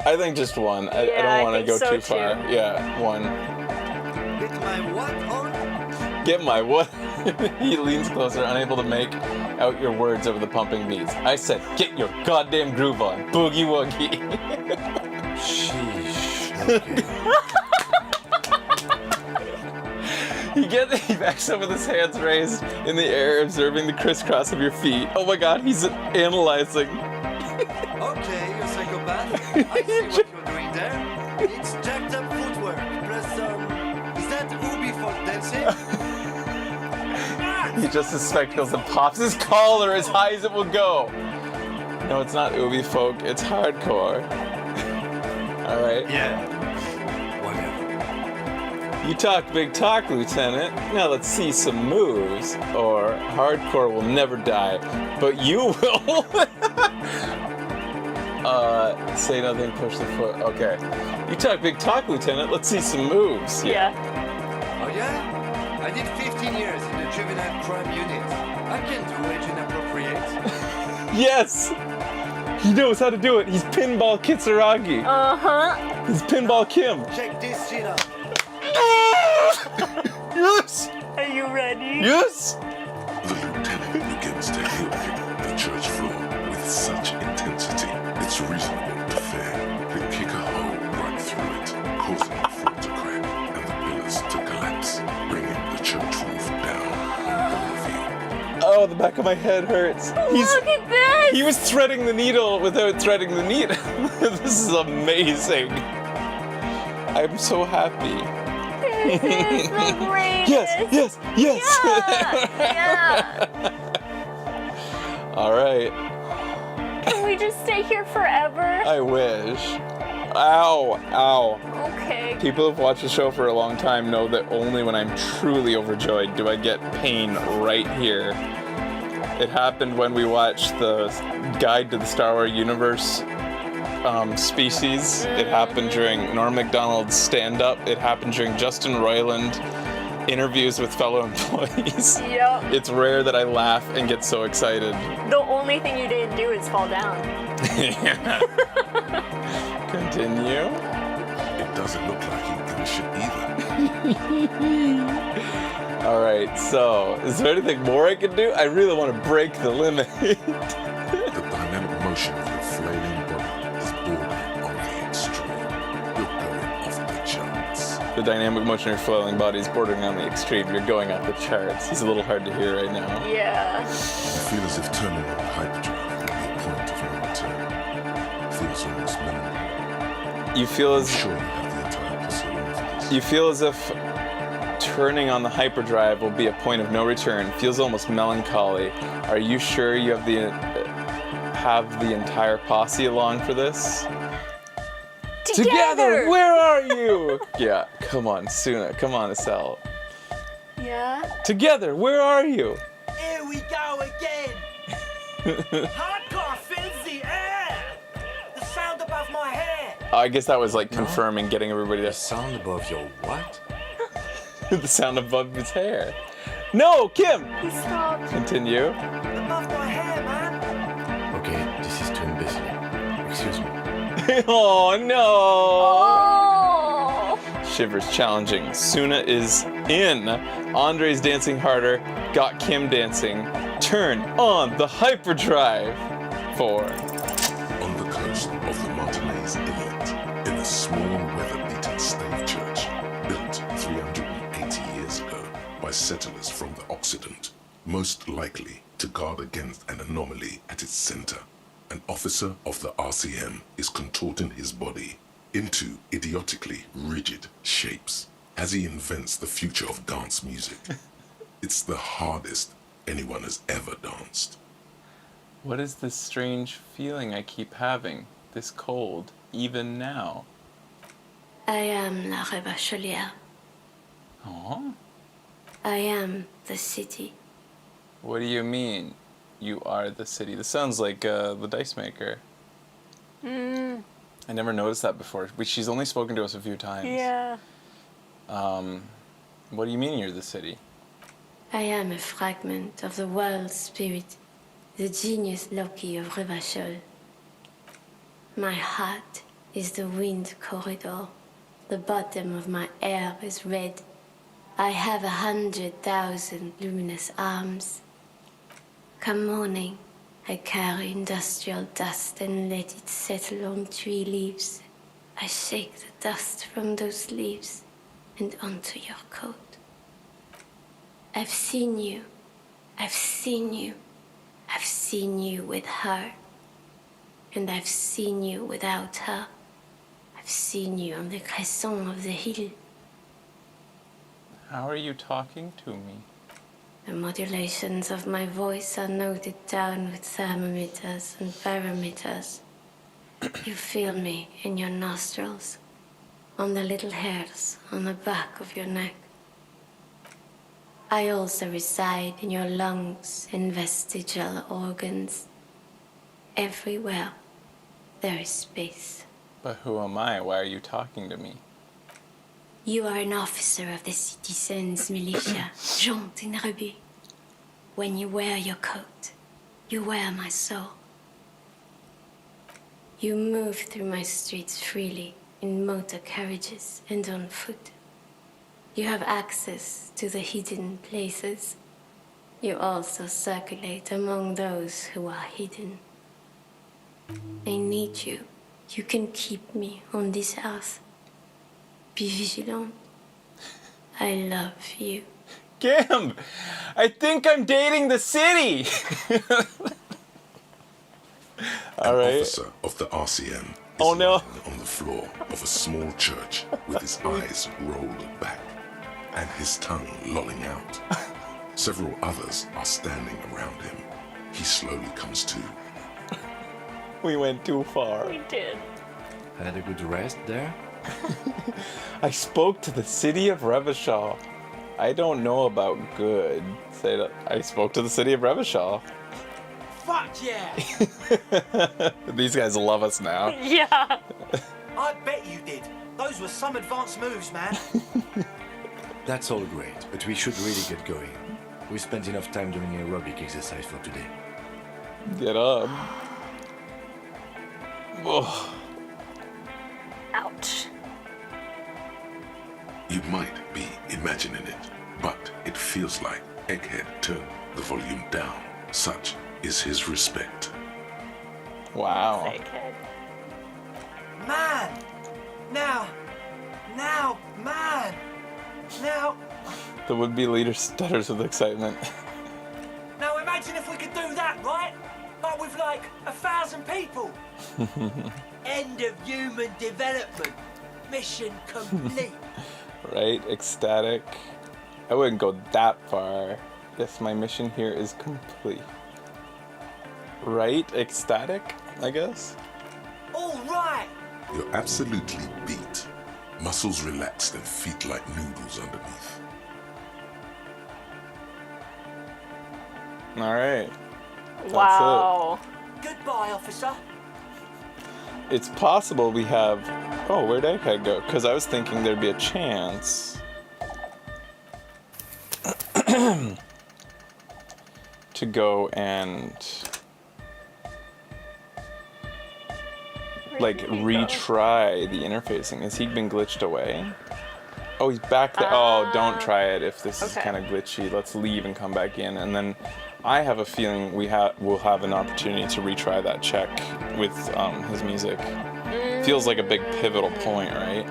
I think just 1. I don't want to go too far. Too. Yeah, 1. Get my what on? Get my what? He leans closer, unable to make out your words over the pumping beats. I said, get your goddamn groove on. Boogie woogie. Sheesh. Okay. He backs up with his hands raised in the air, observing the crisscross of your feet. Oh my god, he's analyzing. Okay, you psychopath. I see what you're doing there. It's jacked up footwork. Plus, is that Ubi folk dancing? He adjusts his spectacles and pops his collar as high as it will go. No, it's not Ubi folk, it's hardcore. Alright. Yeah. Whatever. You talk big talk, Lieutenant. Now let's see some moves. Or hardcore will never die, but you will. Say nothing, push the foot. Okay. You talk big talk, Lieutenant. Let's see some moves. Yeah. Oh yeah? I did 15 years in the juvenile crime unit. I can do age inappropriate. Yes! He knows how to do it. He's Pinball Kitsuragi. Uh-huh. He's Pinball Kim. Check this shit out. Yes! Are you ready? Yes! The lieutenant begins to hit the church floor with such intensity, it's reasonable to fear he'll kick a hole right through it, causing the floor to crack and the pillars to collapse, bringing the church roof down on all of you. Oh, the back of my head hurts. Look at this! He was threading the needle without threading the needle. This is amazing. I'm so happy. This is the greatest. Yes. Yeah. All right. Can we just stay here forever? I wish. Ow. Okay. People who've watched the show for a long time know that only when I'm truly overjoyed do I get pain right here. It happened when we watched the Guide to the Star Wars Universe Species. It happened during Norm Macdonald's stand-up. It happened during Justin Roiland interviews with fellow employees. Yep. It's rare that I laugh and get so excited. The only thing you didn't do is fall down. Continue. It doesn't look like he gives a shit either. All right, so is there anything more I can do? I really want to break the limit. The dynamic motion of your flailing body is bordering on the extreme. You're going off the charts. The dynamic motion of your flailing body is bordering on the extreme. You're going off the charts. He's a little hard to hear right now. Yeah. You feel as if turning on the hyperdrive will be a point of no return. Feels almost minimal. You feel as Sure, you have the entire possibility for this. you feel as if turning on the hyperdrive will be a point of no return. Feels almost melancholy. Are you sure you have the entire posse along for this? Together! Where are you? Yeah, come on, Suna. Come on, Estelle. Yeah? Together, where are you? Here we go again. Hardcore fills the air. The sound above my head. I guess that was like confirming, getting everybody to sound above your what? the sound above his hair. No, Kim! He stopped. Continue. Above my hair, man. Oh no! Oh! Shivers challenging. Suna is in. Andre's dancing harder. Got Kim dancing. Turn on the hyperdrive. 4. On the coast of the Martinez Inlet, in a small weather-beaten stave church built 380 years ago by settlers from the Occident, most likely to guard against an anomaly at its center, an officer of the RCM is contorting his body into idiotically rigid shapes as he invents the future of dance music. It's the hardest anyone has ever danced. What is this strange feeling I keep having? This cold, even now? I am La Rebachelière. Oh? I am the city. What do you mean, you are the city? This sounds like the Dice Maker. Mm. I never noticed that before. She's only spoken to us a few times. Yeah. What do you mean you're the city? I am a fragment of the world spirit, the genius Loki of Revachol. My heart is the wind corridor. The bottom of my hair is red. I have 100,000 luminous arms. Come morning, I carry industrial dust and let it settle on tree leaves. I shake the dust from those leaves and onto your coat. I've seen you. I've seen you. I've seen you with her. And I've seen you without her. I've seen you on the crescent of the hill. How are you talking to me? The modulations of my voice are noted down with thermometers and barometers. You feel me in your nostrils, on the little hairs on the back of your neck. I also reside in your lungs and vestigial organs. Everywhere there is space. But who am I? Why are you talking to me? You are an officer of the citizens' militia, Jean Tinrebu. When you wear your coat, you wear my soul. You move through my streets freely, in motor carriages and on foot. You have access to the hidden places. You also circulate among those who are hidden. I need you. You can keep me on this earth. Be vigilant. I love you. Kim! I think I'm dating the city! All right. An officer of the RCM is lying on the floor of a small church with his eyes rolled back and his tongue lolling out. Several others are standing around him. He slowly comes to. We went too far. We did. Had a good rest there? I spoke to the city of Revachol. I don't know about good. Say that. I spoke to the city of Revachol. Fuck yeah! These guys love us now. Yeah. I bet you did. Those were some advanced moves, man. That's all great, but we should really get going. We spent enough time doing aerobic exercise for today. Get up. Oh. Ouch. You might be imagining it, but it feels like Egghead turned the volume down. Such is his respect. Wow. Egghead. Man! Now, man! Now, The would-be leader stutters with excitement. now imagine if we could do that, right? But with like 1,000 people. End of human development. Mission complete. Right? Ecstatic. I wouldn't go that far. Yes, my mission here is complete. Right? Ecstatic, I guess? All right. You're absolutely beat. Muscles relaxed and feet like noodles underneath. Alright. Wow. Goodbye, officer. It's possible we have... Oh, where'd Egghead go? Because I was thinking there'd be a chance to go and... like retry the interfacing. Has he been glitched away? Oh, he's back there. Oh, don't try it if this is kind of glitchy. Let's leave and come back in, and then I have a feeling we'll have an opportunity to retry that check with his music. Feels like a big pivotal point, right?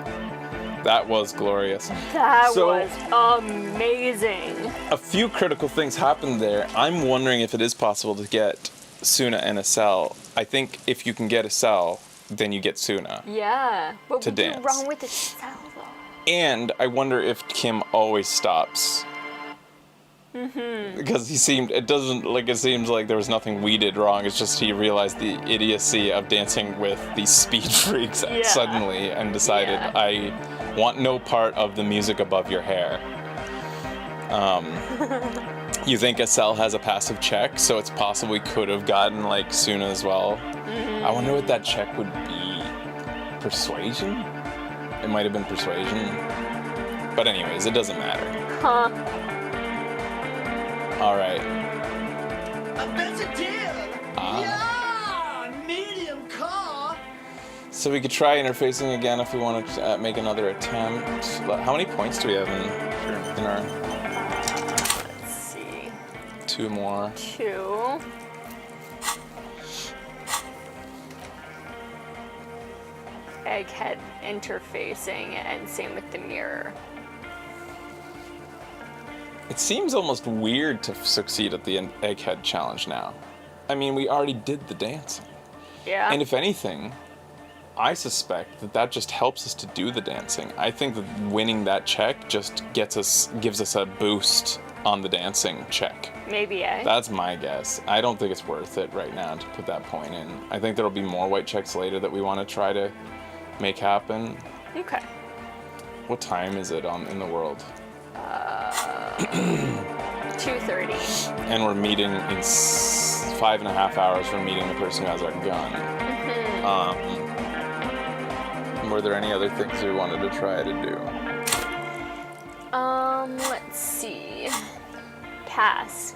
That was glorious. That was amazing. A few critical things happened there. I'm wondering if it is possible to get Suna in a cell. I think if you can get a cell, then you get Suna. Yeah. What to would dance. be wrong with the cell, though? And I wonder if Kim always stops. Because it seems like there was nothing we did wrong. It's just he realized the idiocy of dancing with these speed freaks suddenly and decided, I want no part of the music above your hair. You think Estelle has a passive check, so it's possible we could have gotten like Suna as well. I wonder what that check would be. Persuasion? It might have been persuasion. But anyways, it doesn't matter. Huh. Alright. I bet you did! Yeah! Medium car! So we could try interfacing again if we wanted to make another attempt. How many points do we have in our... Let's see. 2 more. 2. Egghead interfacing, and same with the mirror. It seems almost weird to succeed at the Egghead challenge now. I mean, we already did the dancing. Yeah. And if anything, I suspect that just helps us to do the dancing. I think that winning that check just gives us a boost on the dancing check. Maybe, eh? That's my guess. I don't think it's worth it right now to put that point in. I think there'll be more white checks later that we want to try to make happen. Okay. What time is it in the world? 2:30. And we're meeting in 5.5 hours. We're meeting the person who has our gun. Were there any other things we wanted to try to do? Let's see. Pass.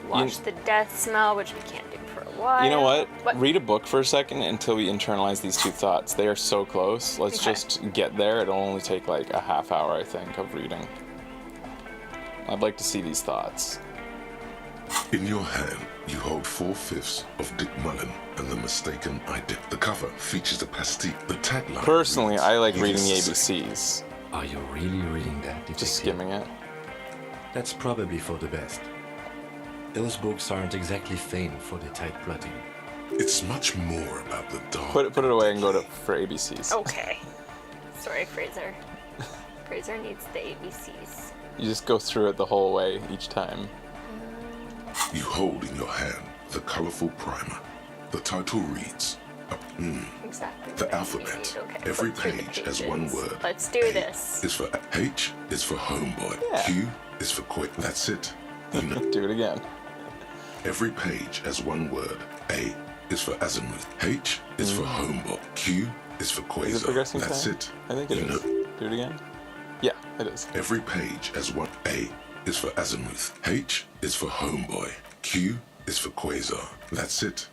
Watch the death smell, which we can't do for a while. You know what? Read a book for a second until we internalize these two thoughts. They are so close. Let's just get there. It'll only take like a half hour, I think, of reading. I'd like to see these thoughts. In your hand, you hold 4/5 of Dick Mullen and the Mistaken Idea. The cover features a pastiche. The tagline. Personally, reads, I like "It reading the is ABCs. Are you really reading that? Just skimming it. That's probably for the best. Those books aren't exactly famed for the tight plotting. It's much more about the dark. Put it away and go for ABCs. Okay. Sorry, Fraser. Fraser needs the ABCs. You just go through it the whole way each time. You hold in your hand the colorful primer. The title reads, Exactly. The alphabet. Every page has one word. Let's do this. Is for H is for homeboy. Yeah. Q is for quick. That's it. Do it again. Every page has one word. A is for azimuth. H is for homeboy. Q is for quasar. Is it progressing That's time? it. I think it is. Do it again? Yeah, it is. Every page has one. A is for azimuth. H is for homeboy. Q is for quasar. That's it.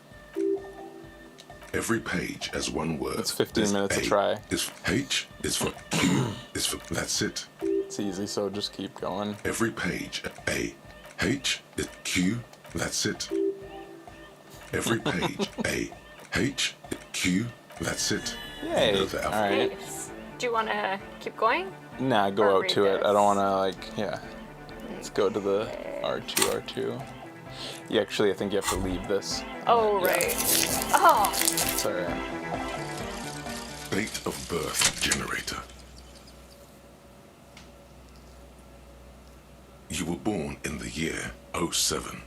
Every page has one word. It's 15 minutes to try. H is for Q is for. That's it. It's easy, so just keep going. Every page, A, H, is Q, that's it. Every page, A, H, Q, that's it. Yay. You know the alphabet. Nice. Do you want to keep going? Nah, Or go out read to it. this? I don't want to, yeah. Let's go to the R2. Yeah, actually, I think you have to leave this. Oh, Yeah. right. Oh. It's alright. Date of birth generator. You were born in the year 07.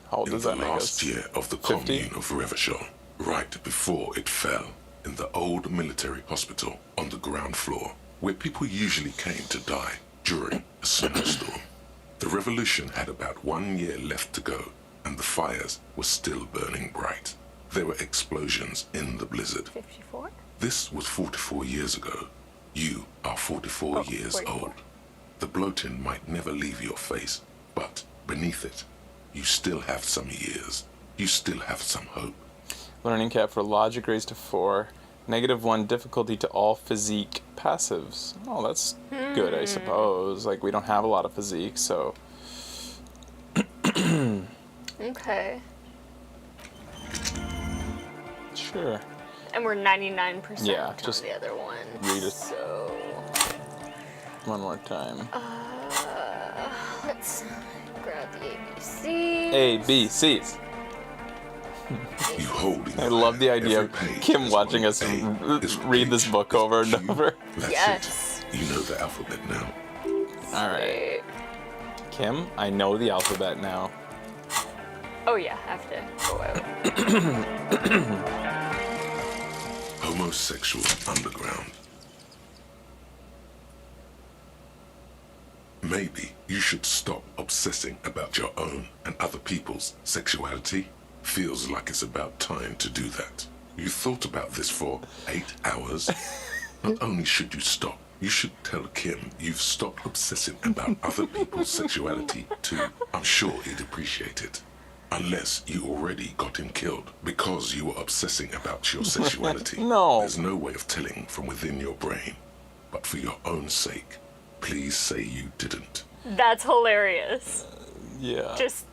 How old in does the that make last us? year of the 50? commune of Revachol, right before it fell, in the old military hospital on the ground floor, where people usually came to die during a snowstorm. The revolution had about 1 year left to go, and the fires were still burning bright. There were explosions in the blizzard. 54? This was 44 years ago. You are 44 years 44. old. The bloating might never leave your face, but beneath it, you still have some years. You still have some hope. Learning cap for logic raised to 4. -1 difficulty to all physique passives. Oh, that's good, I suppose. Like, we don't have a lot of physique, so... Okay. Sure. And we're 99% yeah, on just the other one. Read it. So... one more time. Let's grab the ABCs. ABCs. You hold. I love the idea of Kim watching us read this book over and over. Yes. You know the alphabet now. All right. Kim, I know the alphabet now. Oh yeah, I have to go out. Homosexual underground. Maybe you should stop obsessing about your own and other people's sexuality. Feels like it's about time to do that. You thought about this for 8 hours. Not only should you stop, you should tell Kim you've stopped obsessing about other people's sexuality too. I'm sure he'd appreciate it. Unless you already got him killed because you were obsessing about your sexuality. No. There's no way of telling from within your brain. But for your own sake, please say you didn't. That's hilarious. Yeah. Just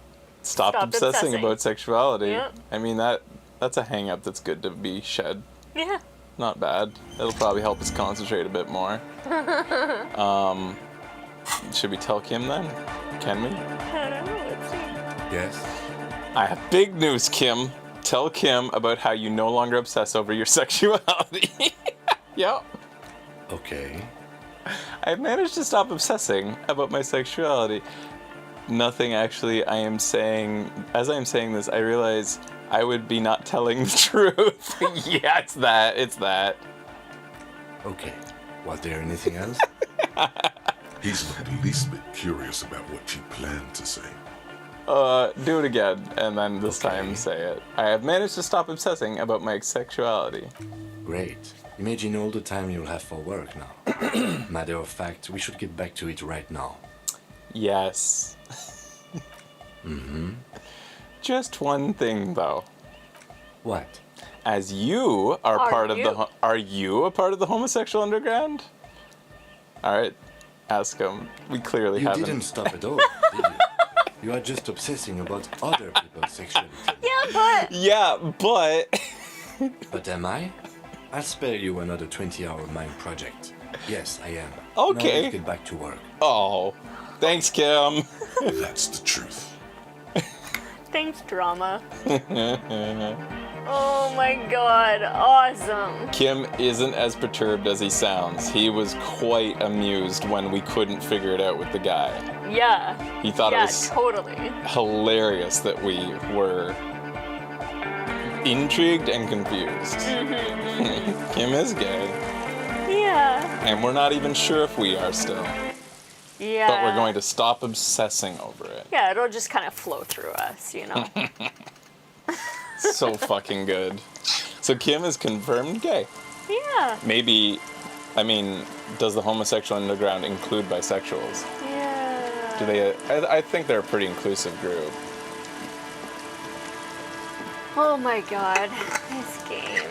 Stop obsessing about sexuality. Yep. I mean, that's a hang-up that's good to be shed. Yeah. Not bad. It'll probably help us concentrate a bit more. Should we tell Kim then? Can we? I don't know. Let's see. Yes. I have big news, Kim. Tell Kim about how you no longer obsess over your sexuality. Yep. Okay. I've managed to stop obsessing about my sexuality. Nothing actually. As I am saying this, I realize I would be not telling the truth. Yeah, it's that. Okay. Was there anything else? He's not the least bit curious about what you plan to say. Do it again, and then this time say it. I have managed to stop obsessing about my sexuality. Great. Imagine all the time you'll have for work now. Matter of fact, we should get back to it right now. Yes. Just one thing, though. What? As you are are you a part of the homosexual underground? All right, ask him. We clearly haven't. You didn't stop at all, did you? You are just obsessing about other people's sexuality. Yeah, but. But am I? I'll spare you another 20-hour mind project. Yes, I am. Okay. Now let's get back to work. Oh, thanks, Kim. That's the truth. Thanks, drama. Oh my god, awesome. Kim isn't as perturbed as he sounds. He was quite amused when we couldn't figure it out with the guy. Yeah. He thought it was totally hilarious that we were intrigued and confused. Kim is gay. Yeah. And we're not even sure if we are still. Yeah. But we're going to stop obsessing over it. Yeah, it'll just kind of flow through us, you know? So fucking good. So Kim is confirmed gay. Yeah. Maybe, does the homosexual underground include bisexuals? Yeah. Do they? I think they're a pretty inclusive group. Oh my god, this game.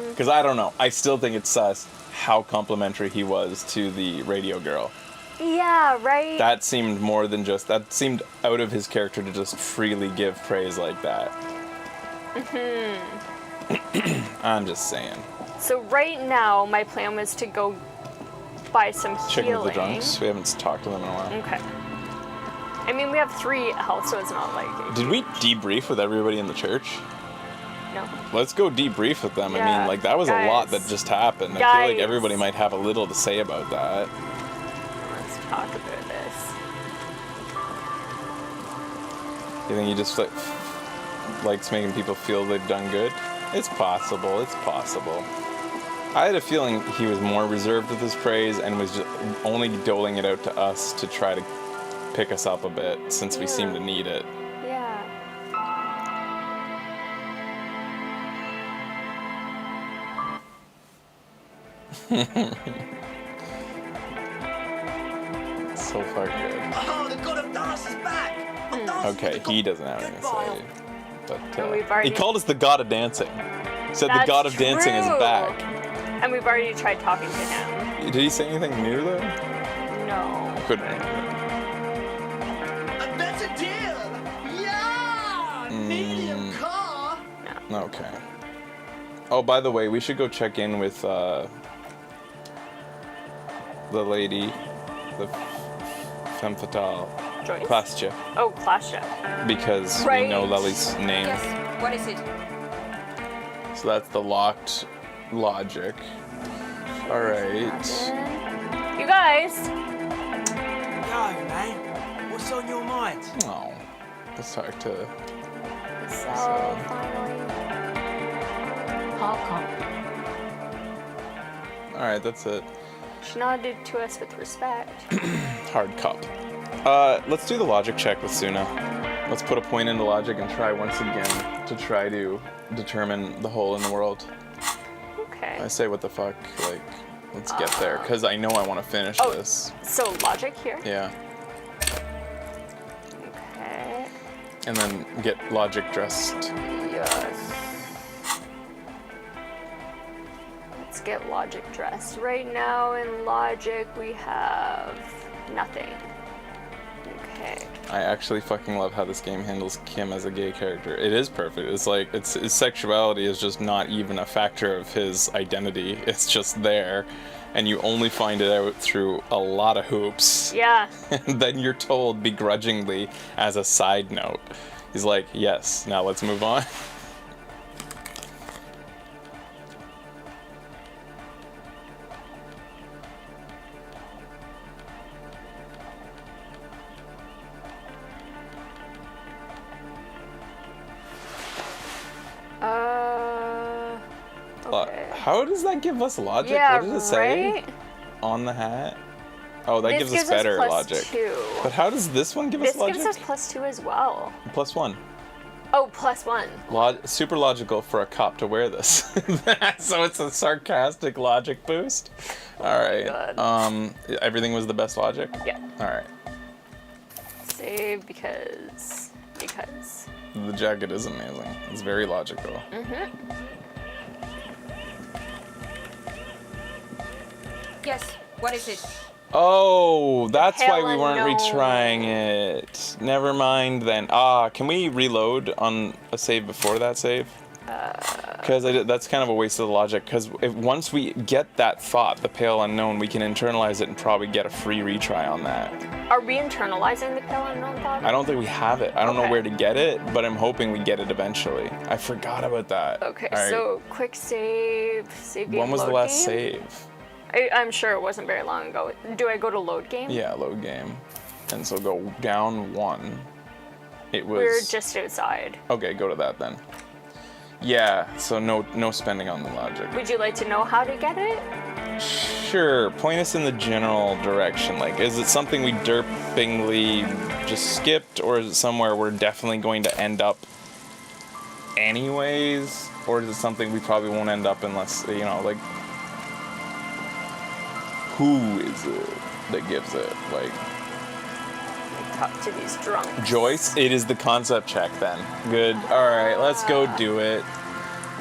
Because I don't know. I still think it's sus how complimentary he was to the radio girl. Yeah, right? That seemed that seemed out of his character to just freely give praise like that. I'm just saying. So right now, my plan was to go buy some Check healing. with the drunks. We haven't talked to them in a while. Okay. I mean, we have 3 health, so it's not like... Did we debrief with everybody in the church? No. Let's go debrief with them. Yeah, that was a lot that just happened. I feel like everybody might have a little to say about that. Let's talk about this. You think he just likes making people feel they've done good? It's possible. It's possible. I had a feeling he was more reserved with his praise and was just only doling it out to us to try to pick us up a bit since we seem to need it. Yeah. So far good. Oh, the god of dance is back! Okay, he doesn't have anything to say. But And we've he already- called us the god of dancing. He said the That's god of dancing is true. back. And we've already tried talking to him. Did he say anything new though? No. Couldn't remember. That's a deal! Yeah! Medium car! Okay. Oh, by the way, we should go check in with the lady, the femme fatale. Joyce? Klastia. Oh, Klastia. Because Right. we know Lely's name. Yes, what is it? So that's the locked logic. Alright. You guys. Yo, man. What's on your mind? Oh. Let's talk to... So, finally. Alright, that's it. She nodded to us with respect. Hard cup. Let's do the logic check with Suna. Let's put a point into logic and try once again to try to determine the hole in the world. Okay. I say what the fuck, like, let's get there, because I know I want to finish this. So logic here? Yeah. Okay. And then get logic dressed. Yes. Let's get logic dressed. Right now in logic we have nothing. Okay. I actually fucking love how this game handles Kim as a gay character. It is perfect. It's like, his sexuality is just not even a factor of his identity. It's just there. And you only find it out through a lot of hoops. Yeah. And then you're told begrudgingly as a side note. He's like, yes, now let's move on. Okay. How does that give us logic? Yeah, what does it say? right? On the hat? Oh, that This gives gives us us better plus logic. 2. But how does this one give This us logic? gives us +2 as well. +1. Oh, +1. Super logical for a cop to wear this. So it's a sarcastic logic boost. All right. Everything was the best logic? Yeah. All right. Save because. The jacket is amazing. It's very logical. Mm-hmm. Yes, what is it? Oh, that's why we Hell weren't no. retrying it. Never mind then. Can we reload on a save before that save? Because that's kind of a waste of the logic. Because once we get that thought, the pale unknown, we can internalize it and probably get a free retry on that. Are we internalizing the pale unknown thought? I don't think we have it. I don't know Okay. where to get it, but I'm hoping we get it eventually. I forgot about that. Okay, All right. so quick save game. When was the load last game? save? I'm sure it wasn't very long ago. Do I go to load game? Yeah, load game. And so go down 1. It was. We're just outside. Okay, go to that then. Yeah, so no spending on the logic. Would you like to know how to get it? Sure, point us in the general direction. Like, is it something we derpingly just skipped, or is it somewhere we're definitely going to end up anyways? Or is it something we probably won't end up unless, you know, like, who is it that gives it? Like, Talk to these drunks. Joyce? It is the concept check then. Good. All right, let's go do it.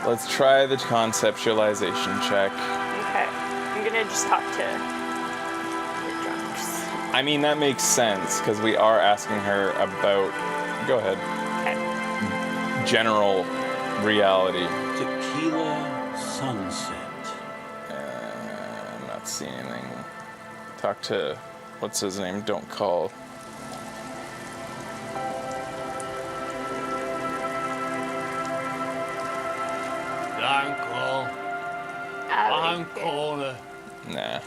Let's try the conceptualization check. Okay, I'm gonna just talk to the drunks. I mean, that makes sense, because we are asking her about... Go ahead. Okay. General reality. Tequila sunset. I'm not seeing anything. Talk to... What's his name? Don't call. Uncle. Nah.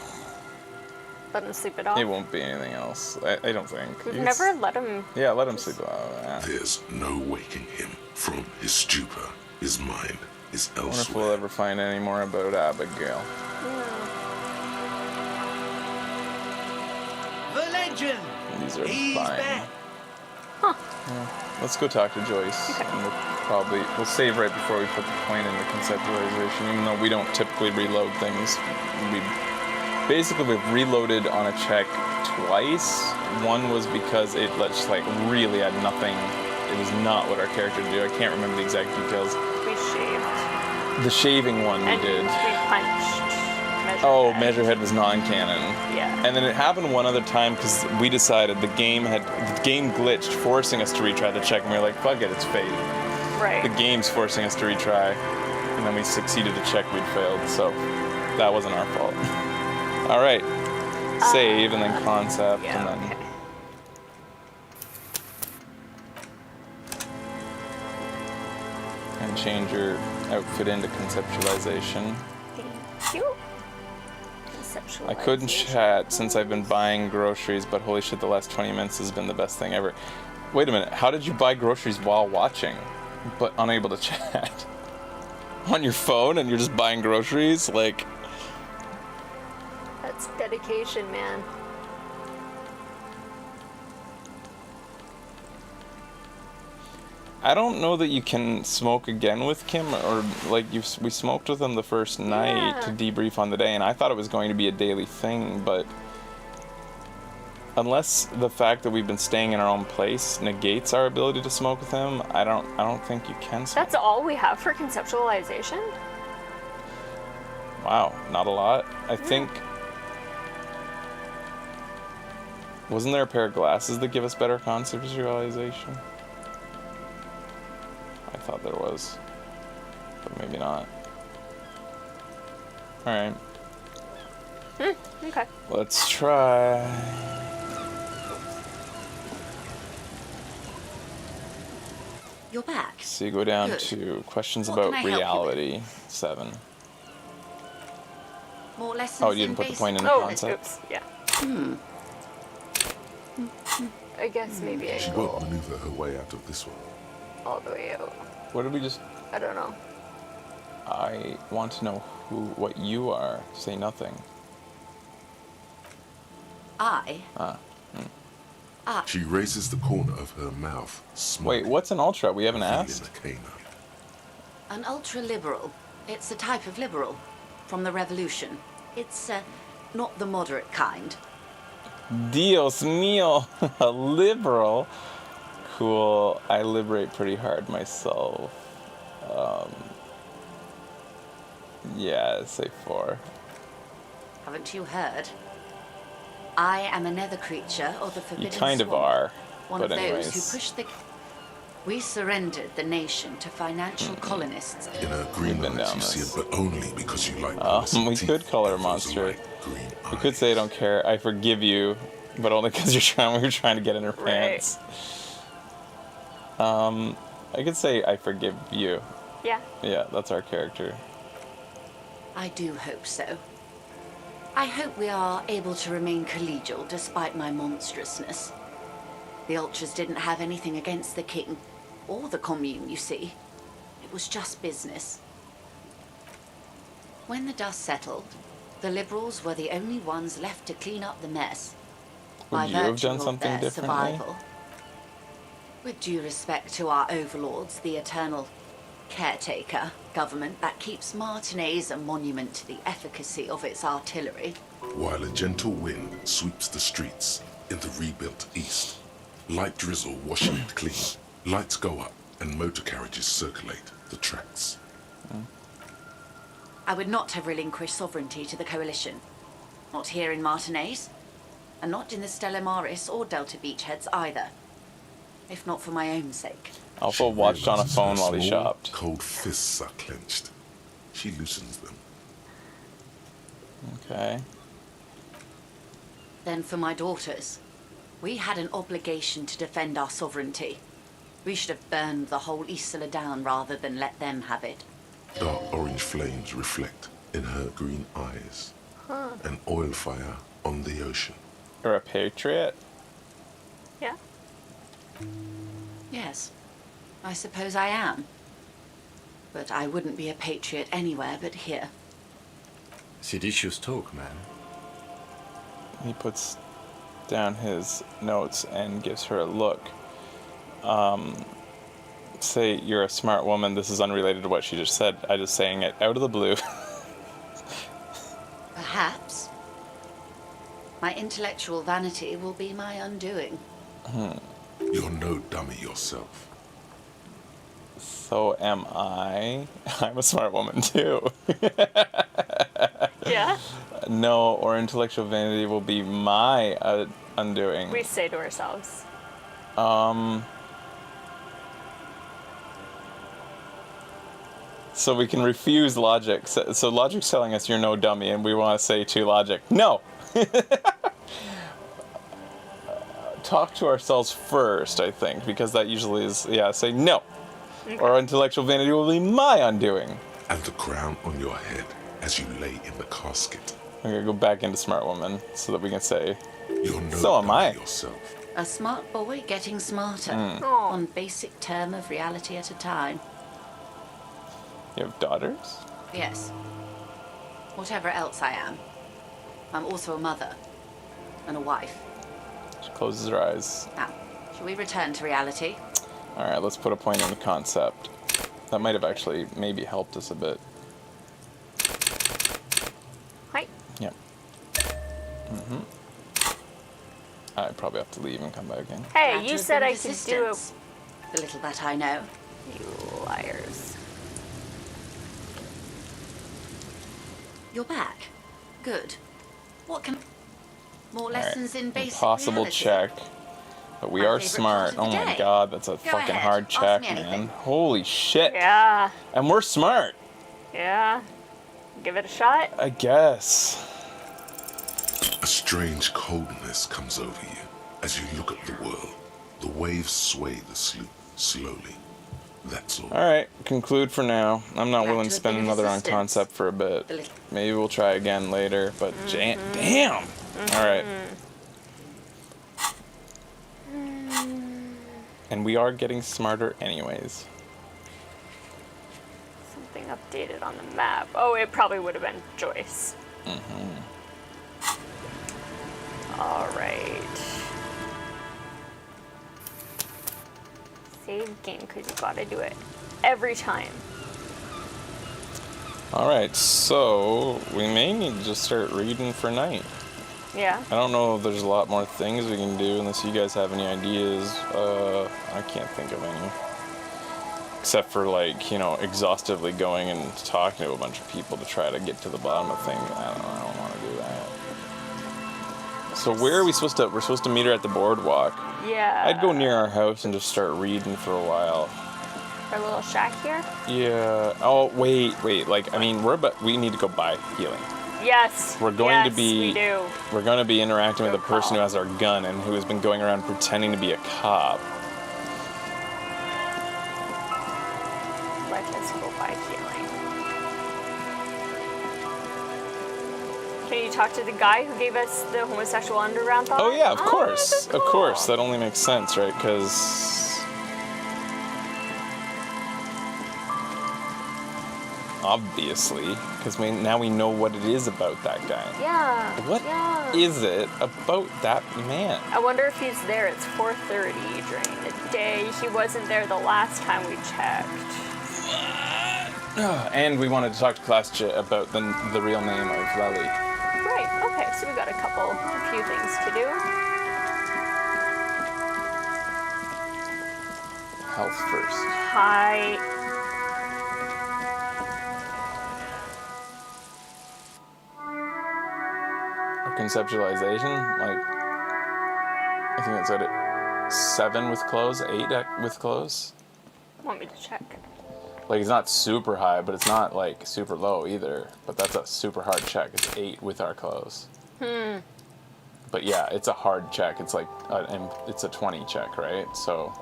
Let him sleep it off. It won't be anything else. I don't think. We've never let him. Yeah, let him sleep it off. Yeah. There's no waking him from his stupor. His mind is I wonder if elsewhere. we'll ever find any more about Abigail. The legend! These are He's fine. back. Yeah. Let's go talk to Joyce. And we'll save right before we put the point into conceptualization, even though we don't typically reload things. We've reloaded on a check twice. One was because it just like really had nothing it was not what our character did. I can't remember the exact details. We shaved. The shaving one we did. We punched Measurehead. Oh, Measurehead was non-canon. Yeah. And then it happened one other time because we decided the game glitched, forcing us to retry the check, and we were like, fuck it, it's fate. Right. The game's forcing us to retry, and then we succeeded to check we'd failed, so that wasn't our fault. All right. Save, and then concept, yeah, and then... Okay. And change your outfit into conceptualization. Thank you. Conceptualization. I couldn't chat since I've been buying groceries, but holy shit, the last 20 minutes has been the best thing ever. Wait a minute, how did you buy groceries while watching, but unable to chat? On your phone and you're just buying groceries? Like... That's dedication, man. I don't know that you can smoke again with Kim, or like we smoked with him the first night to debrief on the day, and I thought it was going to be a daily thing, but unless the fact that we've been staying in our own place negates our ability to smoke with him, I don't think you can smoke. That's all we have for conceptualization? Wow, not a lot. I think... Wasn't there a pair of glasses that give us better conceptualization? I thought there was, but maybe not. Alright. Okay. Let's try. You're back. So you go down Good. to questions What can about I help you reality, 7. More lessons. Oh, you didn't put the point in the concept? Oops, yeah. I guess maybe I She go won't maneuver her way out of this one. all the way out. What did we just... I don't know. I want to know what you are. Say nothing. I. She raises the corner of her mouth. Wait, what's an ultra? We haven't asked. An ultra-liberal. It's a type of liberal from the revolution. It's not the moderate kind. Dios mío, a liberal. Cool. I liberate pretty hard myself. Yeah, say 4. Haven't you heard? I am a nether creature of the forbidden You kind of swamp. are, One but of anyways. those who pushed the... We surrendered the nation to financial colonists. In her green eyes, you see it, but only because you like We could call her a monster. We could say I don't care. I forgive you, but only because we're trying to get in her pants. I could say I forgive you. Yeah. Yeah, that's our character. I do hope so. I hope we are able to remain collegial despite my monstrousness. The Ultras didn't have anything against the king or the commune, you see. It was just business. When the dust settled, the liberals were the only ones left to clean up the mess. Would you have done something differently? Survival. With due respect to our overlords, the eternal caretaker government that keeps Martinez a monument to the efficacy of its artillery. While a gentle wind sweeps the streets in the rebuilt east, light drizzle washing it clean, lights go up and motor carriages circulate the tracks. I would not have relinquished sovereignty to the coalition. Not here in Martinez, and not in the Stella Maris or Delta Beachheads either. If not for my own sake. Alpha watched on a phone while he Small, shopped. cold fists are clenched. She loosens them. Okay. Then for my daughters. We had an obligation to defend our sovereignty. We should have burned the whole Isola down rather than let them have it. Dark orange flames reflect in her green eyes. An oil fire on the ocean. Or a patriot? Yeah. Yes, I suppose I am. But I wouldn't be a patriot anywhere but here. Seditious talk, man. He puts down his notes and gives her a look. Say you're a smart woman. This is unrelated to what she just said. I just saying it out of the blue. Perhaps. My intellectual vanity will be my undoing. You're no dummy yourself. So am I. I'm a smart woman too. Yeah? No, or intellectual vanity will be my undoing. We say to ourselves. So we can refuse logic. So logic's telling us you're no dummy, and we want to say to logic, no. Talk to ourselves first, I think, because that usually is, say no. Okay. Or intellectual vanity will be my undoing. And the crown on your head as you lay in the casket. I'm gonna go back into smart woman so that we can say, you're no so am I. Yourself. A smart boy getting smarter. One basic term of reality at a time. You have daughters? Yes. Whatever else I am, I'm also a mother and a wife. She closes her eyes. Now, shall we return to reality? All right, let's put a point on the concept. That might have actually maybe helped us a bit. Hi. Yep. I probably have to leave and come back in. Hey, you said I could do it. The little that I know. You liars. You're back. Good. What can... More lessons in basic Impossible reality. check. But we are smart. Oh my god, that's a fucking hard check, man. Holy shit. Yeah. And we're smart. Yeah. Give it a shot. I guess. A strange coldness comes over you as you look at the world. The waves sway the sloop slowly. That's all. Alright, conclude for now. I'm not willing to spend another on concept for a bit. Maybe we'll try again later, but damn! Alright. And we are getting smarter anyways. Something updated on the map. Oh, it probably would have been Joyce. Alright. Save game, because you gotta do it every time. Alright, so we may need to just start reading for night. Yeah. I don't know if there's a lot more things we can do unless you guys have any ideas. I can't think of any. Except for, like, you know, exhaustively going and talking to a bunch of people to try to get to the bottom of things. I don't want to do that. So where are we supposed to... We're supposed to meet her at the boardwalk. Yeah. I'd go near our house and just start reading for a while. Our little shack here? Yeah. Oh, wait. Like, I mean, we need to go buy healing. Yes. We're going to be... we do. We're going to be interacting with a person who has our gun and who has been going around pretending to be a cop. Let us go buy healing. Can you talk to the guy who gave us the homosexual underground thought? Oh, yeah, of course. That's cool. Of course. That only makes sense, right? Because... Obviously. Because now we know what it is about that guy. Yeah. What is it about that man? I wonder if he's there. It's 4:30 during the day. He wasn't there the last time we checked. And we wanted to talk to Class J about the real name of Lely. Right. Okay. So we got a few things to do. Health first. Hi. Conceptualization, like, I think that's at it. 7 with close, 8 with close. Want me to check? Like, it's not super high, but it's not like super low either. But that's a super hard check. It's 8 with our close. But yeah, it's a hard check. It's like it's a 20 check, right? So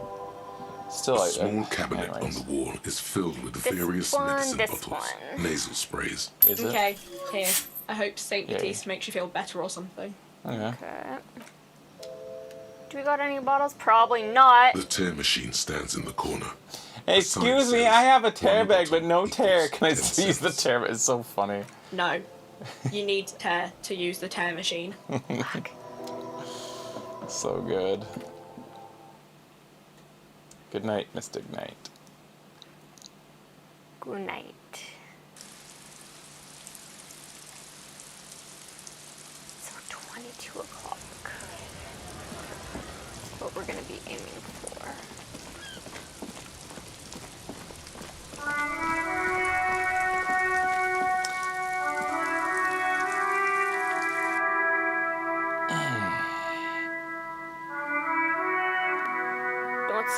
still, a like small cabinet on the wall is filled with various medicine bottles, nasal sprays. Is it? Okay, here. I hope St. Baptiste makes you feel better or something. Okay. Do we got any bottles? Probably not. The tear machine stands in the corner. Hey, excuse me, I have a tear bag, but no tear. Can I use the tear bag? It's so funny. No. You need tear to use the tear machine. So good. Good night, Mystic Knight. Good night. So 22 o'clock. That's what we're going to be aiming for.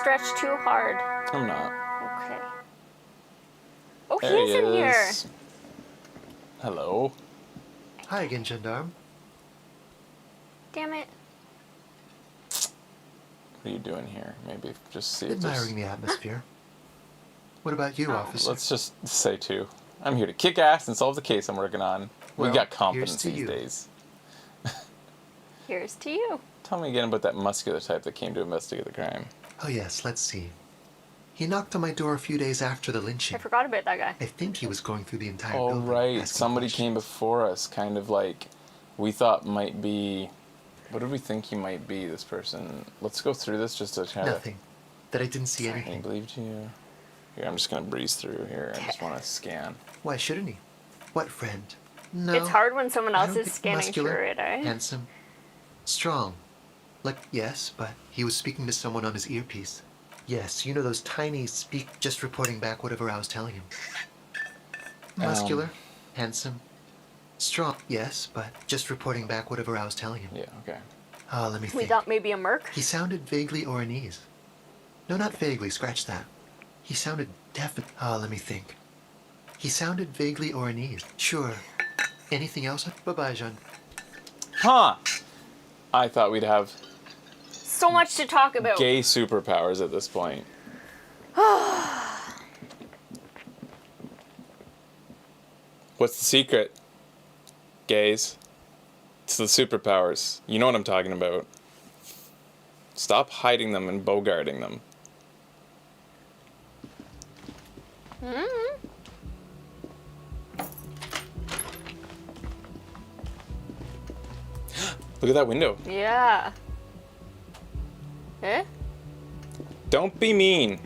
stretch too hard. I'm not. Okay. Oh, There he's he in here. is. Hello. Hi again, gendarme. Damn it. What are you doing here? Maybe just see if Admiring the atmosphere. What about you, officer? Let's just say two. I'm here to kick ass and solve the case I'm working on. We Well, got here's confidence to these you. days. Here's to you. Tell me again about that muscular type that came to investigate the crime. Oh yes, let's see. He knocked on my door a few days after the I lynching. forgot about that guy. I think he was going through the entire Oh, building. right. asking Somebody questions. came before us, kind of like we thought might be. What did we think he might be, this person? Let's go through this just to try Nothing. That I didn't see I anything. believed you. Here, I'm just going to breeze through here. I just want to scan. Why shouldn't he? What friend? No. It's hard when someone I else don't is think scanning muscular, through it, eh? handsome, strong. Like, yes, but he was speaking to someone on his earpiece. Yes, you know those tiny speak, just reporting back whatever I was telling him. Muscular, handsome, strong. Yes, but just reporting back whatever I was telling him. Yeah, okay. Oh, let me We think. thought maybe a merc. He sounded vaguely Oranese. No, not vaguely, scratch that. He sounded definitely. Oh, let me think. He sounded vaguely Oranese. Sure. Anything else? Bye-bye, Jean. Huh! I thought we'd have So much to talk about. gay superpowers at this point. What's the secret? Gays. It's the superpowers. You know what I'm talking about. Stop hiding them and bogarting them. Look at that window. Yeah. Eh? Don't be mean.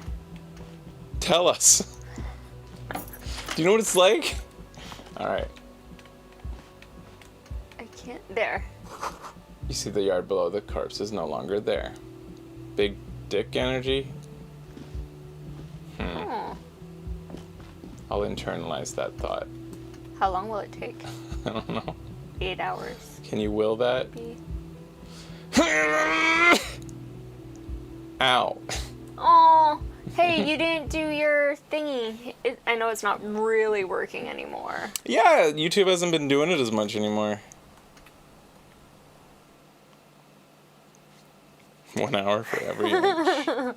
Tell us. Do you know what it's like? Alright. I can't. There. You see the yard below, the corpse is no longer there. Big dick energy? Oh. I'll internalize that thought. How long will it take? I don't know. 8 hours. Can you will that? Maybe. Ow. Oh, hey, you didn't do your thingy. I know it's not really working anymore. Yeah, YouTube hasn't been doing it as much anymore. 1 hour for every image.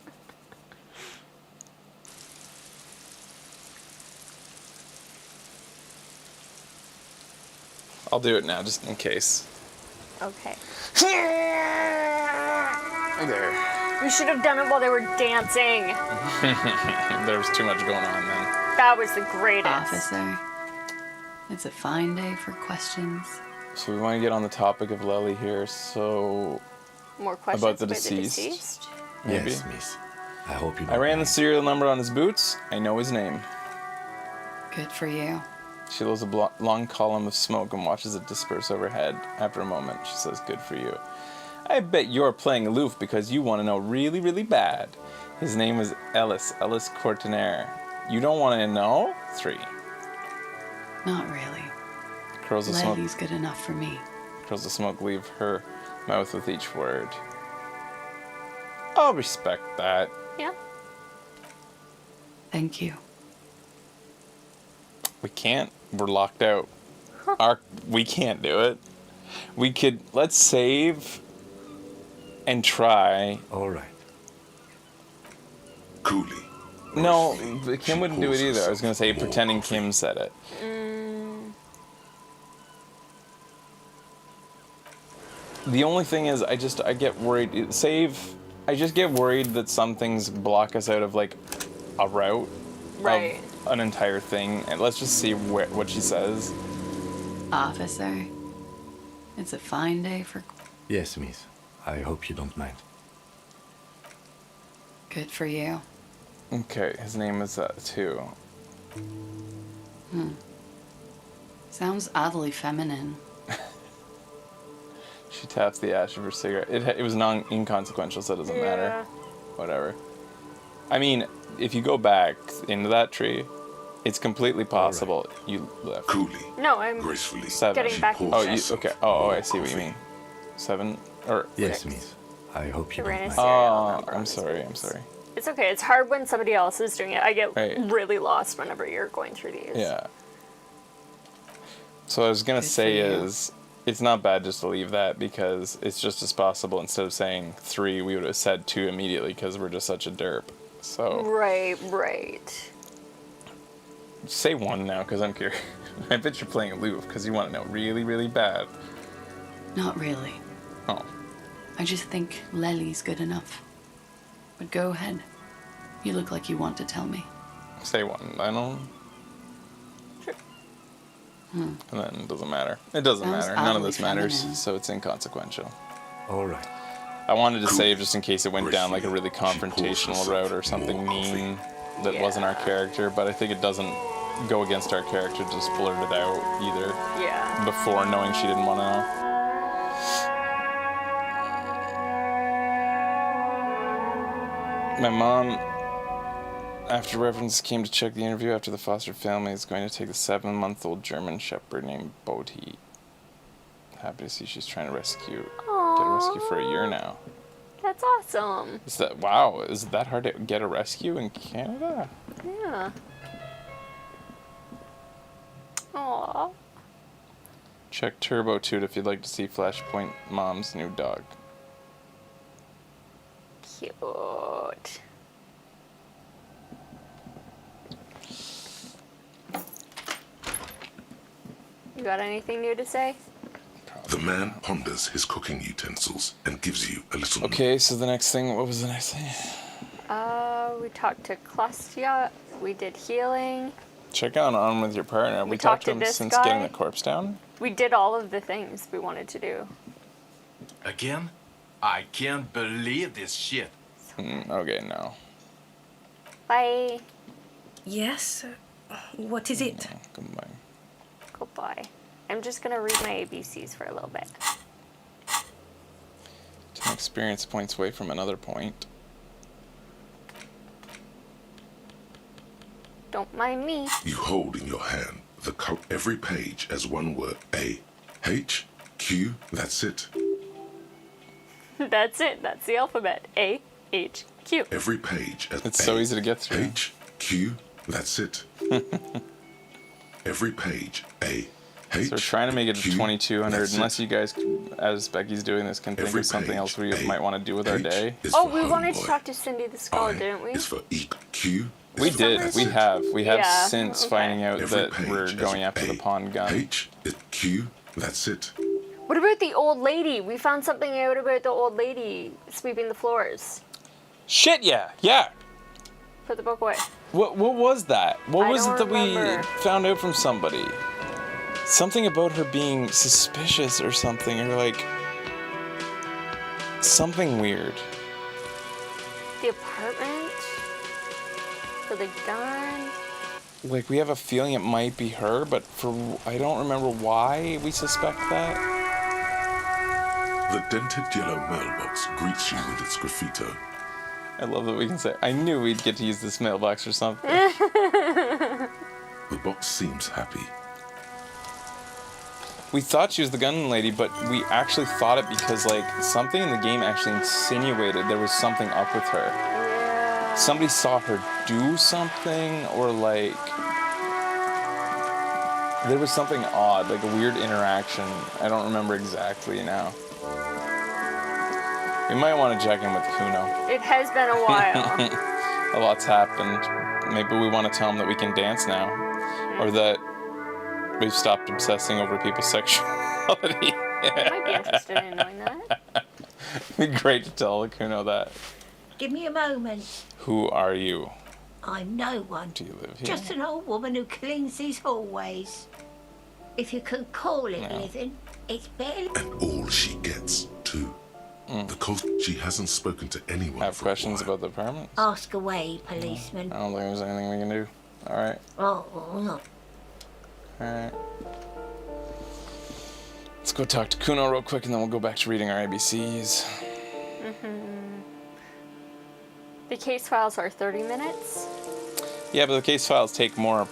I'll do it now, just in case. Okay. There. We should have done it while they were dancing. There was too much going on then. That was the greatest. Officer, it's a fine day for questions. So we want to get on the topic of Lely here, so... More questions about the by deceased? Maybe? Yes, miss. I hope you I ran the serial number on his boots. I know his name. Good for you. She blows a long column of smoke and watches it disperse overhead. After a moment, she says, "Good for you. I bet you're playing aloof because you want to know really, really bad. His name was Ellis Courtenaire. You don't want to know? 3. Not really. Curls of smoke. Levy's good enough for me. Curls of smoke leave her mouth with each word. I'll respect that. Yeah. Thank you. We can't. We're locked out. We can't do it. We could. Let's save and try. All right. Coolly. No, Kim wouldn't do it either. I was going to say pretending Kim said it. The only thing is, I get worried. I just get worried that some things block us out of, like, a route. Right. Of an entire thing. And let's just see what she says. Officer, it's a fine day for... Yes, miss. I hope you don't mind. Good for you. Okay, his name is 2. Sounds oddly feminine. She taps the ash of her cigarette. It was inconsequential, so it doesn't matter. Whatever. I mean, if you go back into that tree, it's completely possible you left. Coolly. No, I'm gracefully. 7. getting back into Oh, it. okay. Oh, I see what you mean. 7 or Yes, 6. miss. I hope you Ran don't a mind. serial Oh, number on I'm his sorry. boots. It's okay. It's hard when somebody else is doing it. I get Right. really lost whenever you're going through these. Yeah. So what I was going to say is, it's not bad just to leave that, because it's just as possible, instead of saying 3, we would have said 2 immediately, because we're just such a derp. So Right. say 1 now, because I'm curious. I bet you're playing aloof, because you want to know really, really bad. Not really. Oh. I just think Lely's good enough. But go ahead. You look like you want to tell me. Say 1. I don't... Sure. And then it doesn't matter. It doesn't Sounds matter. None of oddly this matters, feminine. so it's inconsequential. All right. I wanted to save just in case it went down like a really confrontational route or something mean that wasn't our character, but I think it doesn't go against our character to just blurt it out either. Yeah. Before knowing she didn't want to know. My mom, after reference, came to check the interview after the foster family is going to take the 7-month-old German Shepherd named Bodhi. Happy to see she's trying to get a rescue for a year now. That's awesome. Is that hard to get a rescue in Canada? Yeah. Aww. Check Turbo Toot if you'd like to see Flashpoint Mom's new dog. Cute. You got anything new to say? The man ponders his cooking utensils and gives you a little... Okay, so the next thing, what was the next thing? We talked to Klastia. We did healing. Check on with your partner. We talked to him this since guy. getting the corpse down? We did all of the things we wanted to do. Again? I can't believe this shit. Okay, no. Bye. Yes? What is it? Goodbye. Goodbye. I'm just gonna read my ABCs for a little bit. 10 experience points away from another point. Don't mind me. You hold in your hand every page as one word. A, H, Q, that's it. That's it. That's the alphabet. A, H, Q. Every page as It's so easy to get through. H, Q, that's it. Every page, A, H, So we're trying to make it to Q, 2200, that's unless it. you guys, as Becky's doing this, can think Every of something page, else we A, might want to do with our H day. is Oh, for we wanted to homeboy. talk to Cindy the Skull, didn't we? Is for E, Q. is We for did. that's We it. have. We have Yeah, since okay. finding out Every that page we're has going after the pawn gun. H is Q, that's it. What about the old lady? We found something out about the old lady sweeping the floors. Shit, yeah. Yeah. Put the book away. What was that? What I was don't it that remember. we found out from somebody? Something about her being suspicious or something, or like something weird. The apartment? For the gun? Like we have a feeling it might be her, but I don't remember why we suspect that. The dented yellow mailbox greets you with its graffito. I love that we can say, I knew we'd get to use this mailbox or something. The box seems happy. We thought she was the gun lady, but we actually thought it because, like, something in the game actually insinuated there was something up with her. Yeah. Somebody saw her do something, or, like, there was something odd, like a weird interaction. I don't remember exactly now. We might want to check in with Kuno. It has been a while. A lot's happened. Maybe we want to tell him that we can dance now, or that we've stopped obsessing over people's sexuality. I might be interested in knowing that. It'd be great to tell Kuno that. Give me a moment. Who are you? I'm no one. Do you live here? Just an old woman who cleans these hallways. If you can call it No. living, it's barely. And all she gets, too. The cost she hasn't spoken to anyone. Have questions about the apartment? Ask away, policeman. I don't think there's anything we can do. Alright. Oh, no. Alright. Let's go talk to Kuno real quick and then we'll go back to reading our ABCs. The case files are 30 minutes. Yeah, but the case files take more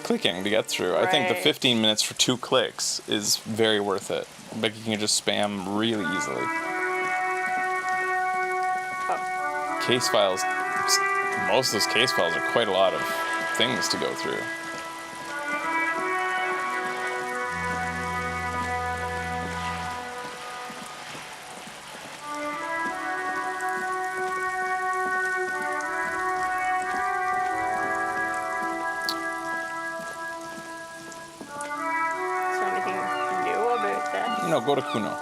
clicking to get through. I think the Right. 15 minutes for 2 clicks is very worth it. Becky can just spam really easily. Case files most of those case files are quite a lot of things to go through. Is there anything new about this? No, go to Kuno.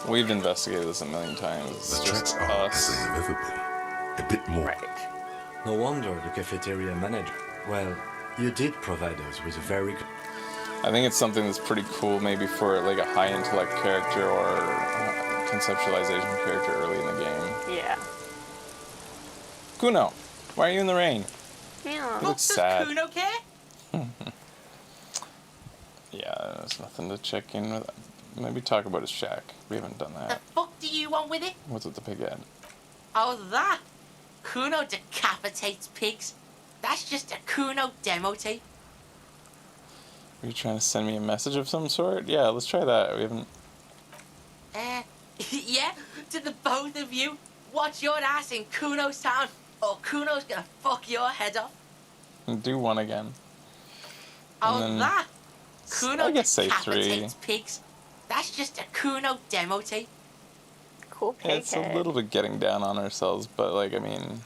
We've investigated this a million times. It's The just tracks are as us. they have ever been. A bit more. No wonder the cafeteria manager. Well, you did provide us with a very good... I think it's something that's pretty cool, maybe for like a high intellect character or conceptualization character early in the game. Yeah. Kuno, why are you in the rain? Yeah. You look sad. Kuno care? Yeah, there's nothing to check in with. Maybe talk about his shack. We haven't done that. The fuck do you want with it? What's with the pig head? Oh, that? Kuno decapitates pigs. That's just a Kuno demo tape. Are you trying to send me a message of some sort? Yeah, let's try that. We haven't... Yeah, to the both of you. Watch your ass in Kuno's town, or Kuno's gonna fuck your head off. Do one again. Oh, then, that? Kuno I guess say decapitates 3. pigs. That's just a Kuno demo tape. Cool Yeah, it's a little bit getting down on ourselves, but like, I mean...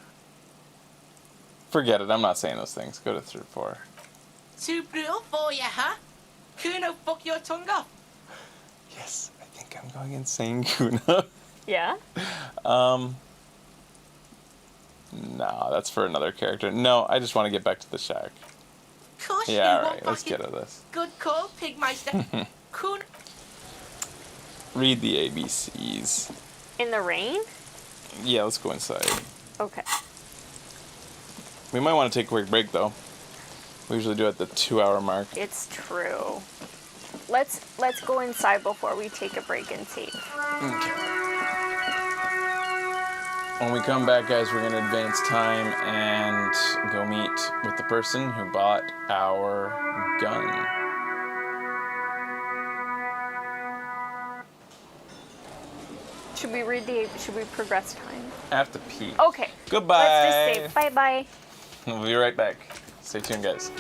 Forget it, I'm not saying those things. Go to 3 or 4. Too brutal for you, huh? Kuno fuck your tongue off. Yes, I think I'm going insane, Kuno. Yeah? Nah, that's for another character. No, I just want to get back to the shack. Of course Yeah, you want alright, let's back get in. at this. Good call, Pigmeister. Kuno. Read the ABCs. In the rain? Yeah, let's go inside. Okay. We might want to take a quick break, though. We usually do it at the 2-hour mark. It's true. Let's go inside before we take a break and save. Okay. When we come back, guys, we're going to advance time and go meet with the person who bought our gun. Should we progress time? I have to pee. Okay. Goodbye. Let's just save. Bye-bye. We'll be right back. Stay tuned, guys.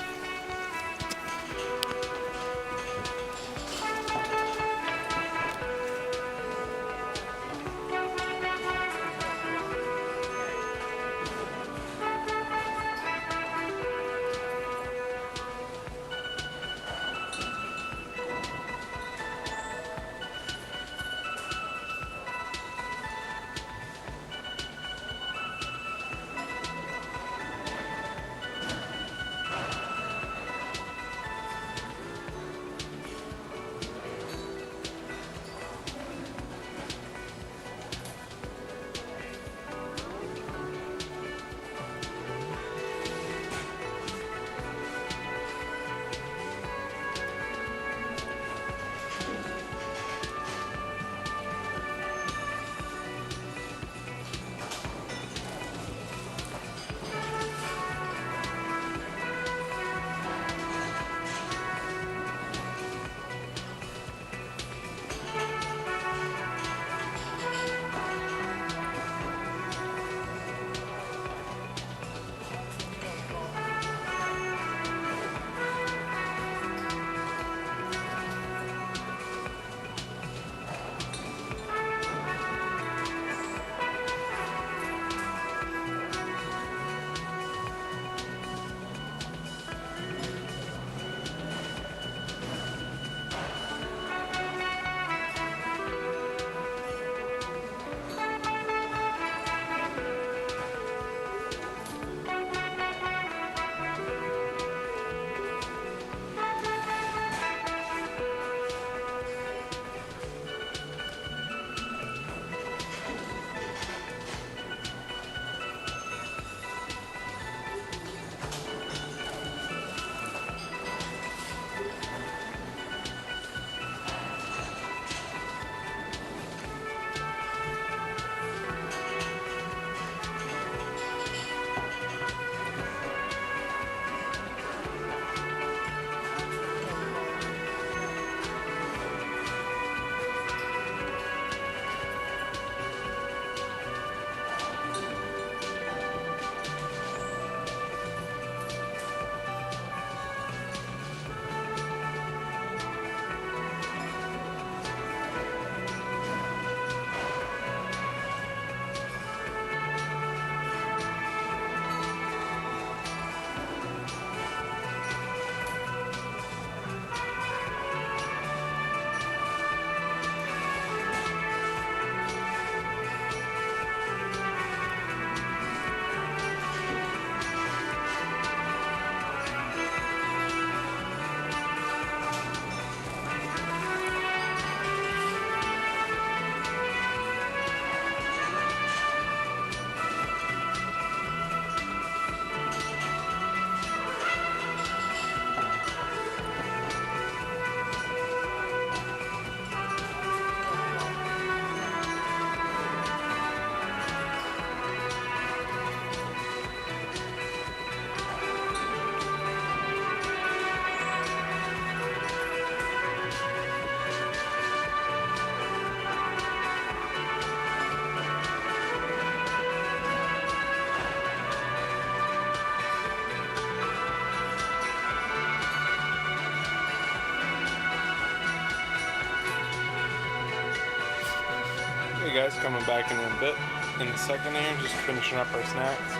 Hey guys, coming back in a bit. In a second here, just finishing up our snacks.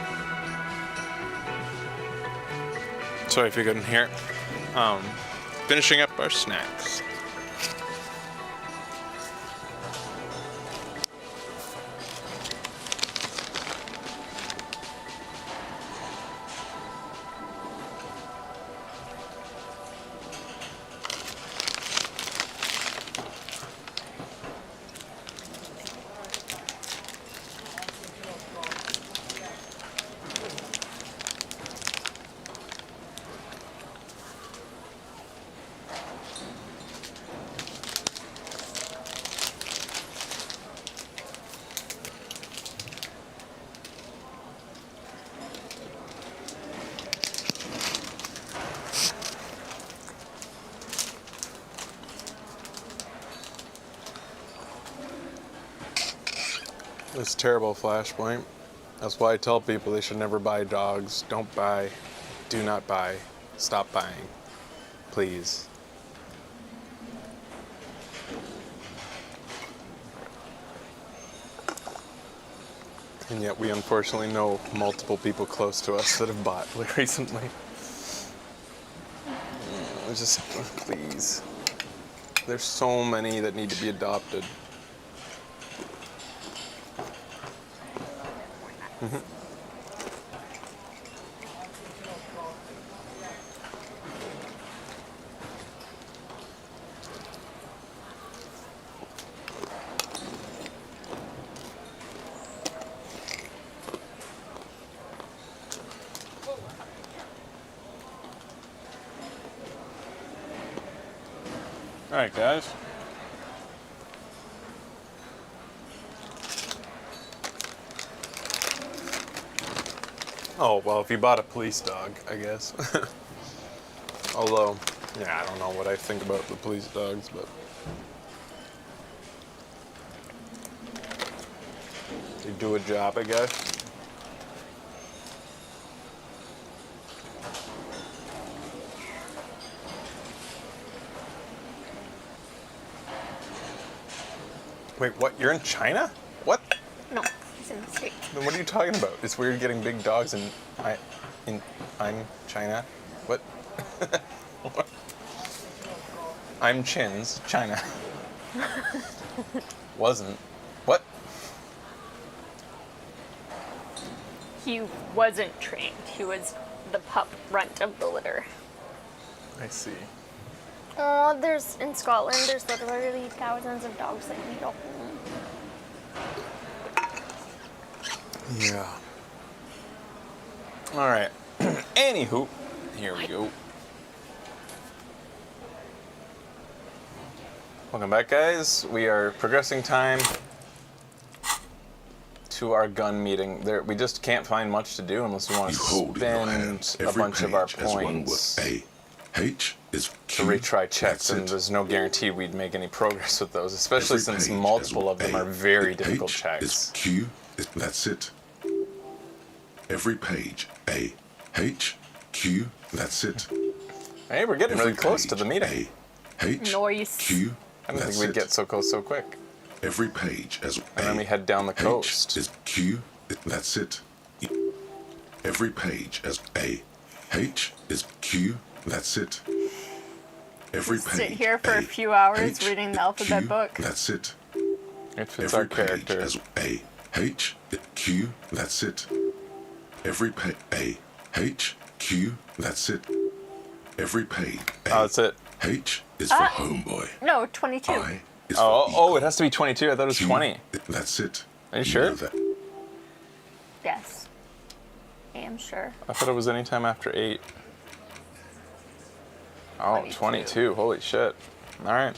Sorry if you couldn't hear it. Finishing up our snacks. It's a terrible flashpoint. That's why I tell people they should never buy dogs. Don't buy. Do not buy. Stop buying. Please. And yet we unfortunately know multiple people close to us that have bought recently. Just, please. There's so many that need to be adopted. All right, guys. Oh, well, if you bought a police dog, I guess. Although, yeah, I don't know what I think about the police dogs, but they do a job, I guess. Wait, what? You're in China? What? No, he's in the States. Then what are you talking about? It's weird getting big dogs in I'm China. What? What? I'm Chin's China. Wasn't. What? He wasn't trained. He was the pup runt of the litter. I see. Oh, in Scotland, there's literally thousands of dogs that need a home. Yeah. All right. Anywho, here we go. Welcome back, guys. We are progressing time to our gun meeting. We just can't find much to do unless we want to spend a bunch of our points H is to retry checks, and there's no guarantee we'd make any progress with those, especially since multiple of them are very difficult checks. Is Q, that's it. Every page, A, H, Q, that's it. Hey, we're getting really close to the meeting. A, H, Noise. Q, I didn't think we'd get so close so quick. Every page as A. And then we head down the coast. H is Q, that's it. Every page as A, H is Q, that's it. Every page. Sit here for a few hours reading the alphabet book. That's it. It fits our character. As A, H, Q, that's it. Every page, A, H, Q, that's it. Every page, A, that's it. H is for homeboy. No, 22. I is oh, it has to be 22. I thought it was 20. That's it. Are you sure? Yes. I am sure. I thought it was anytime after 8. Oh, 22. Holy shit. All right.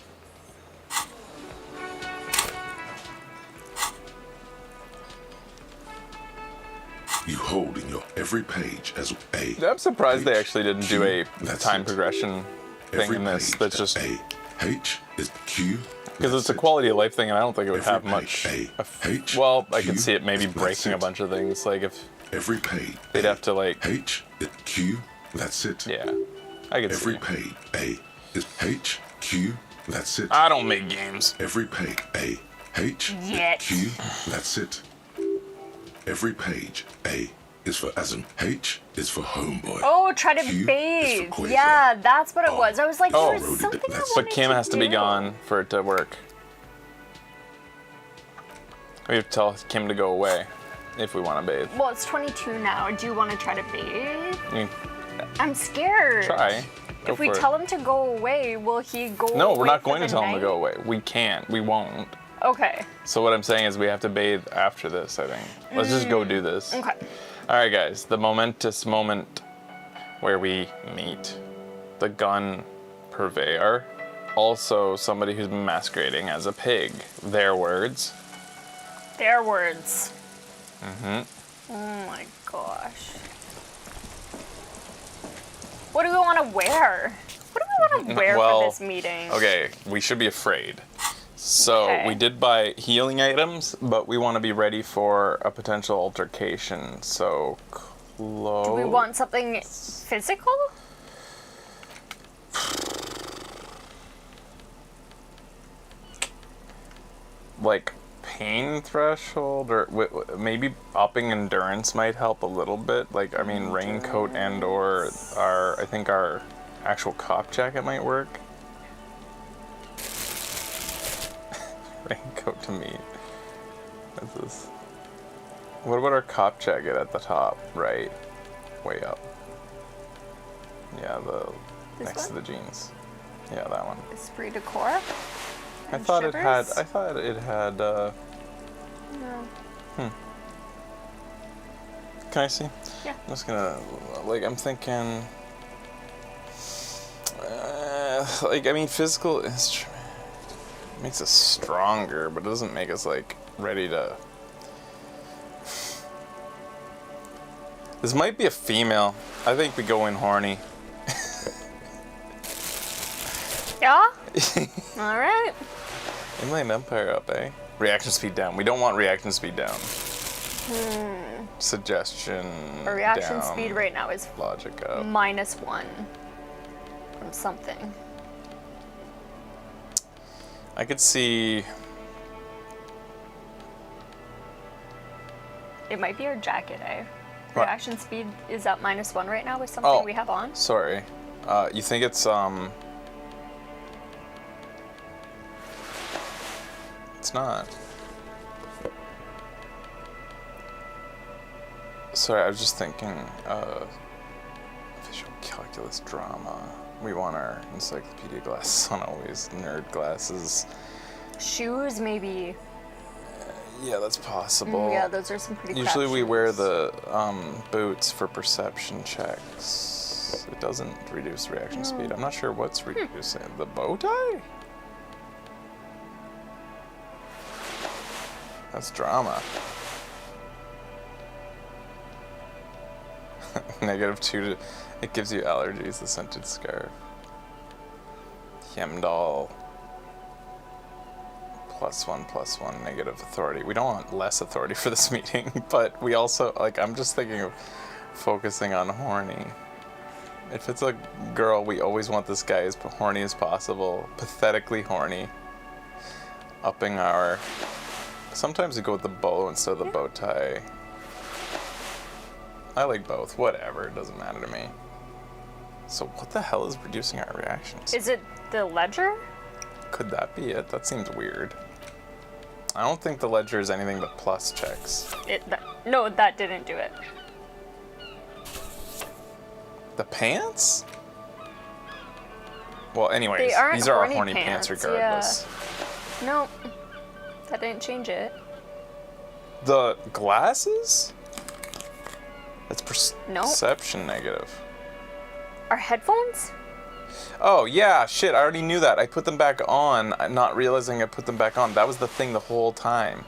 You hold in your every page as A. I'm surprised they actually didn't do a time it. progression thing in this. That's just A. H is Q. Because it's a quality of life thing, and I don't think it would have much. Well, I could see it maybe breaking a bunch of things. Like if every page they'd have to like H is Q. That's it. Yeah, I could see. Every page A is H Q. That's it. I don't make games. Every page A H, Yet. Q, that's it. Every page, A is for Asm, H is for homeboy. Oh, try to Q is for bathe. Quasar. Yeah, that's what it was. I was like, Oh, there's something I but wanted Kim to has to be do. gone for it to work. We have to tell Kim to go away if we want to bathe. Well, it's 22 now. Do you want to try to bathe? I mean, I'm scared. try. Go If we for it. tell him to go away, will he go away? No, we're not for going to the tell him to night? go away. We can't. We won't. Okay. So what I'm saying is we have to bathe after this, I think. Let's just go do this. Okay. All right, guys. The momentous moment where we meet the gun purveyor. Also somebody who's masquerading as a pig. Their words. Their words. Mm-hmm. Oh my gosh. What do we want to wear? What do we want to wear for this meeting? Okay, we should be afraid. So Okay. we did buy healing items, but we want to be ready for a potential altercation. So clothes. Do we want something physical? Like pain threshold, or maybe upping endurance might help a little bit. Like, I mean, raincoat and/or I think our actual cop jacket might work. Raincoat to meet. What's this? What about our cop jacket at the top, right? Way up. Yeah, This next to one? the jeans. Yeah, that one. Esprit de corps? I And thought it had. shivers? I thought it had. No. Can I see? Yeah. I'm just gonna, like, I'm thinking, like, I mean, physical instrument makes us stronger, but it doesn't make us, like, ready to. This might be a female. I think we go in horny. Yeah? All right. Inland Empire up, eh? Reaction speed down. We don't want reaction speed down. Suggestion. Our reaction down. speed right now is Logic up. -1 from something. I could see. It might be our jacket, eh? What? Reaction speed is at -1 right now with something we have on. Sorry. You think it's It's not. Sorry, I was just thinking, visual calculus drama. We want our encyclopedia glasses on always, nerd glasses. Shoes, maybe. Yeah, that's possible. Yeah, those are some pretty Usually crap we shoes. wear the boots for perception checks. It doesn't reduce reaction speed. I'm not sure what's reducing. The bow tie? That's drama. -2 it gives you allergies, the scented scarf. Hemdall. +1/+1 negative authority. We don't want less authority for this meeting, but we also, like, I'm just thinking of focusing on horny. If it's a girl, we always want this guy as horny as possible. Pathetically horny. Upping our... Sometimes we go with the bow instead of the bow tie. I like both. Whatever. It doesn't matter to me. So what the hell is reducing our reactions? Is it the ledger? Could that be it? That seems weird. I don't think the ledger is anything but plus checks. No, that didn't do it. The pants? Well, anyways, They aren't these are our horny horny pants pants, regardless. Yeah. No, that didn't change it. The glasses? That's Nope. perception negative. Our headphones? Oh, yeah, shit, I already knew that. I put them back on, not realizing I put them back on. That was the thing the whole time.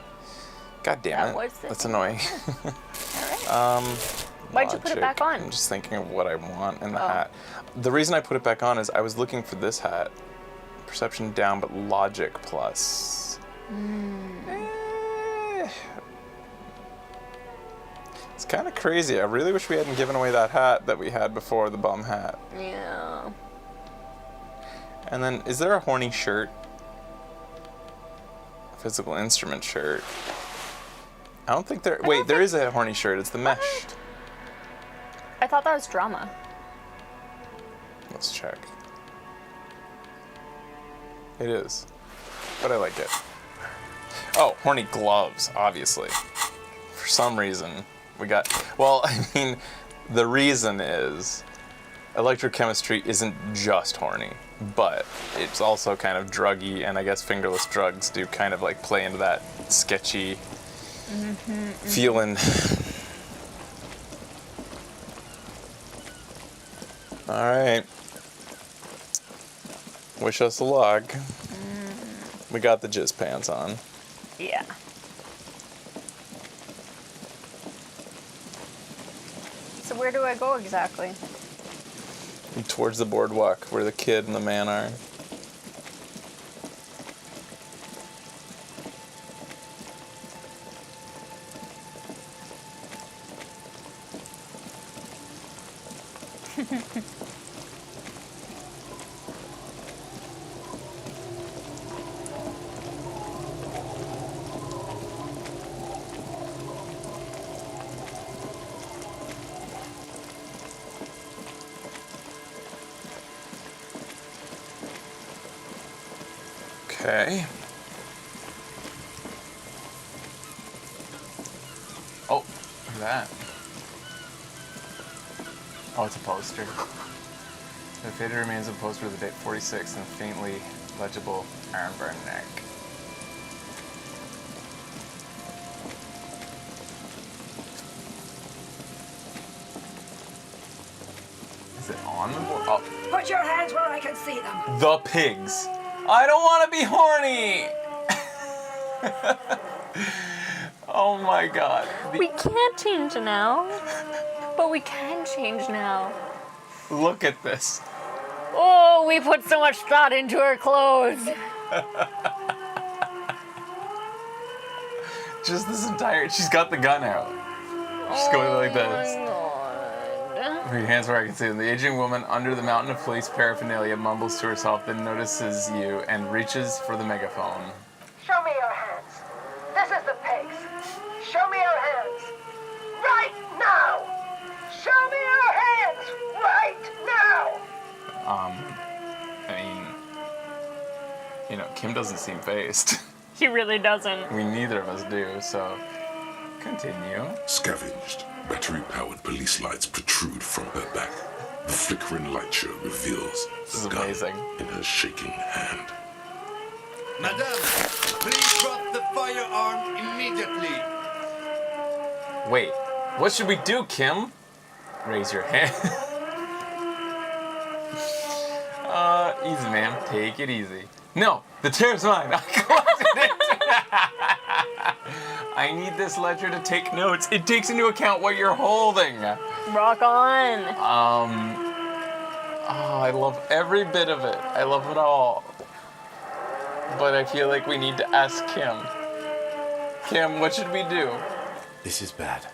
God damn it. That was the That's thing. annoying. Why'd you put it back on? I'm just thinking of what I want in the Oh. hat. The reason I put it back on is I was looking for this hat. Perception down, but logic plus. It's kind of crazy. I really wish we hadn't given away that hat that we had before, the bum hat. Yeah. And then, is there a horny shirt? Physical instrument shirt. I don't think there... Wait, there is a horny shirt. It's the mesh. I thought that was drama. Let's check. It is. But I like it. Oh, horny gloves, obviously. For some reason, we got... Well, I mean, the reason is electrochemistry isn't just horny, but it's also kind of druggy, and I guess fingerless drugs do kind of like play into that sketchy feeling. All right. Wish us luck. We got the jizz pants on. Yeah. So where do I go exactly? Towards the boardwalk, where the kid and the man are. Okay. Oh, look at that. Oh, it's a poster. The faded remains of a poster with the date 46 and faintly legible ironburn neck. Is it on the board? Oh. Put your hands where I can see them. The pigs. I don't want to be horny. Oh my god. We can't change now. But we can change now. Look at this. Oh, we put so much thought into our clothes. Just this entire... She's got the gun out. She's going like this. Her hands where I can see them. The aging woman under the mountain of police paraphernalia mumbles to herself, then notices you and reaches for the megaphone. Show me your hands. This is the pigs. Show me your hands. Right now. Show me your hands. Right now. I mean, you know, Kim doesn't seem phased. He really doesn't. We neither of us do, so continue. Scavenged, battery-powered police lights protrude from her back. The flickering light show reveals the gun in her shaking hand. Madame, please drop the firearm immediately. Wait, what should we do, Kim? Raise your hand. Easy, ma'am. Take it easy. No, the chair's mine. I need this ledger to take notes. It takes into account what you're holding. Rock on. Oh, I love every bit of it. I love it all. But I feel like we need to ask Kim. Kim, what should we do? This is bad.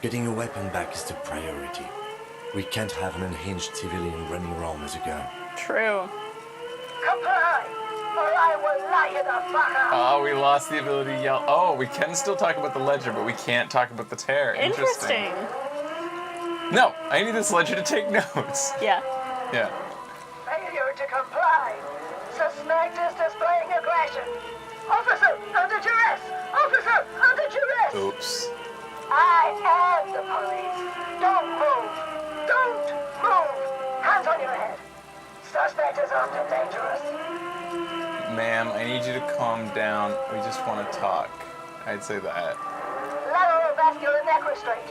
Getting your weapon back is the priority. We can't have an unhinged civilian running around with a gun. True. Comply, or I will light you the fuck up. Oh, we lost the ability to yell. Oh, we can still talk about the ledger, but we can't talk about the tear. Interesting. No, I need this ledger to take notes. Yeah. Yeah. Failure to comply. Suspect is displaying aggression. Officer, under duress. Officer, under duress. Oops. I am the police. Don't move. Don't move. Hands on your head. Suspect is armed and dangerous. Ma'am, I need you to calm down. We just want to talk. I'd say that. Lateral vascular neck restraint.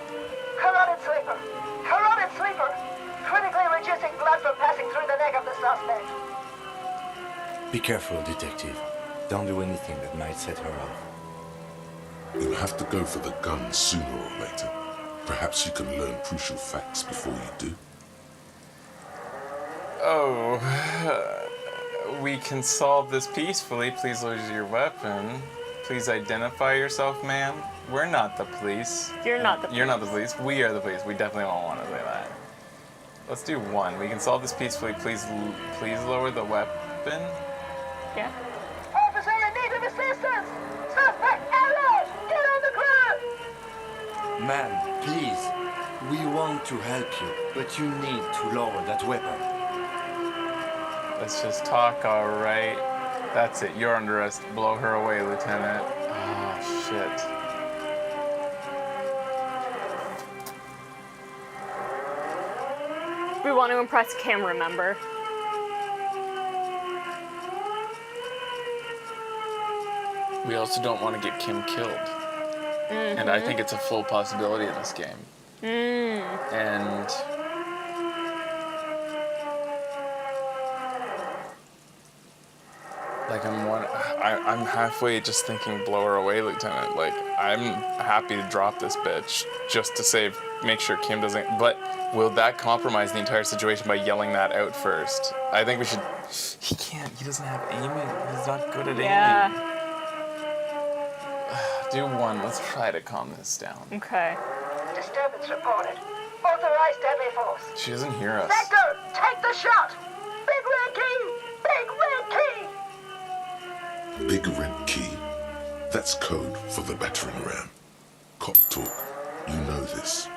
Carotid sleeper. Carotid sleeper. Critically reducing blood from passing through the neck of the suspect. Be careful, detective. Don't do anything that might set her off. You'll have to go for the gun sooner or later. Perhaps you can learn crucial facts before you do. Oh, we can solve this peacefully. Please lose your weapon. Please identify yourself, ma'am. We're not the police. You're not the police. You're not the police. We are the police. We definitely won't want to say that. Let's do one. We can solve this peacefully. Please lower the weapon. Yeah. Officer in need of assistance! man, please. We want to help you, but you need to lower that weapon. Let's just talk, all right? That's it. You're under arrest. Blow her away, Lieutenant. Oh, shit. We want to impress Kim, remember? We also don't want to get Kim killed. And I think it's a full possibility in this game. And like I'm halfway just thinking blow her away, Lieutenant. Like I'm happy to drop this bitch just to make sure Kim doesn't. But will that compromise the entire situation by yelling that out first? I think we should. He can't. He doesn't have aiming. He's not good at aiming. Do one. Let's try to calm this down. Okay. Disturbance reported. Authorized deadly force. She doesn't hear us. Sector, take the shot. Big red key. Big red key. Big red key. That's code for the battering ram. Cop talk. You know this.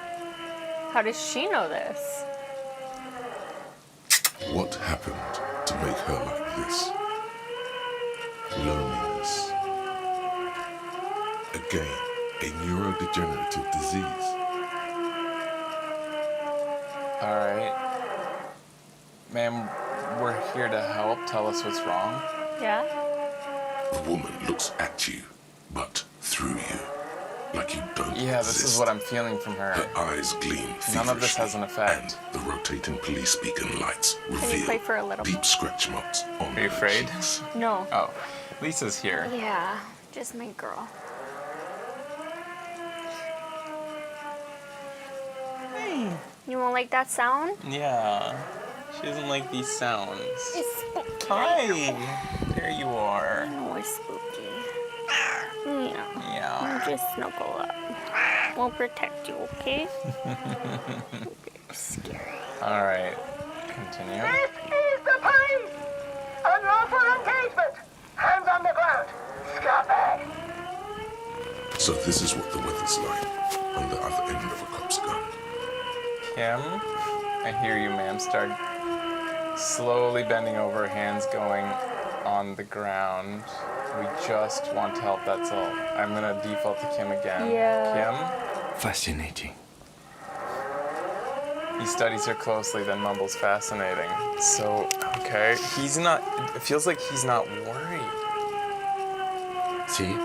How does she know this? What happened to make her like this? Loneliness. Again, a neurodegenerative disease. All right. Ma'am, we're here to help. Tell us what's wrong. Yeah? The woman looks at you, but through you. Like you don't Yeah, this exist. is what I'm feeling from her. Her eyes gleam feverishly. None of this has an effect. And the rotating police beacon lights Can you reveal play for a little? deep scratch marks on Are you her afraid? cheeks. No. Oh, Lisa's here. Yeah, just my girl. You won't like that sound? Yeah. She doesn't like these sounds. It's spooky. Hi. There you are. I know it's spooky. Yeah. Just snuggle up. We'll protect you, okay? Scary. All right. Continue. This is the police. Unlawful engagement. Hands on the ground. Scumbag. So this is what the weather's like on the other end of a cop's gun. Kim, I hear you, ma'am. Start slowly bending over, hands going on the ground. We just want to help, that's all. I'm gonna default to Kim again. Yeah. Fascinating. Kim? He studies her closely, then mumbles fascinating. So, okay. It feels like he's not worried. See?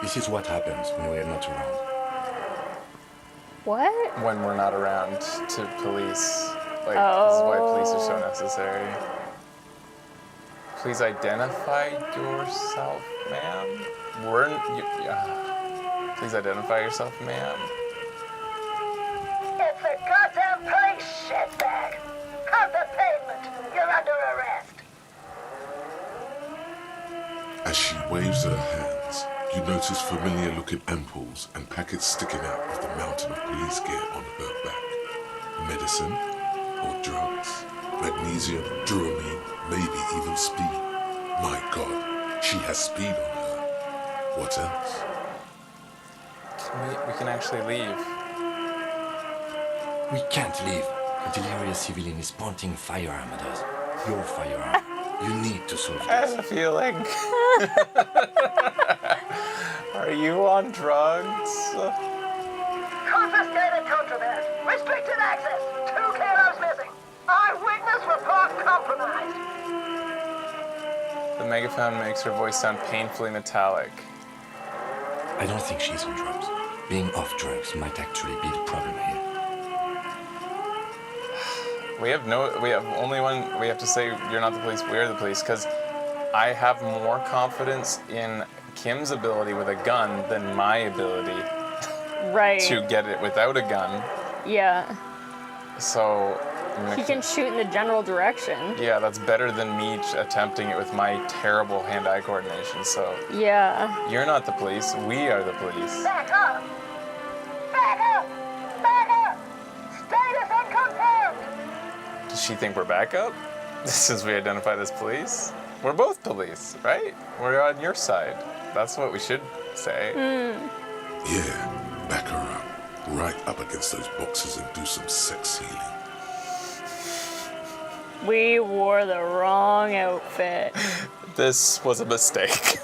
This is what happens when we're not around. What? When we're not around to police. Like, this is why police are so necessary. Please identify yourself, ma'am. Please identify yourself, ma'am. It's a goddamn police shitbag. Cut the pavement. You're under arrest. As she waves her hands, you notice familiar-looking ampoules and packets sticking out of the mountain of police gear on her back. Medicine or drugs? Magnesium, Dramamine, maybe even speed. My God, she has speed on her. What else? We can actually leave. We can't leave. A delirious civilian is pointing firearm at us. Your firearm. You need to solve I have this. a feeling. Are you on drugs? Confiscated contraband. Restricted access. 2 kilos missing. Eyewitness report compromised. The megaphone makes her voice sound painfully metallic. I don't think she's on drugs. Being off drugs might actually be the problem here. We have only one, we have to say you're not the police, we're the police, because I have more confidence in Kim's ability with a gun than my ability to get it without a gun. Yeah. So He can shoot in the general direction. Yeah, that's better than me attempting it with my terrible hand-eye coordination. So yeah. You're not the police, we are the police. Back up! Back up! Back up! Status unconfirmed! Does she think we're back up? Since we identified as police? We're both police, right? We're on your side. That's what we should say. Yeah, back her up. right up against those boxes and do some sex healing. We wore the wrong outfit. This was a mistake.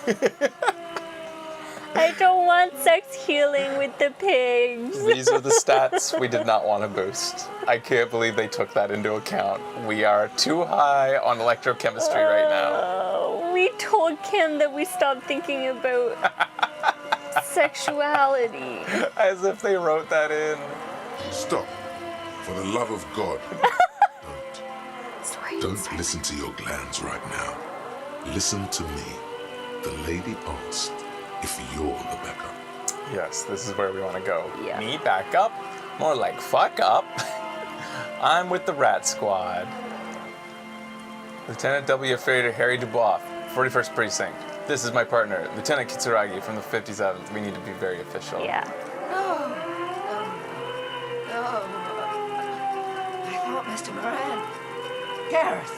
I don't want sex healing with the pigs. These are the stats we did not want to boost. I can't believe they took that into account. We are too high on electrochemistry right now. We told Kim that we stopped thinking about sexuality. As if they wrote that in. Stop. For the love of God. Don't listen to your glands right now. Listen to me. The lady asked if you're the backup. Yes, this is where we want to go. Yeah. Me back up? More like fuck up. I'm with the Rat Squad. Lieutenant W. Frater Harry Dubois, 41st Precinct. This is my partner, Lieutenant Kitsuragi from the 57th. We need to be very official. Yeah. No. I thought Mr. Moran. Gareth.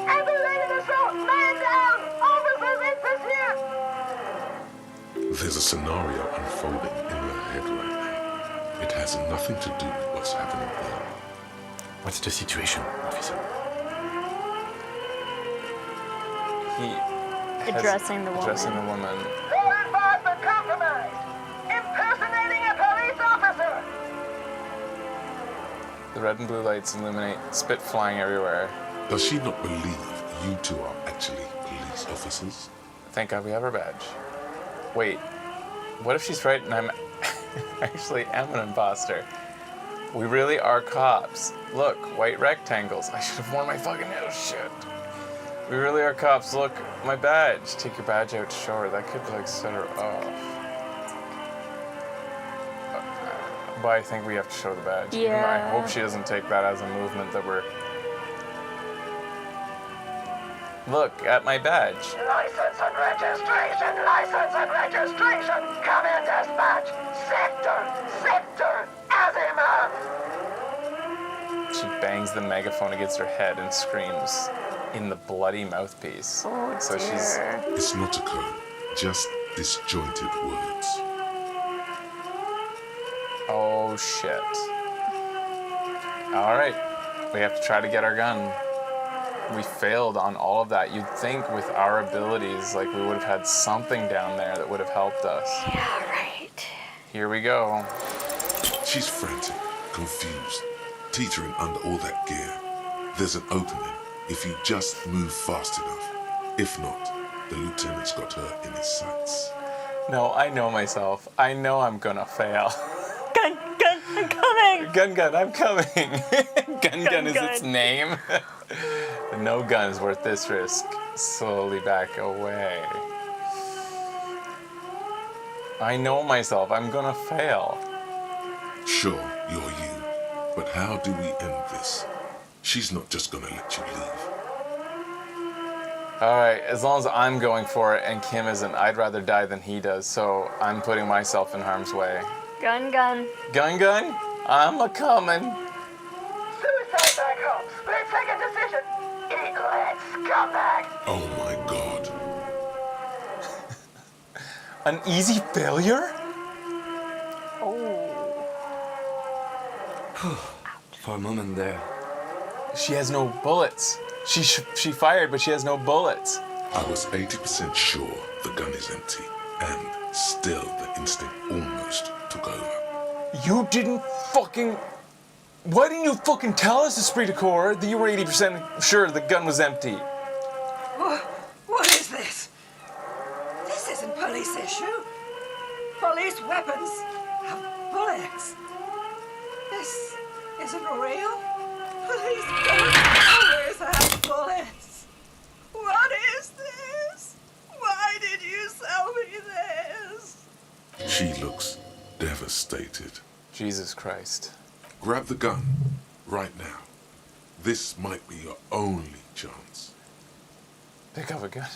Emulated assault! Man down! Officers in pursuit! There's a scenario unfolding in her head right now. It has nothing to do with what's happening here. What's the situation, officer? Addressing the woman. Addressing the woman. Law enforcement compromised! Impersonating a police officer! The red and blue lights illuminate, spit flying everywhere. Does she not believe you two are actually police officers? Thank God we have our badge. Wait, what if she's right and I'm actually am an imposter? We really are cops. Look, white rectangles. I should have worn my fucking nose. Shit. We really are cops. Look, my badge. Take your badge out to show her. That could like set her off. But I think we have to show the badge. Yeah. I hope she doesn't take that as a movement that we're... Look at my badge. License and registration! License and registration! Come in, dispatch! Sector! Azimuth! She bangs the megaphone against her head and screams in the bloody mouthpiece. Oh, so dear. It's not a code, just disjointed words. Oh shit. Alright, we have to try to get our gun. We failed on all of that. You'd think with our abilities, like we would have had something down there that would have helped us. Yeah, right. Here we go. She's frantic, confused, teetering under all that gear. There's an opening if you just move fast enough. If not, the lieutenant's got her in his sights. No, I know myself. I know I'm gonna fail. Gun, I'm coming! Gun, I'm coming. Gun is its name. No gun is worth this risk. Slowly back away. I know myself. I'm gonna fail. Sure, you're you. But how do we end this? She's not just gonna let you leave. Alright, as long as I'm going for it and Kim isn't, I'd rather die than he does, so I'm putting myself in harm's way. Gun. Gun? I'm a-comin'. Suicide back home! Let's take a decision! Let's scumbag! Oh my God. An easy failure? Oh. For a moment there. She has no bullets. She fired, but she has no bullets. I was 80% sure the gun is empty, and still the instinct almost took over. You didn't fucking... Why didn't you fucking tell us, Esprit de Corps, that you were 80% sure the gun was empty? What is this? This isn't police issue. Police weapons have bullets. This isn't real. Police don't always have bullets. What is this? Why did you sell me this? She looks devastated. Jesus Christ. Grab the gun, right now. This might be your only chance. Pick up a gun.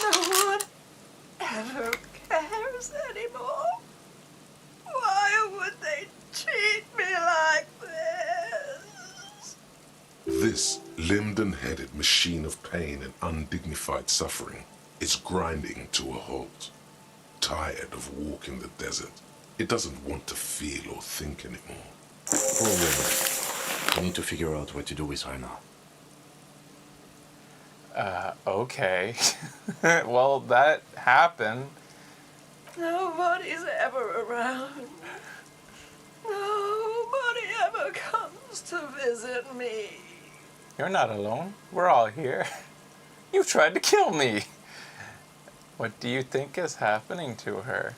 No one ever cares anymore. Why would they treat me like this? This limbed-and-headed machine of pain and undignified suffering is grinding to a halt. Tired of walking the desert, It doesn't want to feel or think anymore. Poor woman. We need to figure out what to do with her now. Okay. Well, that happened. Nobody's ever around. Nobody ever comes to visit me. You're not alone. We're all here. You tried to kill me. What do you think is happening to her?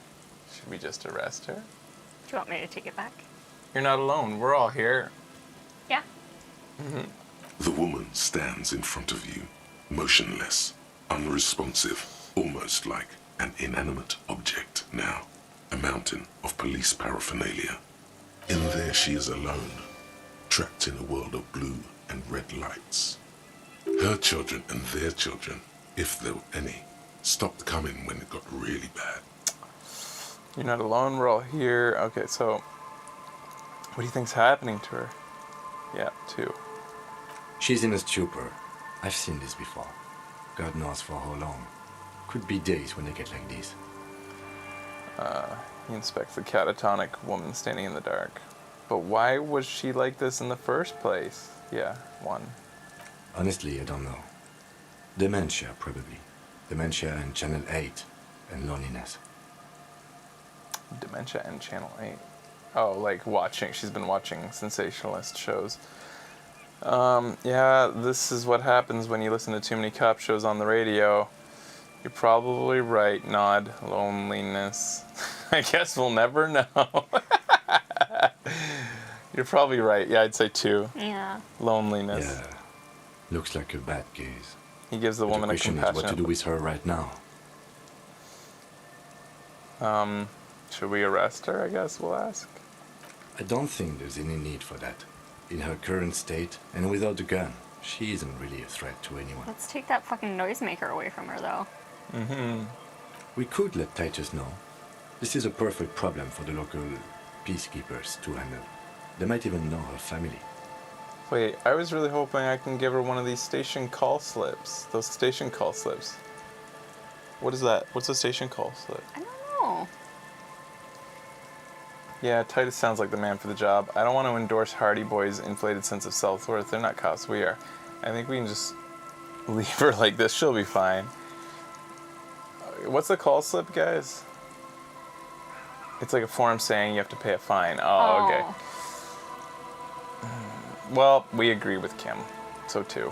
Should we just arrest her? Do you want me to take it back? You're not alone. We're all here. Yeah. Mm-hmm. The woman stands in front of you, motionless, unresponsive, almost like an inanimate object now. A mountain of police paraphernalia. In there she is alone, trapped in a world of blue and red lights. Her children and their children, if there were any, stopped coming when it got really bad. You're not alone. We're all here. Okay, so what do you think's happening to her? Yeah, 2. She's in a stupor. I've seen this before. God knows for how long. Could be days when they get like this. He inspects the catatonic woman standing in the dark. But why was she like this in the first place? Yeah, 1. Honestly, I don't know. Dementia, probably. Dementia and Channel 8 and loneliness. Dementia and Channel 8. Oh, like watching. She's been watching sensationalist shows. Yeah, this is what happens when you listen to too many cop shows on the radio. You're probably right, Nod. Loneliness. I guess we'll never know. You're probably right. Yeah, I'd say 2. Yeah. Loneliness. Yeah. Looks like a bad case. He gives the woman a compassionate. The question is what to do with her right now. Should we arrest her, I guess we'll ask? I don't think there's any need for that. In her current state, and without the gun, she isn't really a threat to anyone. Let's take that fucking noisemaker away from her, though. Mm-hmm. We could let Titus know. This is a perfect problem for the local peacekeepers to handle. They might even know her family. Wait, I was really hoping I can give her one of these station call slips. Those station call slips. What is that? What's a station call slip? I don't know. Yeah, Titus sounds like the man for the job. I don't want to endorse Hardy Boy's inflated sense of self-worth. They're not cops, we are. I think we can just leave her like this. She'll be fine. What's the call slip, guys? It's like a form saying you have to pay a fine. Oh, okay. Well, we agree with Kim. So 2.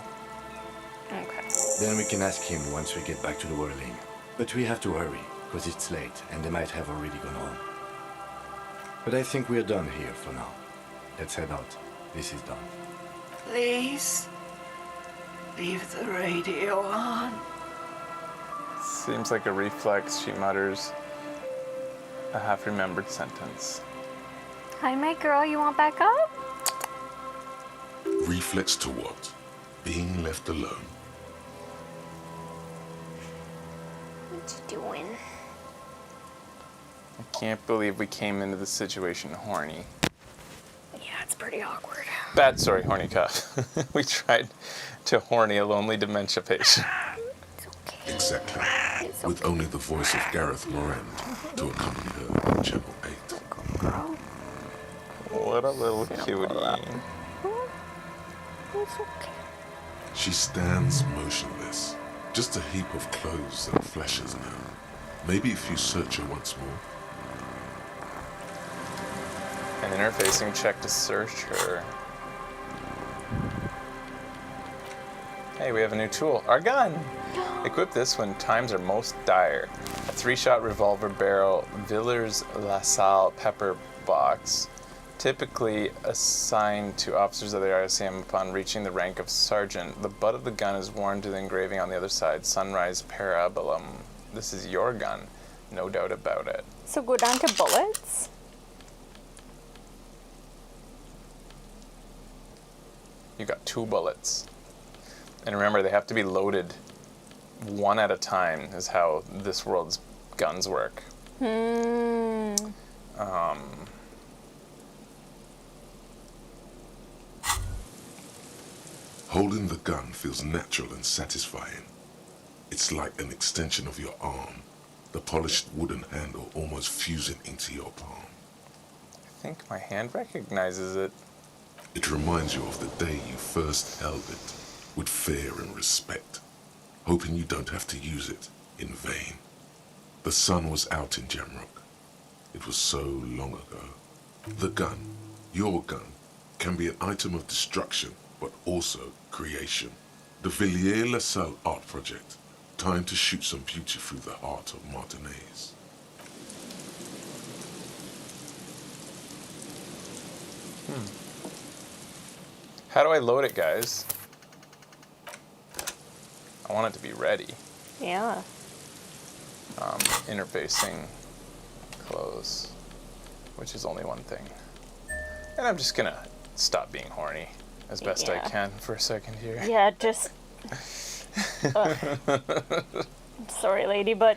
Okay. Then we can ask him once we get back to the whirling. But we have to hurry, because it's late, and they might have already gone home. But I think we're done here for now. Let's head out. This is done. Please, leave the radio on. Seems like a reflex, she mutters a half-remembered sentence. Hi, my girl. You want back up? Reflex to what? Being left alone. What you doing? I can't believe we came into this situation horny. Yeah, it's pretty awkward. Sorry, horny cop. We tried to horny a lonely dementia patient. It's okay. Exactly. It's With only the voice of Gareth Moran to accompany her on Channel 8. Girl. What a little cutie. It's okay. She stands motionless, just a heap of clothes and flashes now. Maybe if you search her once more. An interfacing check to search her. Hey, we have a new tool. Our gun! Equip this when times are most dire. A 3-shot revolver barrel, Villers LaSalle pepper box, typically assigned to officers of the RICM upon reaching the rank of sergeant. The butt of the gun is worn to the engraving on the other side, Sunrise Parabellum. This is your gun, no doubt about it. So go down to bullets? You got 2 bullets. And remember, they have to be loaded 1 at a time is how this world's guns work. Holding the gun feels natural and satisfying. It's like an extension of your arm, the polished wooden handle almost fusing into your palm. think my hand recognizes it. It reminds you of the day you first held it, with fear and respect, hoping you don't have to use it in vain. The sun was out in Jamrock. It was so long ago. The gun, your gun, can be an item of destruction, but also creation. The Villiers-LaSalle art project. Time to shoot some beauty through the heart of Martinez. How do I load it, guys? I want it to be ready. Yeah. Interfacing, close, which is only one thing. And I'm just gonna stop being horny as best I can for a second here. Yeah, just... sorry, lady, but...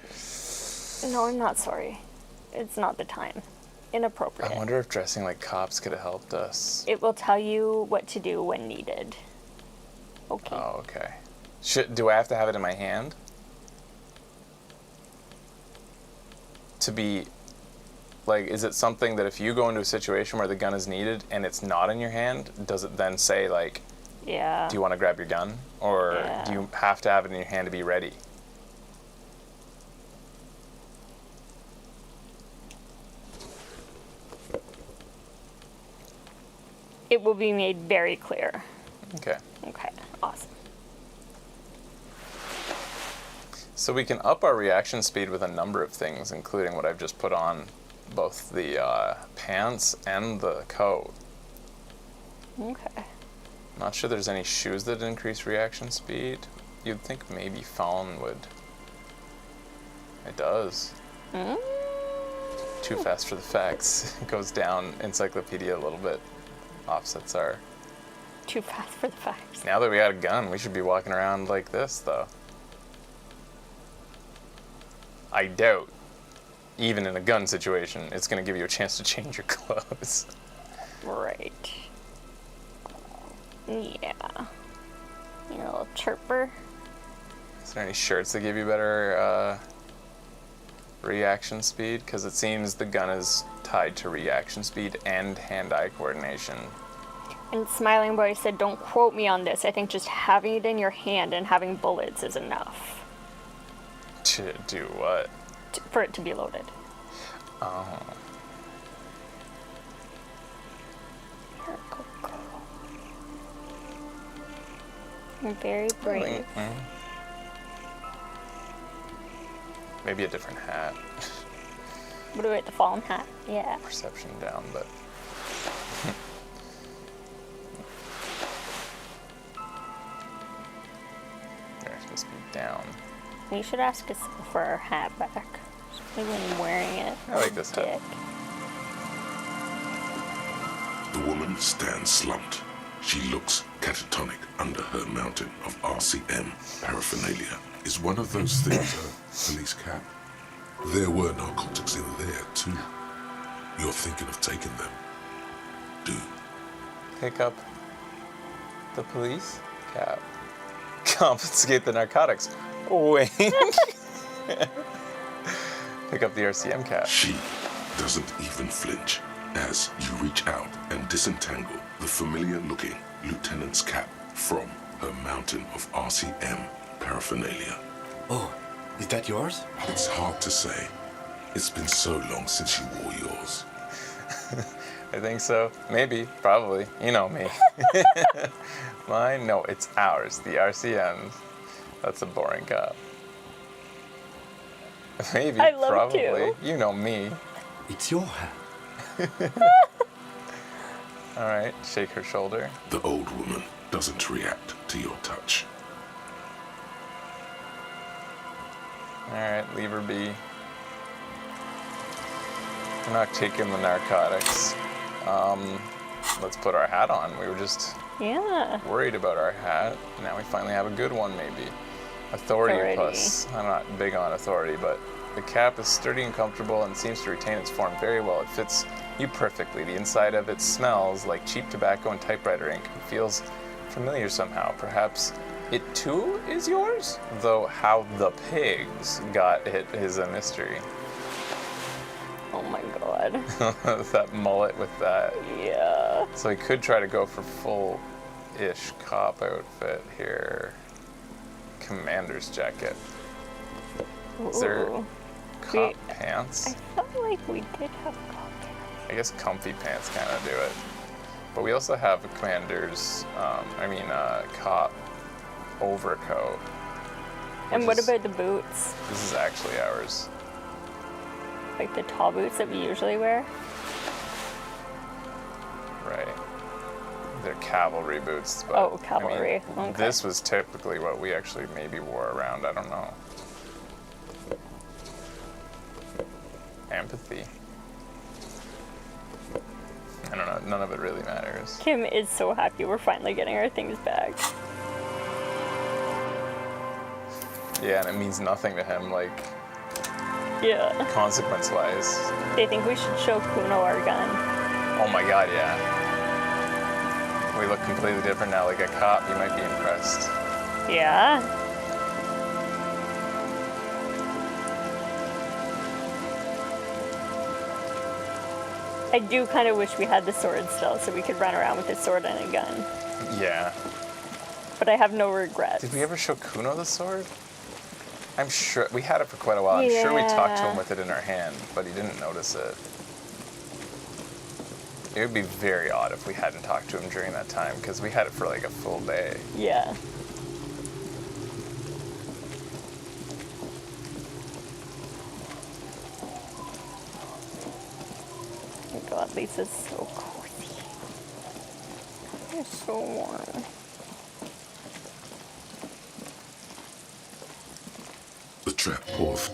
No, I'm not sorry. It's not the time. Inappropriate. I wonder if dressing like cops could have helped us. It will tell you what to do when needed. Okay. Oh, okay. Do I have to have it in my hand? To be, like, is it something that if you go into a situation where the gun is needed and it's not in your hand, does it then say, like, yeah, do you want to grab your gun? Or do you have to have it in your hand to be ready? It will be made very clear. Okay. Okay, awesome. So we can up our reaction speed with a number of things, including what I've just put on, both the pants and the coat. Okay. Not sure there's any shoes that increase reaction speed. You'd think maybe phone would. It does. Too fast for the facts. It goes down encyclopedia a little bit. Offsets are. Too fast for the facts. Now that we got a gun, we should be walking around like this, though. I doubt, even in a gun situation, it's going to give you a chance to change your clothes. Right. Yeah. You're a little chirper. Is there any shirts that give you better reaction speed? Because it seems the gun is tied to reaction speed and hand-eye coordination. And Smiling Boy said, don't quote me on this. I think just having it in your hand and having bullets is enough. To do what? For it to be loaded. Oh. I'm very brave. Maybe a different hat. What do we get, the fallen hat? Yeah. Perception down, but... They're supposed to be down. We should ask us for our hat back. Especially when wearing it. I like this hat. The woman stands slumped. She looks catatonic under her mountain of RCM paraphernalia. Is one of those things a police cap? There were narcotics in there, too. You're thinking of taking them. Do. Pick up the police cap. Confiscate the narcotics. Wait. Pick up the RCM cap. She doesn't even flinch as you reach out and disentangle the familiar-looking lieutenant's cap from her mountain of RCM paraphernalia. Oh, is that yours? It's hard to say. It's been so long since you wore yours. I think so. Maybe. Probably. You know me. Mine? No, it's ours. The RCM's. That's a boring cop. Maybe. I love probably. to. You know me. It's your hat. All right. Shake her shoulder. The old woman doesn't react to your touch. All right. Leave her be. We're not taking the narcotics. Let's put our hat on. We were just worried about our hat. Now we finally have a good one, maybe. Authority plus. I'm not big on authority, but the cap is sturdy and comfortable and seems to retain its form very well. It fits you perfectly. The inside of it smells like cheap tobacco and typewriter ink. It feels familiar somehow. Perhaps it too is yours? Though how the pigs got it is a mystery. Oh my god. god. That mullet with that. Yeah. So he could try to go for full-ish cop outfit here. Commander's jacket. Is there cop pants? I felt like we did have cop pants. I guess comfy pants kind of do it. But we also have a commander's, cop overcoat. And what about the boots? This is actually ours. Like the tall boots that we usually wear? Right. They're cavalry boots. But, oh, cavalry. Okay. This was typically what we actually maybe wore around. I don't know. Empathy. I don't know. None of it really matters. Kim is so happy we're finally getting our things back. Yeah, and it means nothing to him, like, yeah, consequence-wise. They think we should show Kuno our gun. Oh my god, yeah. We look completely different now, like a cop, you might be impressed. Yeah? I do kind of wish we had the sword still so we could run around with a sword and a gun. Yeah. But I have no regrets. Did we ever show Kuno the sword? I'm sure we had it for quite a while. I'm sure we talked to him with it in our hand, but he didn't notice it. It would be very odd if we hadn't talked to him during that time, because we had it for like a full day. Yeah. Oh my god, Lisa's so cozy. It's so warm. The trap paused.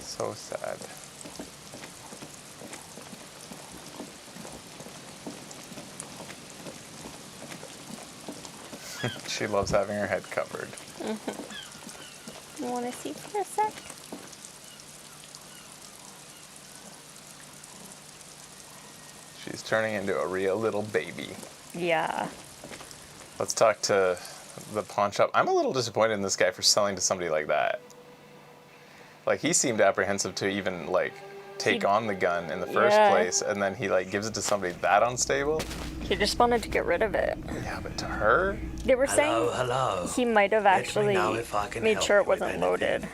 So sad. She loves having her head covered. Mm-hmm. You want to see for a sec? She's turning into a real little baby. Yeah. Let's talk to the pawn shop. I'm a little disappointed in this guy for selling to somebody like that. Like, he seemed apprehensive to even, like, take on the gun in the first place, and then he, like, gives it to somebody that unstable. He just wanted to get rid of it. Yeah, but to her? They were saying he might have actually made sure it wasn't loaded.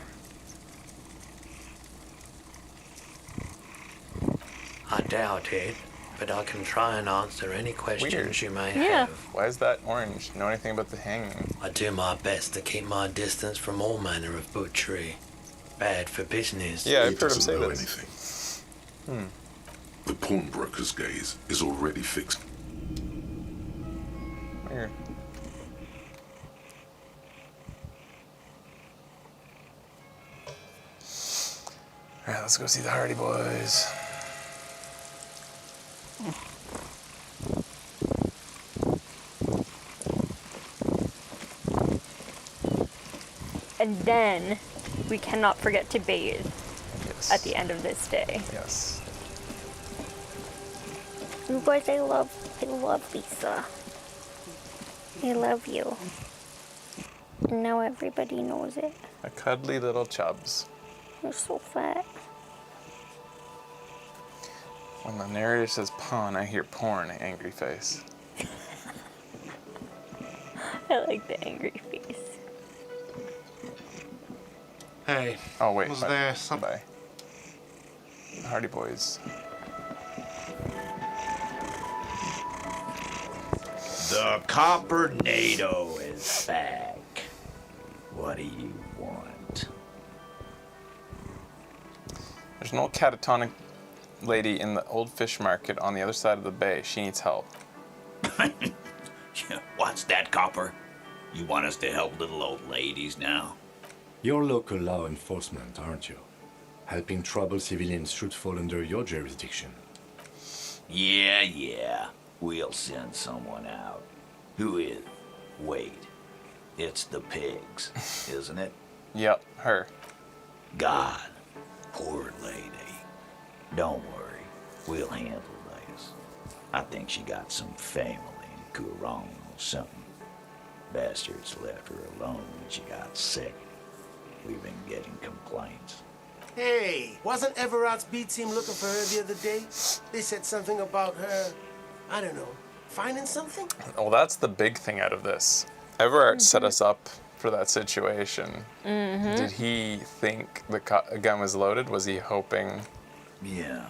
I doubt it, but I can try and answer any questions you may have. Why is that orange? Know anything about the hanging? I do my best to keep my distance from all manner of butchery. Bad for business. Yeah, I've heard him say know this. Anything. The pawnbroker's gaze is already fixed. Weird. Alright, let's go see the Hardy Boys. And then we cannot forget to bathe at the end of this day. Yes. You guys, I love Lisa. I love you. And now everybody knows it. A cuddly little chubs. You're so fat. When the narrator says pawn, I hear porn, angry face. I like the angry face. Hey. Oh, wait. Was there something? Bye. Hardy Boys. The Copper-nado is back. What do you want? There's an old catatonic lady in the old fish market on the other side of the bay. She needs help. What's that, Copper? You want us to help little old ladies now? You're local law enforcement, aren't you? Helping troubled civilians should fall under your jurisdiction. Yeah. We'll send someone out. Who is? Wait. It's the pigs, isn't it? Yep, her. God. Poor lady. Don't worry. We'll handle this. I think she got some family in Courong or something. Bastards left her alone when she got sick. We've been getting complaints. Hey, wasn't Everard's B team looking for her the other day? They said something about her, I don't know, finding something? Well, that's the big thing out of this. Everard set us up for that situation. Did he think the gun was loaded? Was he hoping? Yeah,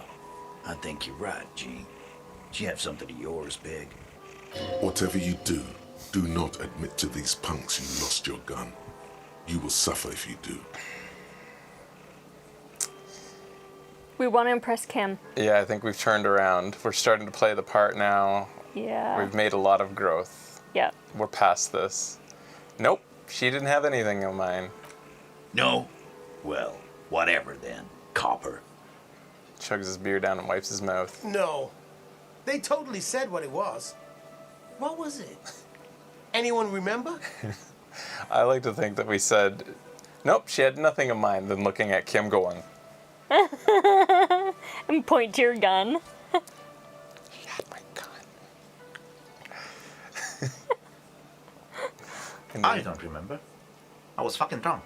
I think you're right, Gene. Do you have something of yours, Big? Whatever you do, do not admit to these punks you lost your gun. You will suffer if you do. We want to impress Kim. Yeah, I think we've turned around. We're starting to play the part now. Yeah. We've made a lot of growth. Yeah. We're past this. Nope, she didn't have anything of mine. No? Well, whatever then, copper. Chugs his beer down and wipes his mouth. No. They totally said what it was. What was it? Anyone remember? I like to think that we said, nope, she had nothing of mine, then looking at Kim going, and point to your gun. She had my gun. I don't remember. I was fucking drunk.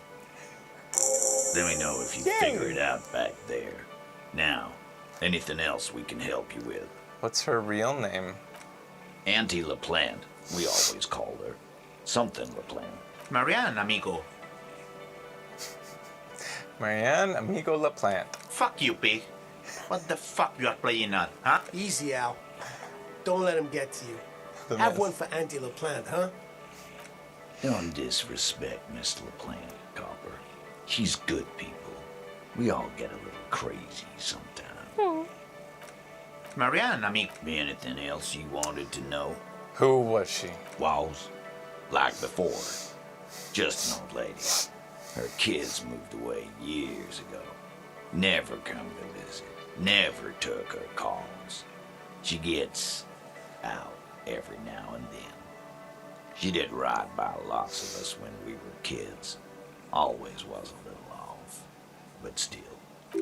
Let me know if you figure it out back there. Now, anything else we can help you with? What's her real name? Auntie LaPlante. We always called her. Something LaPlante. Marianne, amigo. Marianne Amigo LaPlante. Fuck you, pig. What the fuck you are playing at, huh? Easy, Al. Don't let him get to you. Have one for Auntie LaPlante, huh? Don't disrespect Miss LaPlante, Copper. She's good people. We all get a little crazy sometimes. Marianne, amigo. Anything else you wanted to know? Who was she? Was. Like before. Just an old lady. Her kids moved away years ago. Never come to visit. Never took her calls. She gets out every now and then. She did right by lots of us when we were kids. Always was a little off. But still.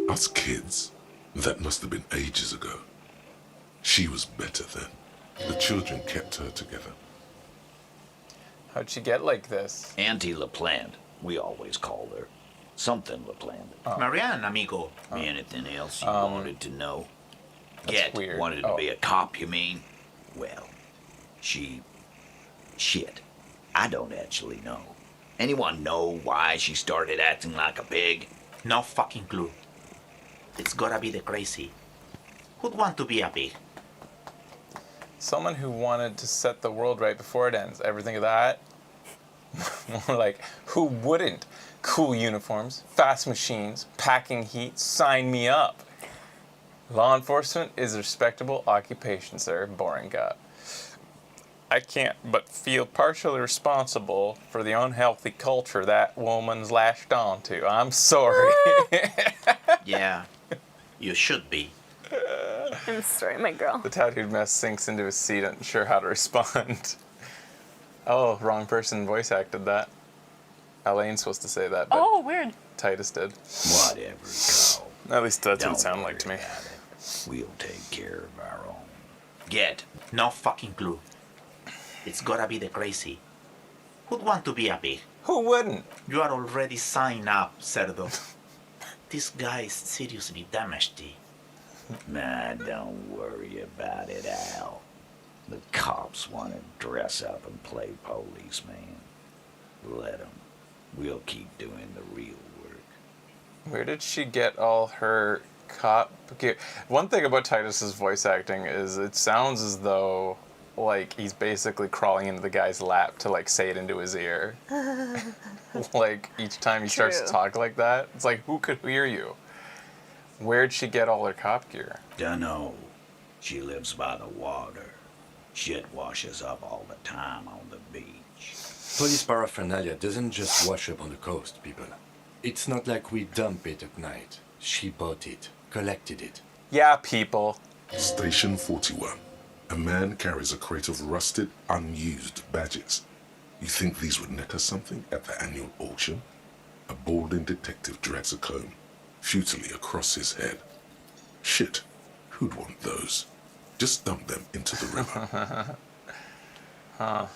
Us kids? That must have been ages ago. She was better then. The children kept her together. How'd she get like this? Auntie LaPlante, we always called her. Something LaPlante. Marianne, amigo. Anything else you wanted to know? That's weird. Wanted to be a cop, you mean? Well, shit. I don't actually know. Anyone know why she started acting like a pig? No fucking clue. It's gotta be the crazy. Who'd want to be a pig? Someone who wanted to set the world right before it ends. Ever think of that? More like, who wouldn't? Cool uniforms, fast machines, packing heat, sign me up. Law enforcement is a respectable occupation, sir. Boring guy. I can't but feel partially responsible for the unhealthy culture that woman's lashed onto. I'm sorry. Yeah, you should be. I'm sorry, my girl. The tattooed mess sinks into his seat, unsure how to respond. Oh, wrong person voice acted that. Elaine's supposed to say that, but weird. Titus did. Whatever, Carl. At least that's what Don't it sounded like to me. worry about it. We'll take care of our own. Get no fucking clue. It's gotta be the crazy. Who'd want to be a pig? Who wouldn't? You are already signed up, Cerdo. This guy is seriously damaged. Nah, don't worry about it, Al. The cops want to dress up and play policeman. Let them. We'll keep doing the real work. Where did she get all her cop gear? One thing about Titus's voice acting is it sounds as though like he's basically crawling into the guy's lap to like say it into his ear. Like each time he starts to talk like that, it's like, who could hear you? Where'd she get all her cop gear? Dunno. She lives by the water. Shit washes up all the time on the beach. Police paraphernalia doesn't just wash up on the coast, people. It's not like we dump it at night. She bought it, collected it. Yeah, people. Station 41. A man carries a crate of rusted, unused badges. You think these would net us something at the annual auction? A balding detective drags a comb futilely across his head. Shit, who'd want those? Just dump them into the river. Huh.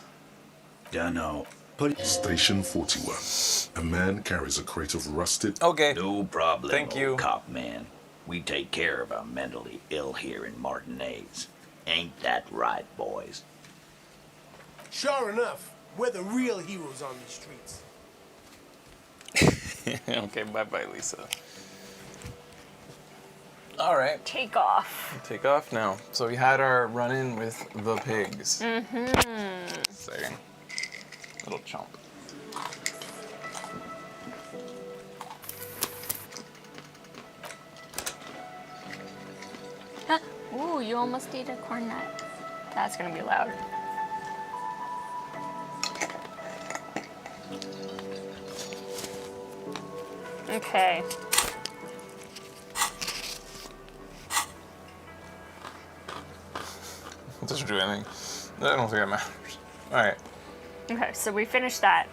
Dunno. Station 41. A man carries a crate of rusted... Okay. No problem, Thank you. old cop man. We take care of our mentally ill here in Martinez. Ain't that right, boys? Sure enough, we're the real heroes on these streets. Okay, bye-bye, Lisa. All right. Take off. Take off now. So we had our run-in with the pigs. Mm-hmm. Exciting. Little chomp. Ooh, you almost ate a corn nut. That's gonna be loud. Okay. It doesn't do anything. I don't think that matters. Alright. Okay, so we finished that.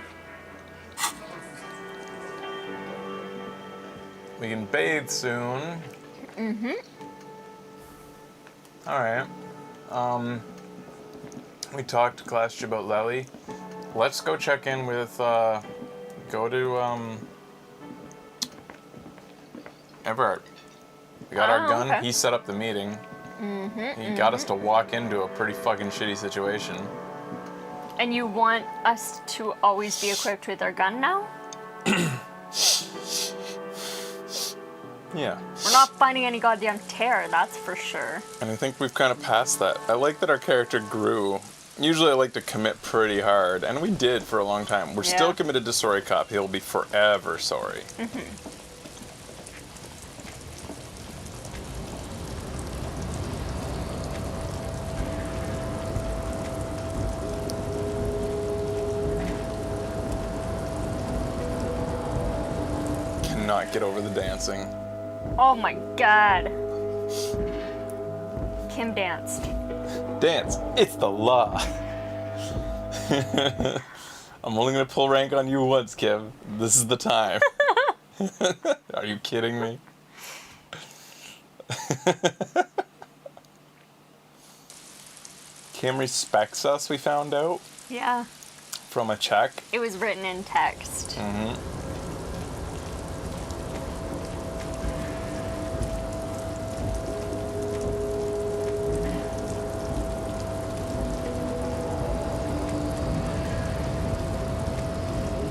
We can bathe soon. Mm-hmm. Alright. We talked to Clash about Lely. Let's go check in with, go to, Everett. We got our gun. Okay. He set up the meeting. Mm-hmm. He got us to walk into a pretty fucking shitty situation. And you want us to always be equipped with our gun now? Yeah. We're not finding any goddamn terror, that's for sure. And I think we've kind of passed that. I like that our character grew. Usually I like to commit pretty hard, and we did for a long time. We're still committed to Sorry Cop. He'll be forever sorry. Mm-hmm. Cannot get over the dancing. Oh my god. Kim danced. Dance. It's the law. I'm only gonna pull rank on you once, Kim. This is the time. Are you kidding me? Kim respects us, we found out. Yeah. From a check. It was written in text. Mm-hmm.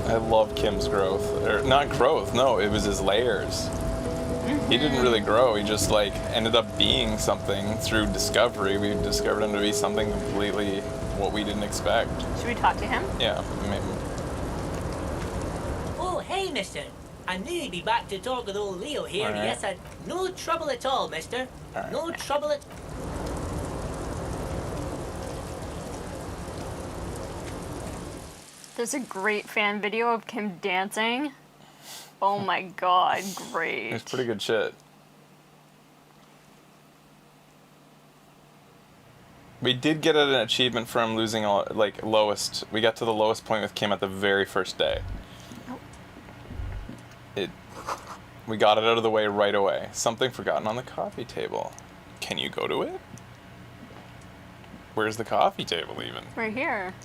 I love Kim's growth. Or not growth, no, it was his layers. He didn't really grow, he just like ended up being something through discovery. We discovered him to be something completely what we didn't expect. Should we talk to him? Yeah, maybe. Oh, hey, mister. I knew you'd be back to talk with old Leo here. All right. Yes, no trouble at all, mister. All right. No trouble at... There's a great fan video of Kim dancing. Oh my god, great. It's pretty good shit. We did get an achievement from losing, like, lowest. We got to the lowest point with Kim at the very first day. We got it out of the way right away. Something forgotten on the coffee table. Can you go to it? Where's the coffee table even? Right here.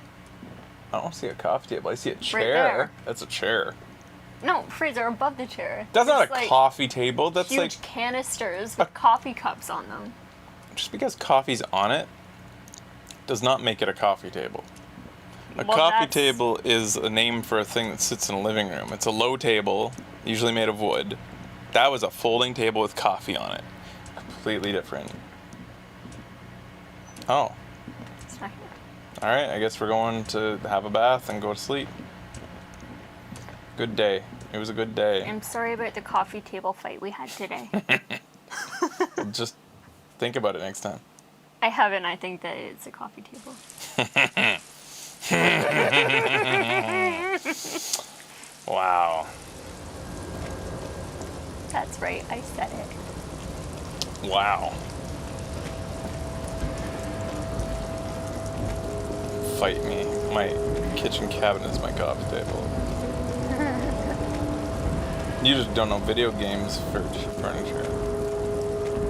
I don't see a coffee table. I see a chair. there. That's a chair. No, Fraser, above the chair. That's not There's, a like, coffee table. That's huge like canisters with coffee cups on them. just because coffee's on it does not make it a coffee table. A Well, coffee that's- table is a name for a thing that sits in a living room. It's a low table, usually made of wood. That was a folding table with coffee on it. Completely different. Oh. It's not here. Alright, I guess we're going to have a bath and go to sleep. Good day. It was a good day. I'm sorry about the coffee table fight we had today. Just think about it next time. I haven't. I think that it's a coffee table. Wow. That's right. I said it. Wow. Fight me. My kitchen cabinet is my coffee table. You just don't know video games for furniture.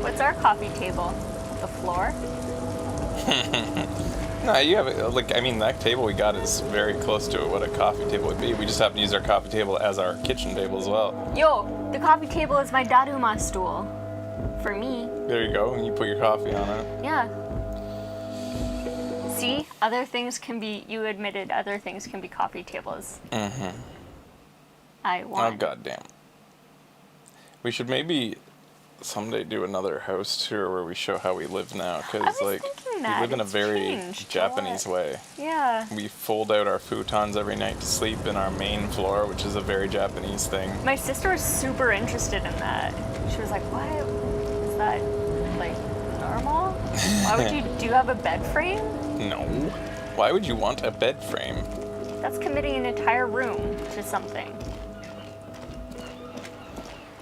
What's our coffee table? The floor? No, you have like I mean that table we got is very close to what a coffee table would be. We just happen to use our coffee table as our kitchen table as well. Yo, the coffee table is my daruma stool. For me. There you go, and you put your coffee on it. Yeah. See, other things can be. You admitted other things can be coffee tables. Mm-hmm. I want. Oh goddamn. We should maybe someday do another house tour where we show how we live now, because like we live in a very Japanese way. Yeah. We fold out our futons every night to sleep in our main floor, which is a very Japanese thing. My sister was super interested in that. She was like, "What is that? Like normal? Why would you? Do you have a bed frame?" No. Why would you want a bed frame? That's committing an entire room to something.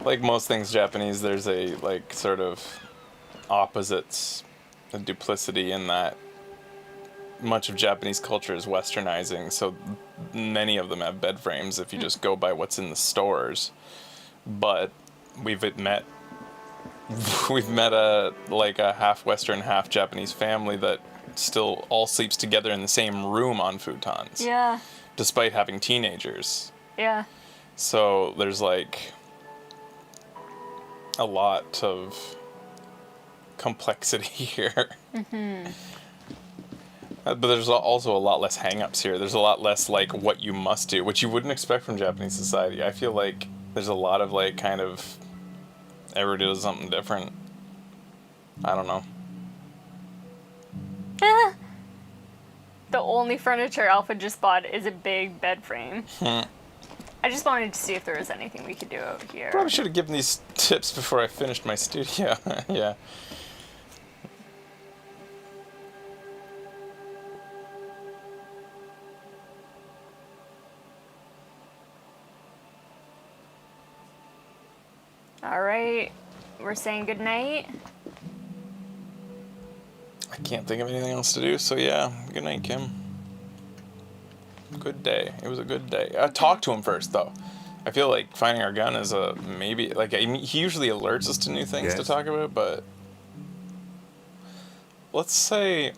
Like most things Japanese, there's a like sort of opposites, a duplicity in that much of Japanese culture is westernizing, so many of them have bed frames if you just go by what's in the stores. But we've met a like a half Western, half Japanese family that still all sleeps together in the same room on futons. Yeah. Despite having teenagers. Yeah. So there's like a lot of complexity here. Mm-hmm. But there's also a lot less hang-ups here. There's a lot less like what you must do, which you wouldn't expect from Japanese society. I feel like there's a lot of like kind of everybody does something different. I don't know. The only furniture Alpha just bought is a big bed frame. I just wanted to see if there was anything we could do out here. Probably should have given these tips before I finished my studio. Yeah. All right, we're saying goodnight. I can't think of anything else to do, so yeah. Good night, Kim. Good day. It was a good day. Talk to him first, though. I feel like finding our gun is a maybe. Like, he usually alerts us to new things to talk about, but let's say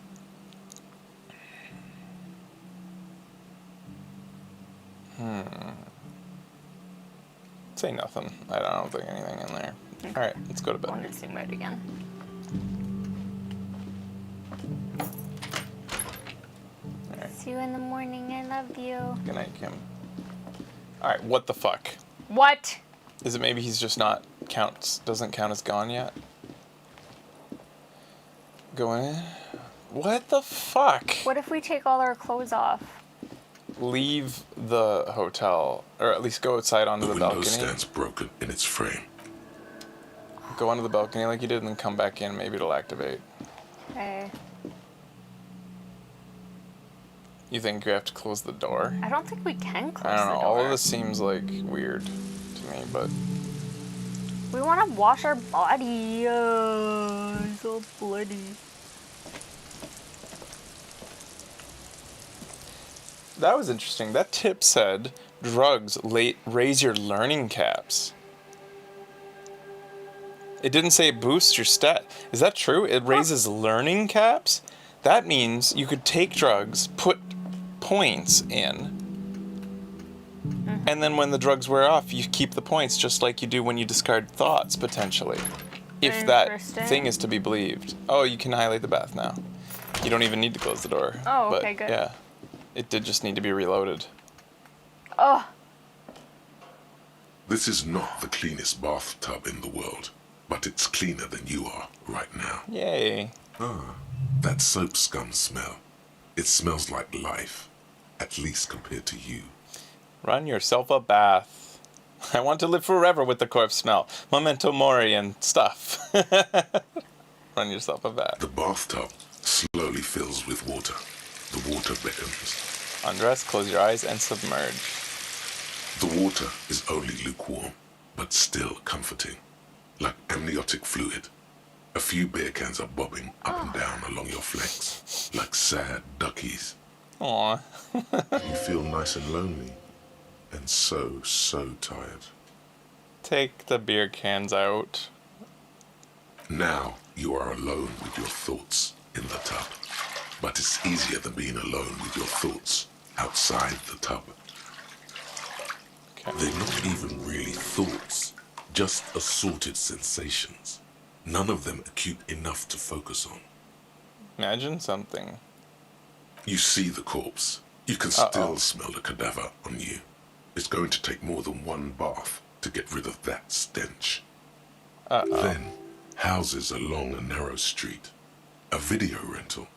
say nothing. I don't think anything in there. All right, let's go to bed. I wanted to zoom out again. All right. See you in the morning. I love you. Good night, Kim. All right, what the fuck? What? Is it maybe he's just not doesn't count as gone yet? Go in. What the fuck? What if we take all our clothes off? Leave the hotel, or at least go outside onto the balcony. The window stands broken in its frame. Go onto the balcony like you did, and then come back in. Maybe it'll activate. Okay. You think you have to close the door? I don't think we can close I don't know. the door. All of this seems like weird to me, but we want to wash our body. It's all bloody. that was interesting. That tip said drugs raise your learning caps. It didn't say it boosts your stat. Is that true? It raises learning caps? That means you could take drugs, put points in, and then when the drugs wear off, you keep the points just like you do when you discard thoughts, potentially. If that thing is to be believed. Oh, you can highlight the bath now. You don't even need to close the door. Oh, but, okay, good. Yeah. It did just need to be reloaded. Oh. This is not the cleanest bathtub in the world, but it's cleaner than you are right now. Yay. Ah, that soap scum smell. It smells like life, at least compared to you. Run yourself a bath. I want to live forever with the corpse smell. Memento mori and stuff. Run yourself a bath. The bathtub slowly fills with water. The water beckons. Undress, close your eyes, and submerge. The water is only lukewarm, but still comforting. Like amniotic fluid. A few beer cans are bobbing up and down along your flanks, like sad duckies. Aww. You feel nice and lonely, and so tired. Take the beer cans out. Now you are alone with your thoughts in the tub. but it's easier than being alone with your thoughts outside the tub. Okay. They're not even really thoughts, just assorted sensations. None of them acute enough to focus on. Imagine something. You see the corpse. You can still smell the cadaver on you. It's going to take more than one bath to get rid of that stench. Then, houses along a narrow street. A video rental.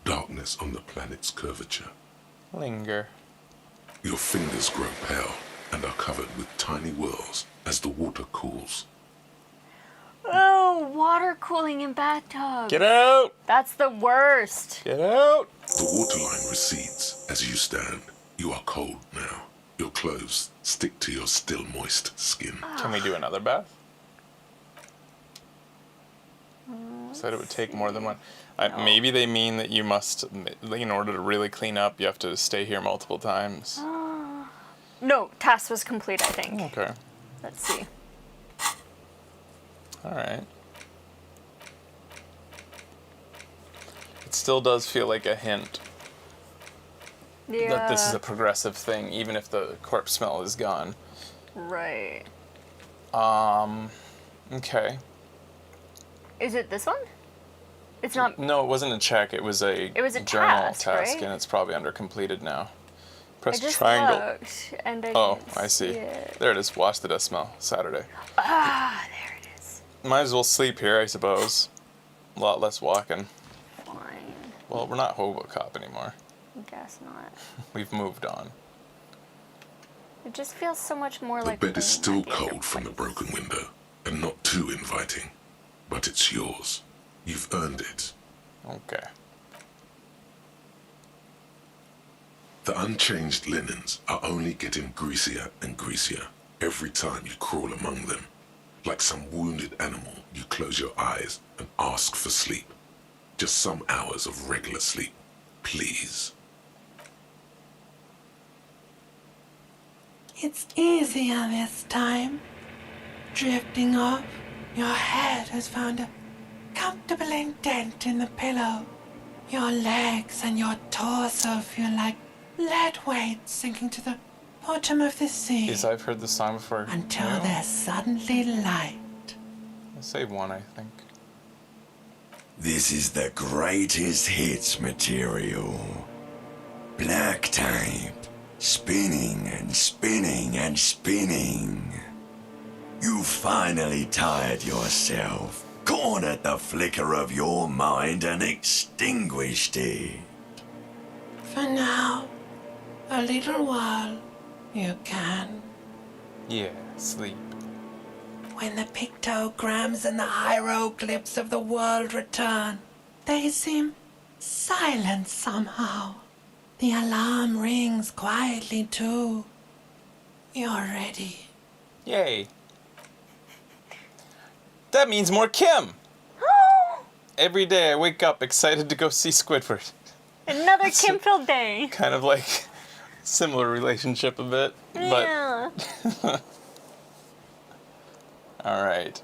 Darkness on the planet's curvature. Linger. Your fingers grow pale and are covered with tiny whirls as the water cools. Oh, water cooling in bathtubs. Get out! That's the worst. Get out! The waterline recedes as you stand. You are cold now. Your clothes stick to your still moist skin. Can we do another bath? Said it would take more than one. Maybe they mean that you must, in order to really clean up, you have to stay here multiple times. No, task was complete, I think. Okay. Let's see. Alright. It still does feel like a hint that this is a progressive thing, even if the corpse smell is gone. Right. Okay. Is it this one? It's not. No, it wasn't a check. It was a journal task, right? And it's probably under completed now. Press triangle. Looked, and I see. It. There it is. Wash the dust smell. Saturday. Ah, there it is. Might as well sleep here, I suppose. A lot less walking. Fine. Well, we're not Hobocop anymore. I guess not. We've moved on. It just feels so much more like. The bed is still cold from the broken window, and not too inviting. But it's yours. You've earned it. Okay. The unchanged linens are only getting greasier and greasier every time you crawl among them. Like some wounded animal, you close your eyes and ask for sleep. Just some hours of regular sleep, please. It's easier this time. Drifting off, your head has found a comfortable indent in the pillow. Your legs and your torso feel like lead weights sinking to the bottom of the sea. Yes, I've heard this song before. Until there's suddenly light. I saved one, I think. This is the greatest hits material. Black tape. Spinning and spinning and spinning. You finally tired yourself, cornered the flicker of your mind and extinguished it. For now, a little while, you can. Yeah, sleep. When the pictograms and the hieroglyphs of the world return, they seem silent somehow. The alarm rings quietly too. You're ready. Yay. That means more Kim! Every day I wake up excited to go see Squidward. Another Kim-filled day. Kind of like similar relationship a bit. Yeah. But all right.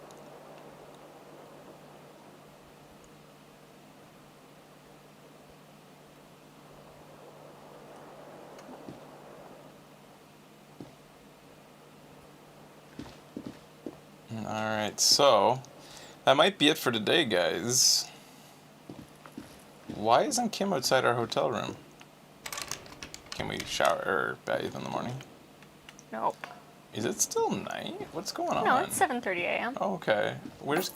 Alright, so that might be it for today, guys. Why isn't Kim outside our hotel room? Can we shower or bathe in the morning? Nope. Is it still night? What's going on? No, it's 7:30 a.m. Oh, okay. Where's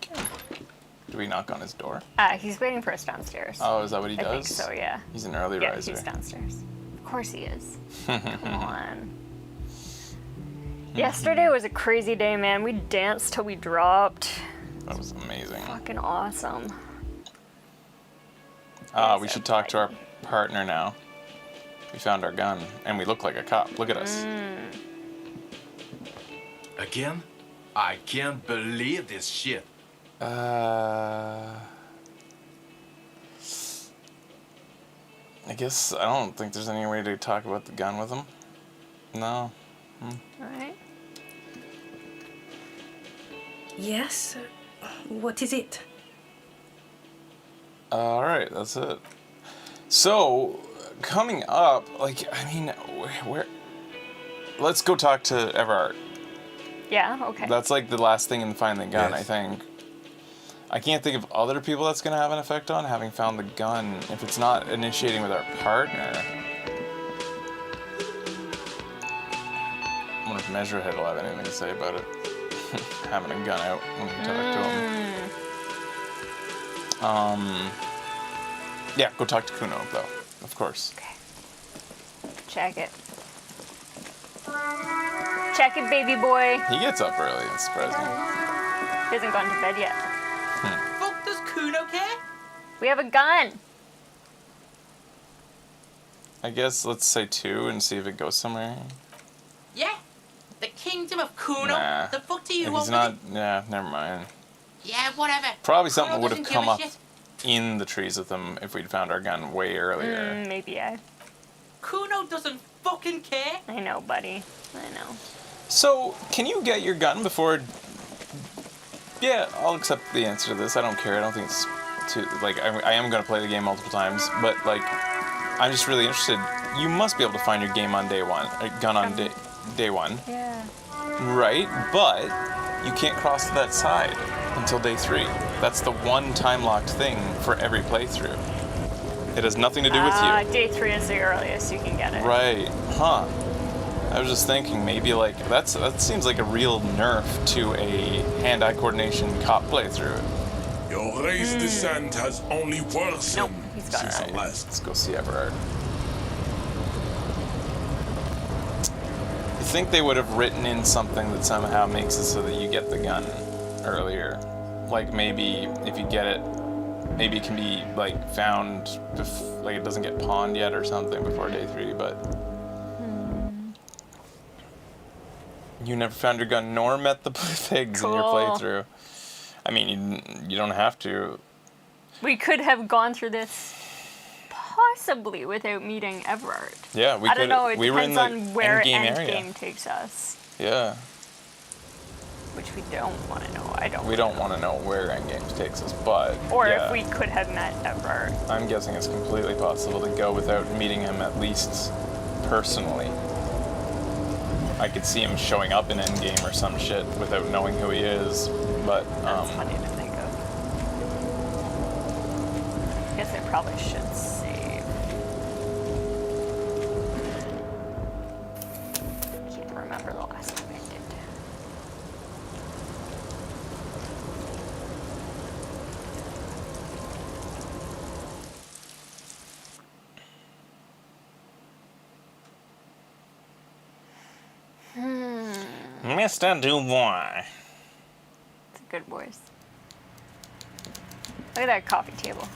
Kim? Do we knock on his door? He's waiting for us downstairs. Oh, is that what he does? I think so, yeah. He's an early riser. Yeah, he's downstairs. Of course he is. Come on. Yesterday was a crazy day, man. We danced till we dropped. That was amazing. Fucking awesome. We should talk to our partner now. We found our gun, and we look like a cop. Look at us. Again? I can't believe this shit. I guess I don't think there's any way to talk about the gun with him. No. Alright. Yes? What is it? All right, that's it. So, coming up, like, I mean, where? Let's go talk to Everard. Yeah, okay. That's like the last thing in Find the Gun, Yes. I think. I can't think of other people that's going to have an effect on having found the gun if it's not initiating with our partner. I wonder if Measurehead will have anything to say about it. Having a gun out when we talk to him. Yeah, go talk to Kuno, though, of course. Okay. Check it. Check it, baby boy. He gets up early, it's surprising. He hasn't gone to bed yet. Fuck does Kuno care? We have a gun. I guess let's say 2 and see if it goes somewhere. Yeah. The kingdom of Kuno? Nah. The fuck do you If want he's with not, it? yeah, never mind. Yeah, whatever. Probably something Kuno would have doesn't come give a up shit. in the trees with them if we'd found our gun way earlier. Maybe, yeah. Kuno doesn't fucking care. I know, buddy. I know. So, can you get your gun before... Yeah, I'll accept the answer to this. I don't care. I don't think it's too... Like, I am going to play the game multiple times, but, like, I'm just really interested. You must be able to find your game on day one. Gun on day one. Yeah. Right, but you can't cross to that side until day 3. That's the one time-locked thing for every playthrough. It has nothing to do with you. Day 3 is the earliest you can get it. Right. Huh. I was just thinking maybe like that seems like a real nerf to a hand-eye coordination cop playthrough. Your race descent has only worsened since the last. Let's go see Everard. You think they would have written in something that somehow makes it so that you get the gun earlier? Like maybe if you get it, maybe it can be like found, like it doesn't get pawned yet or something before day 3, but... You never found your gun nor met the pigs in your playthrough. I mean, you don't have to. We could have gone through this possibly without meeting Everard. Yeah, we could. I don't know, it we were in depends the on where area. Endgame takes us. Yeah. Which we don't want to know. We don't want to know where Endgame takes us, but... Or yeah, if we could have met Everard. I'm guessing it's completely possible to go without meeting him at least personally. I could see him showing up in Endgame or some shit without knowing who he is, but... That's funny to think of. I guess I probably should save. Can't remember the last time I did. Mr. Dubois. It's a good voice. Look at that coffee table.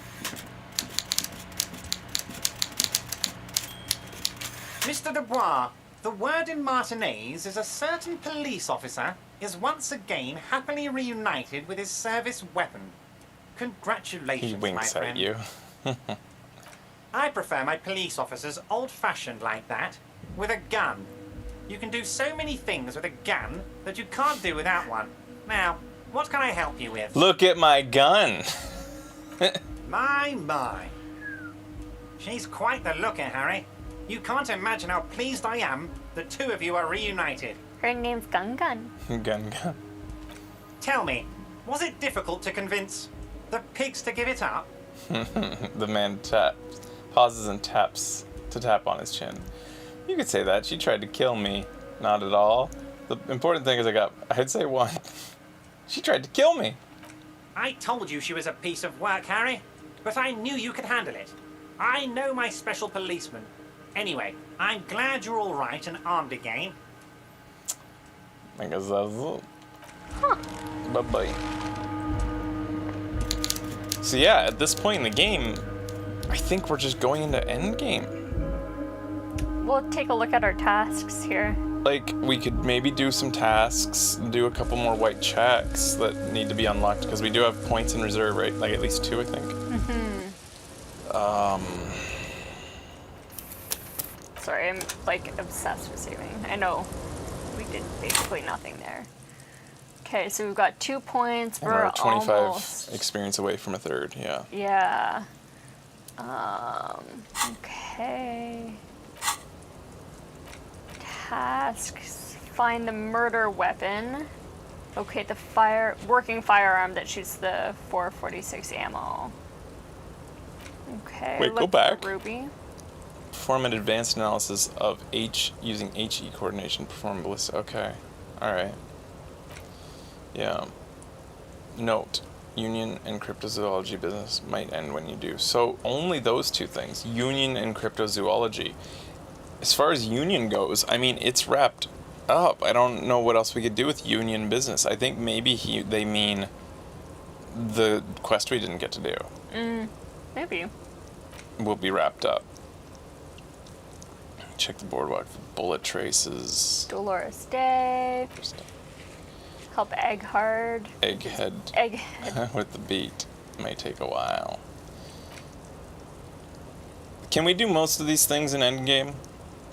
Mr. Dubois, the word in Martinez is a certain police officer is once again happily reunited with his service weapon. Congratulations, He winks my at friend. you. I prefer my police officers old-fashioned like that, with a gun. You can do so many things with a gun that you can't do without one. Now, what can I help you with? Look at my gun! My. She's quite the looker, Harry. You can't imagine how pleased I am the two of you are reunited. Her name's Gun Gun. Gun. Tell me, was it difficult to convince the pigs to give it up? The man pauses and taps to tap on his chin. You could say that. She tried to kill me. Not at all. The important thing is I'd say 1. She tried to kill me. I told you she was a piece of work, Harry, but I knew you could handle it. I know my special policeman. Anyway, I'm glad you're all right and armed again. I guess that's it. Bye-bye. So yeah, at this point in the game, I think we're just going into endgame. We'll take a look at our tasks here. Like, we could maybe do some tasks, do a couple more white checks that need to be unlocked, because we do have points in reserve, right? Like, at least 2, I think. Sorry, I'm, like, obsessed with saving. I know we did basically nothing there. Okay, so we've got 2 points. And we're 25 almost... experience away from a third, yeah. Yeah. Okay. Tasks. Find the murder weapon. Locate the working firearm that shoots the 446 ammo. Okay. Wait, look go back. for Ruby. Perform an advanced analysis of using HE coordination. Perform ballistic. Okay. Alright. Yeah. Note. Union and cryptozoology business might end when you do. So only those two things. Union and cryptozoology. As far as union goes, I mean, it's wrapped up. I don't know what else we could do with union business. I think maybe they mean the quest we didn't get to do. Maybe. Will be wrapped up. Check the boardwalk for bullet traces. Dolores Day. Help Egghard. Egghead. With the beat. May take a while. Can we do most of these things in Endgame?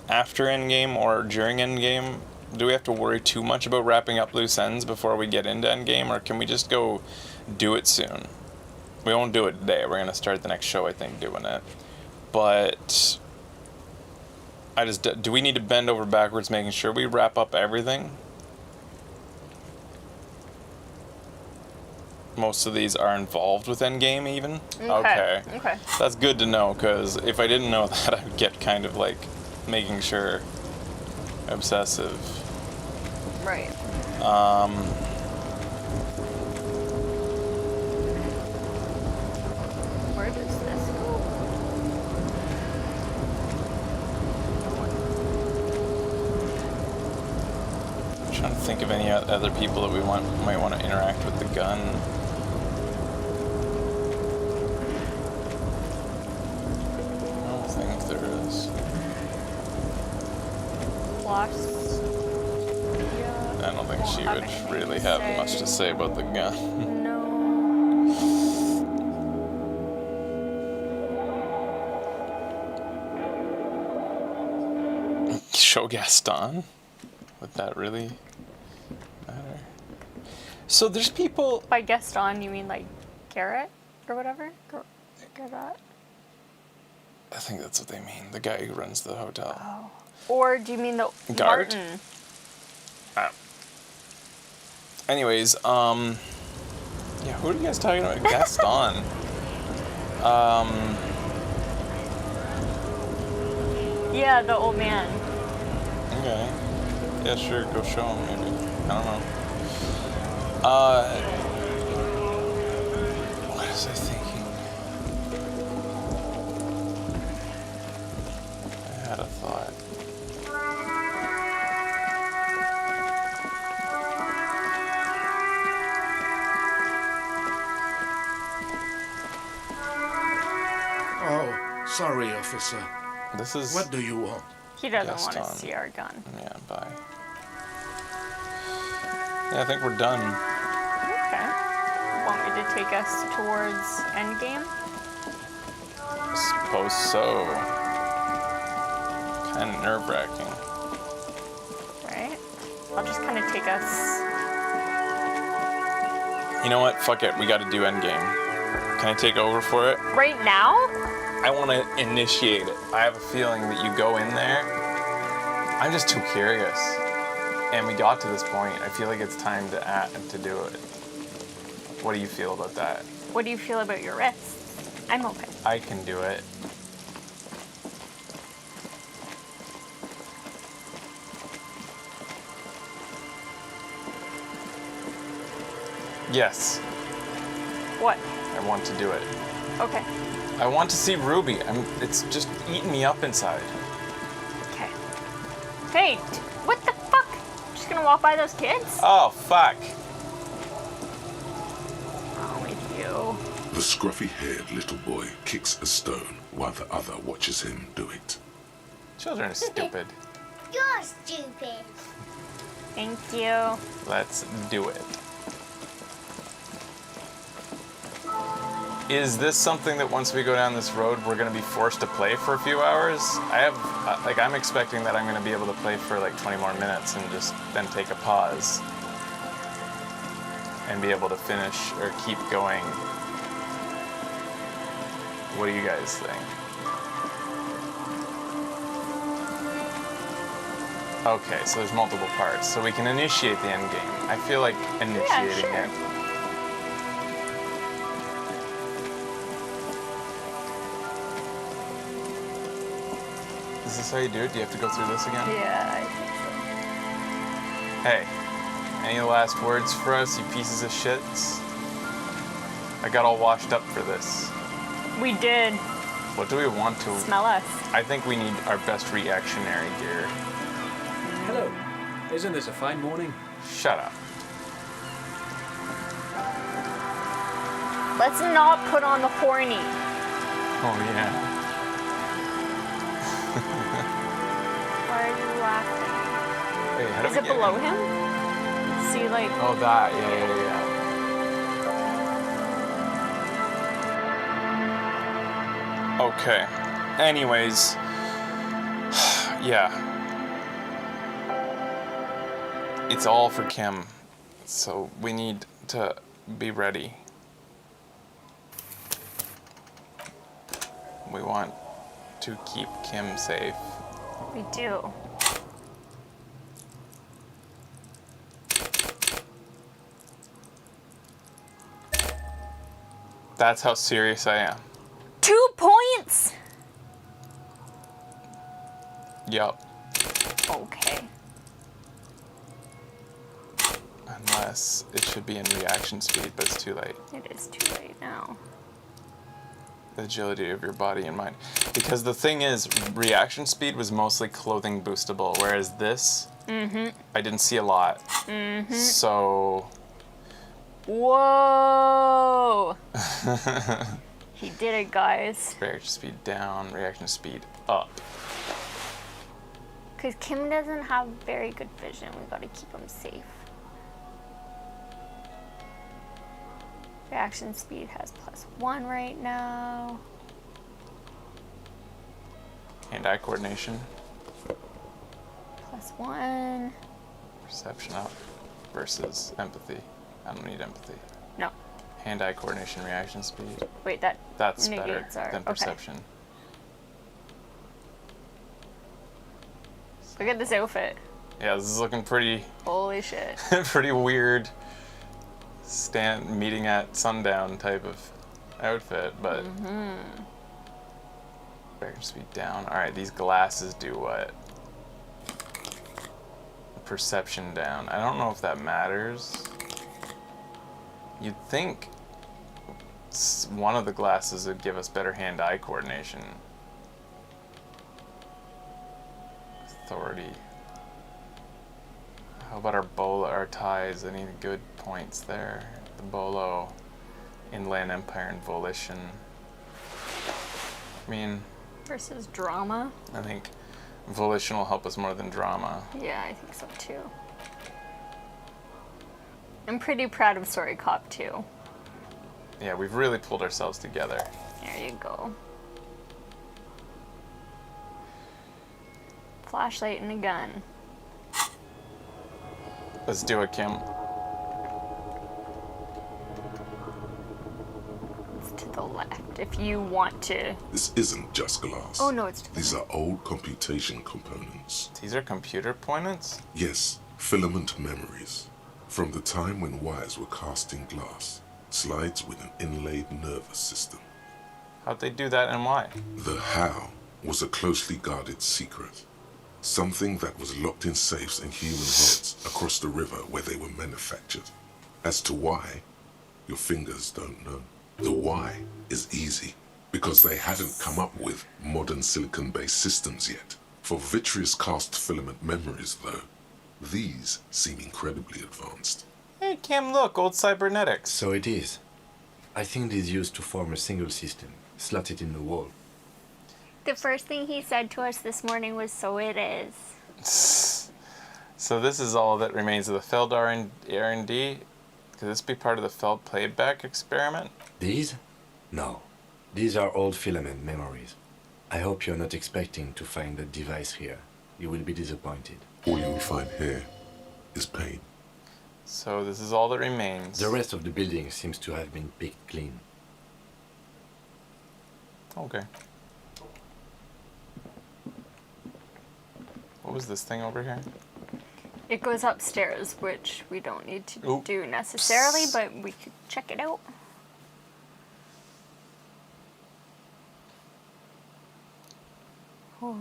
After Endgame or during Endgame? Do we have to worry too much about wrapping up loose ends before we get into Endgame? Or can we just go do it soon? We won't do it today. We're going to start the next show, I think, doing it. But... do we need to bend over backwards making sure we wrap up everything? Most of these are involved with Endgame even? Okay. That's good to know, because if I didn't know that, I'd get kind of like making sure obsessive. Right. Where does this go? I'm trying to think of any other people that we might want to interact with the gun. I don't think there is. Plus, yeah. I don't think she would really have much to say about the gun. No. Show Gaston? Would that really matter? So there's people... By Gaston, you mean like Garrett or whatever? Garrett? I think that's what they mean. The guy who runs the hotel. Oh. Or do you mean the Guard? Martin? Anyways, yeah, who are you guys talking about? Gaston. Yeah, the old man. Okay. Yeah, sure, go show him maybe. I don't know. What was I thinking? I had a thought. Oh, sorry, officer. This is... What do you want? He doesn't want to see our gun. Yeah, bye. Yeah, I think we're done. Okay. Want me to take us towards Endgame? Suppose so. Kind of nerve-wracking. Right? I'll just kind of take us... You know what? Fuck it. We gotta do Endgame. Can I take over for it? Right now? I want to initiate it. I have a feeling that you go in there. I'm just too curious. And we got to this point. I feel like it's time to do it. What do you feel about that? What do you feel about your wrists? I'm open. I can do it. Yes. What? I want to do it. Okay. I want to see Ruby. It's just eating me up inside. Okay. Hey, what the fuck? Just gonna walk by those kids? Oh, fuck. Wrong with you? The scruffy-haired little boy kicks a stone while the other watches him do it. Children are stupid. You're stupid. Thank you. Let's do it. Is this something that once we go down this road, we're going to be forced to play for a few hours? I'm expecting that I'm going to be able to play for like 20 more minutes and just then take a pause. and be able to finish or keep going. What do you guys think? Okay, so there's multiple parts. So we can initiate the end game. I feel like initiating it. Is this how you do it? Do you have to go through this again? Yeah, I think so. Hey, any last words for us, you pieces of shits? I got all washed up for this. We did. What do we want to... Smell us. I think we need our best reactionary gear. Hello. Isn't this a fine morning? Shut up. Let's not put on the horny. Oh, yeah. Why are you laughing? Hey, how do Is we it get below in? him? See, like... Oh, that. Yeah. Okay. Anyways. Yeah. It's all for Kim. So we need to be ready. We want to keep Kim safe. We do. That's how serious I am. 2 points? Yup. Okay. Unless it should be in reaction speed, but it's too late. It is too late now. The agility of your body and mind. Because the thing is, reaction speed was mostly clothing boostable, whereas this, I didn't see a lot. So... Whoa! He did it, guys. Reaction speed down, reaction speed up. Because Kim doesn't have very good vision. We gotta keep him safe. Reaction speed has +1 right now. Hand-eye coordination. +1. Perception up versus empathy. I don't need empathy. No. Hand-eye coordination, reaction speed. Wait, that's better negates our... than perception. Okay. Look at this outfit. Yeah, this is looking pretty... Holy shit. pretty weird. Meeting at sundown type of outfit, but... Reaction speed down. Alright, these glasses do what? Perception down. I don't know if that matters. You'd think one of the glasses would give us better hand-eye coordination. Authority. How about our bolo, our ties? Any good points there? The bolo, Inland Empire, and Volition. I mean... Versus drama? I think Volition will help us more than drama. Yeah, I think so too. I'm pretty proud of Sorry Cop too. Yeah, we've really pulled ourselves together. There you go. Flashlight and a gun. Let's do it, Kim. It's to the left if you want to. This isn't just glass. Oh no, it's to the These are old computation components. These are computer components? Yes, filament memories. From the time when wires were cast in glass, slides with an inlaid nervous system. How'd they do that and why? The how was a closely guarded secret. Something that was locked in safes in human heads across the river where they were manufactured. As to why, your fingers don't know. The why is easy, because they hadn't come up with modern silicon-based systems yet. For vitreous cast filament memories, though, these seem incredibly advanced. Hey, Kim, look, old cybernetics. So it is. I think it is used to form a single system, slotted in the wall. The first thing he said to us this morning was, so it is. So this is all that remains of the Feld R&D? Could this be part of the Feld playback experiment? These? No. These are old filament memories. I hope you're not expecting to find that device here. You will be disappointed. All you will find here is pain. So this is all that remains. The rest of the building seems to have been picked clean. Okay. What was this thing over here? It goes upstairs, which we don't need to do necessarily, but we could check it out. Low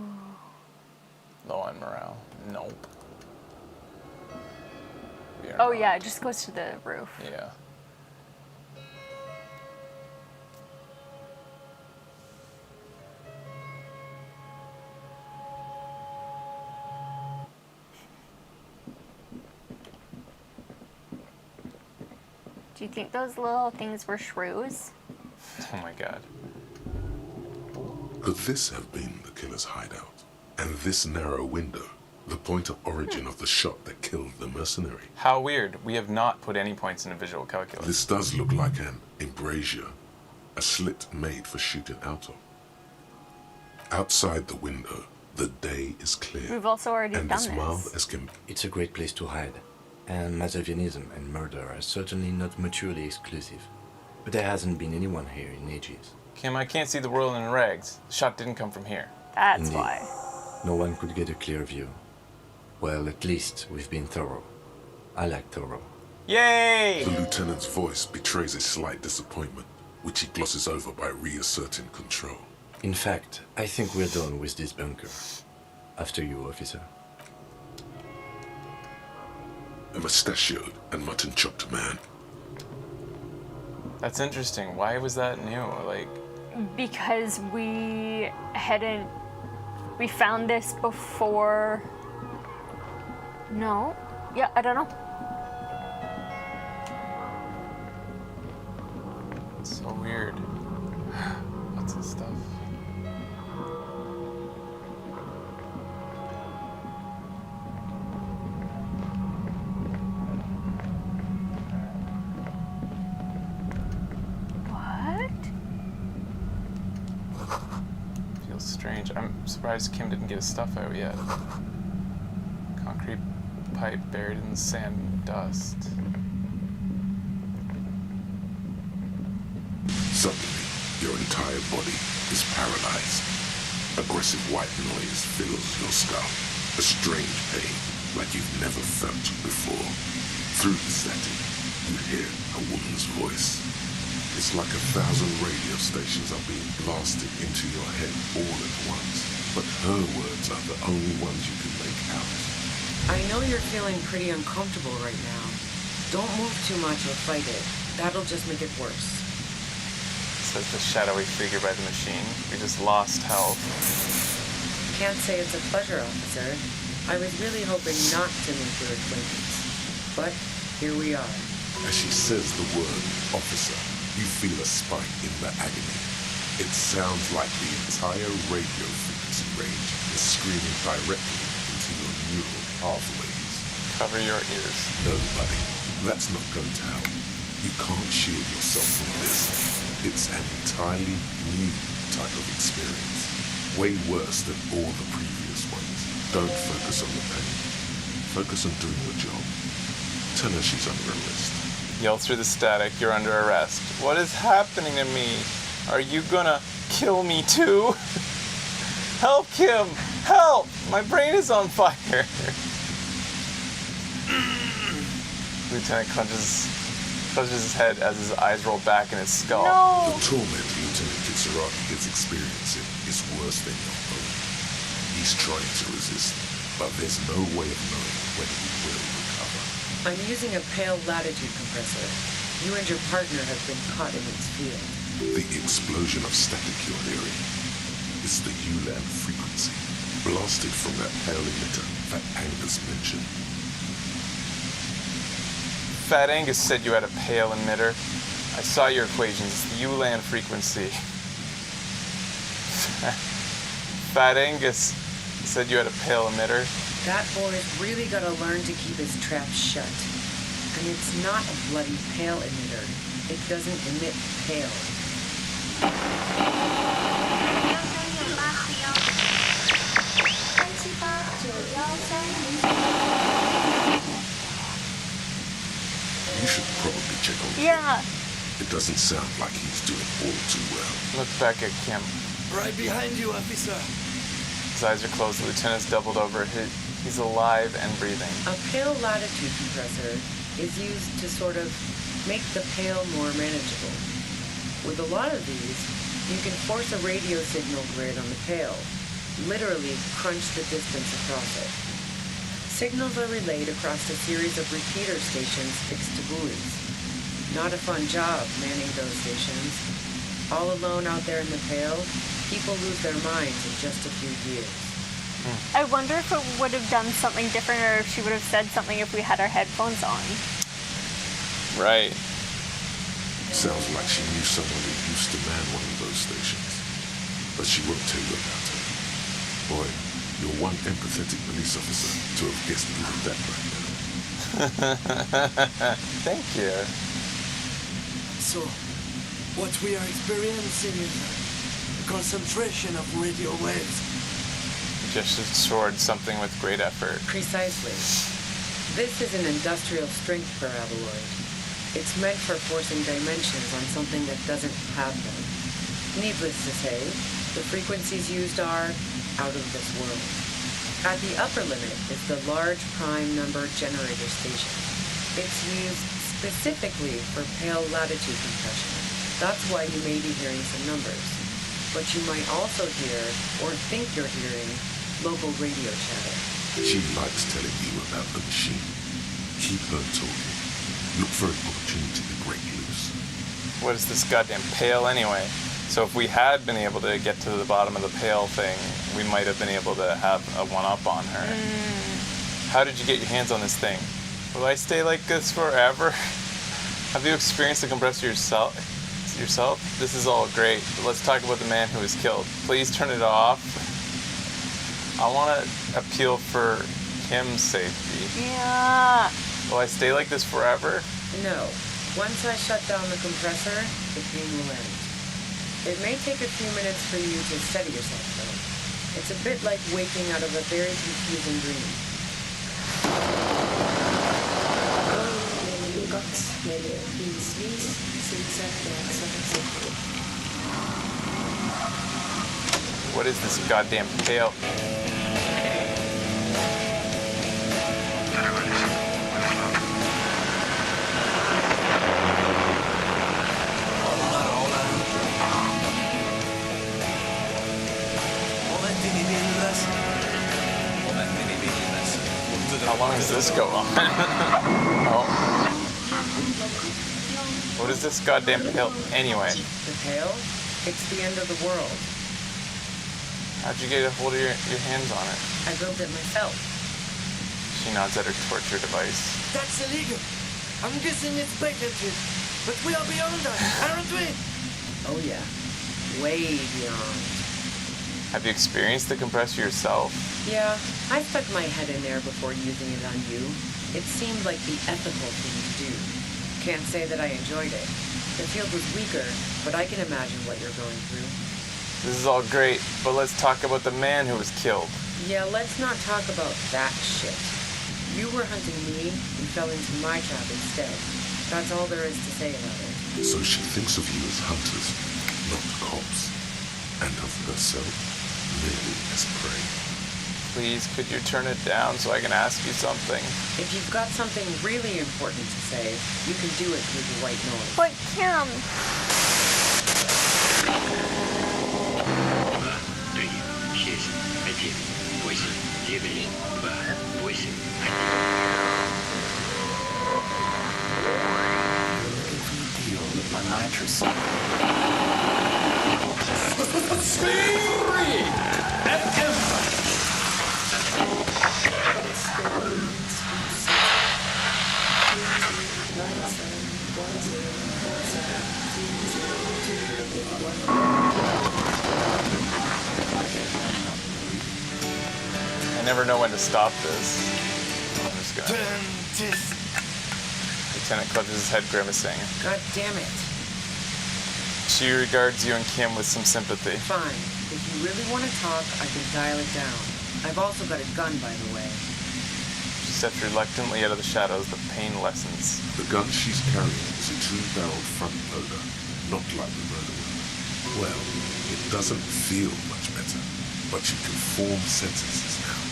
on morale. Nope. Oh yeah, it just goes to the roof. Yeah. Do you think those little things were shrews? Oh my god. Could this have been the killer's hideout? And this narrow window, the point of origin of the shot that killed the mercenary? How weird. We have not put any points in a visual calculus. This does look like an embrasure, a slit made for shooting out of. Outside the window, the day is clear. We've also already and done as this. mild as can be. It's a great place to hide, and Mazavianism and murder are certainly not mutually exclusive. But there hasn't been anyone here in ages. Kim, I can't see the world in rags. The shot didn't come from here. That's Indeed. why. No one could get a clear view. Well, at least we've been thorough. I like thorough. Yay! The lieutenant's voice betrays a slight disappointment, which he glosses over by reasserting control. In fact, I think we're done with this bunker. After you, officer. A mustachioed and mutton-chopped man. That's interesting. Why was that new? Like, Because we found this before. No. Yeah, I don't know. it's so weird. Lots of stuff. Feels strange. I'm surprised Kim didn't get his stuff out yet. Concrete pipe buried in the sand and dust. Suddenly, your entire body is paralyzed. Aggressive white noise fills your skull. A strange pain, like you've never felt before. Through the static, you hear a woman's voice. It's like 1,000 radio stations are being blasted into your head all at once. But her words are the only ones you can make out. I know you're feeling pretty uncomfortable right now. Don't move too much or fight it. That'll just make it worse. Says the shadowy figure by the machine. We just lost health. Can't say it's a pleasure, officer. I was really hoping not to make your acquaintance. But here we are. As she says the word officer, you feel a spike in the agony. It sounds like the entire radio frequency range is screaming directly into your neural pathways. Cover your ears. No, buddy, that's not going to help. You can't shield yourself from this. It's an entirely new type of experience. Way worse than all the previous ones. Don't focus on the pain. Focus on doing your job. Tell her she's under arrest. Yell through the static, you're under arrest. What is happening to me? Are you gonna kill me too? Help, Kim! Help! My brain is on fire! Lieutenant clenches his head as his eyes roll back in his skull. No. The torment Lieutenant Kitsuragi is experiencing is worse than your own. He's trying to resist, but there's no way of knowing when he will recover. I'm using a pale latitude compressor. You and your partner have been caught in its field. The explosion of static you're hearing is the ULAN frequency, blasted from that pale emitter that Angus mentioned. Fat Angus said you had a pale emitter. I saw your equations. The ULAN frequency. Fat Angus said you had a pale emitter. That boy's really gotta learn to keep his trap shut. And it's not a bloody pale emitter. It doesn't emit pale. You should probably check on him. Yeah. It doesn't sound like he's doing all too well. Look back at Kim. Right behind you, officer. His eyes are closed. The lieutenant's doubled over. He's alive and breathing. A pail latitude compressor is used to sort of make the pail more manageable. With a lot of these, you can force a radio signal grid on the pail, literally crunch the distance across it. Signals are relayed across a series of repeater stations fixed to buoys. Not a fun job manning those stations. All alone out there in the pale, people lose their minds in just a few years. I wonder if it would have done something different, or if she would have said something if we had our headphones on. Right. Sounds like she knew someone who used to man one of those stations. But she won't tell you about it. Boy, you're one empathetic police officer to have guessed even that right now. Thank you. So, what we are experiencing is a concentration of radio waves. Just toward something with great effort. Precisely. This is an industrial strength paraboloid. It's meant for forcing dimensions on something that doesn't have them. Needless to say, the frequencies used are out of this world. At the upper limit is the large prime number generator station. It's used specifically for pale latitude compression. That's why you may be hearing some numbers. But you might also hear, or think you're hearing, local radio chatter. She likes telling you about the machine. Keep her talking. Look for an opportunity to break loose. What is this goddamn pail anyway? So if we had been able to get to the bottom of the pail thing, we might have been able to have a one-up on her. How did you get your hands on this thing? Will I stay like this forever? Have you experienced the compressor yourself? This is all great, but let's talk about the man who was killed. Please turn it off. I want to appeal for Kim's safety. Yeah. Will I stay like this forever? No. Once I shut down the compressor, the pain will end. It may take a few minutes for you to steady yourself, though. It's a bit like waking out of a very confusing dream. What is this goddamn pail? How long does this go on? Oh. What is this goddamn pail anyway? The pail? It's the end of the world. How'd you get a hold of your hands on it? I built it myself. She nods at her torture device. That's illegal. I'm guessing it's patented. But we are beyond that, aren't we? Oh yeah. Way beyond. Have you experienced the compressor yourself? Yeah, I stuck my head in there before using it on you. It seemed like the ethical thing to do. Can't say that I enjoyed it. The field was weaker, but I can imagine what you're going through. This is all great, but let's talk about the man who was killed. Yeah, let's not talk about that shit. You were hunting me and fell into my trap instead. That's all there is to say about it. So she thinks of you as hunters, not cops, and of herself merely as prey. Please, could you turn it down so I can ask you something? If you've got something really important to say, you can do it through the white noise. But Kim... Nitrous. I never know when to stop this. I'm just gonna... Lieutenant clutches his head, grimacing. God damn it. She regards you and Kim with some sympathy. Fine. If you really want to talk, I can dial it down. I've also got a gun, by the way. She steps reluctantly out of the shadows. The pain lessens. The gun she's carrying is a two-barreled front loader, not like the murder weapon. Well, it doesn't feel much better, but she can form sentences now.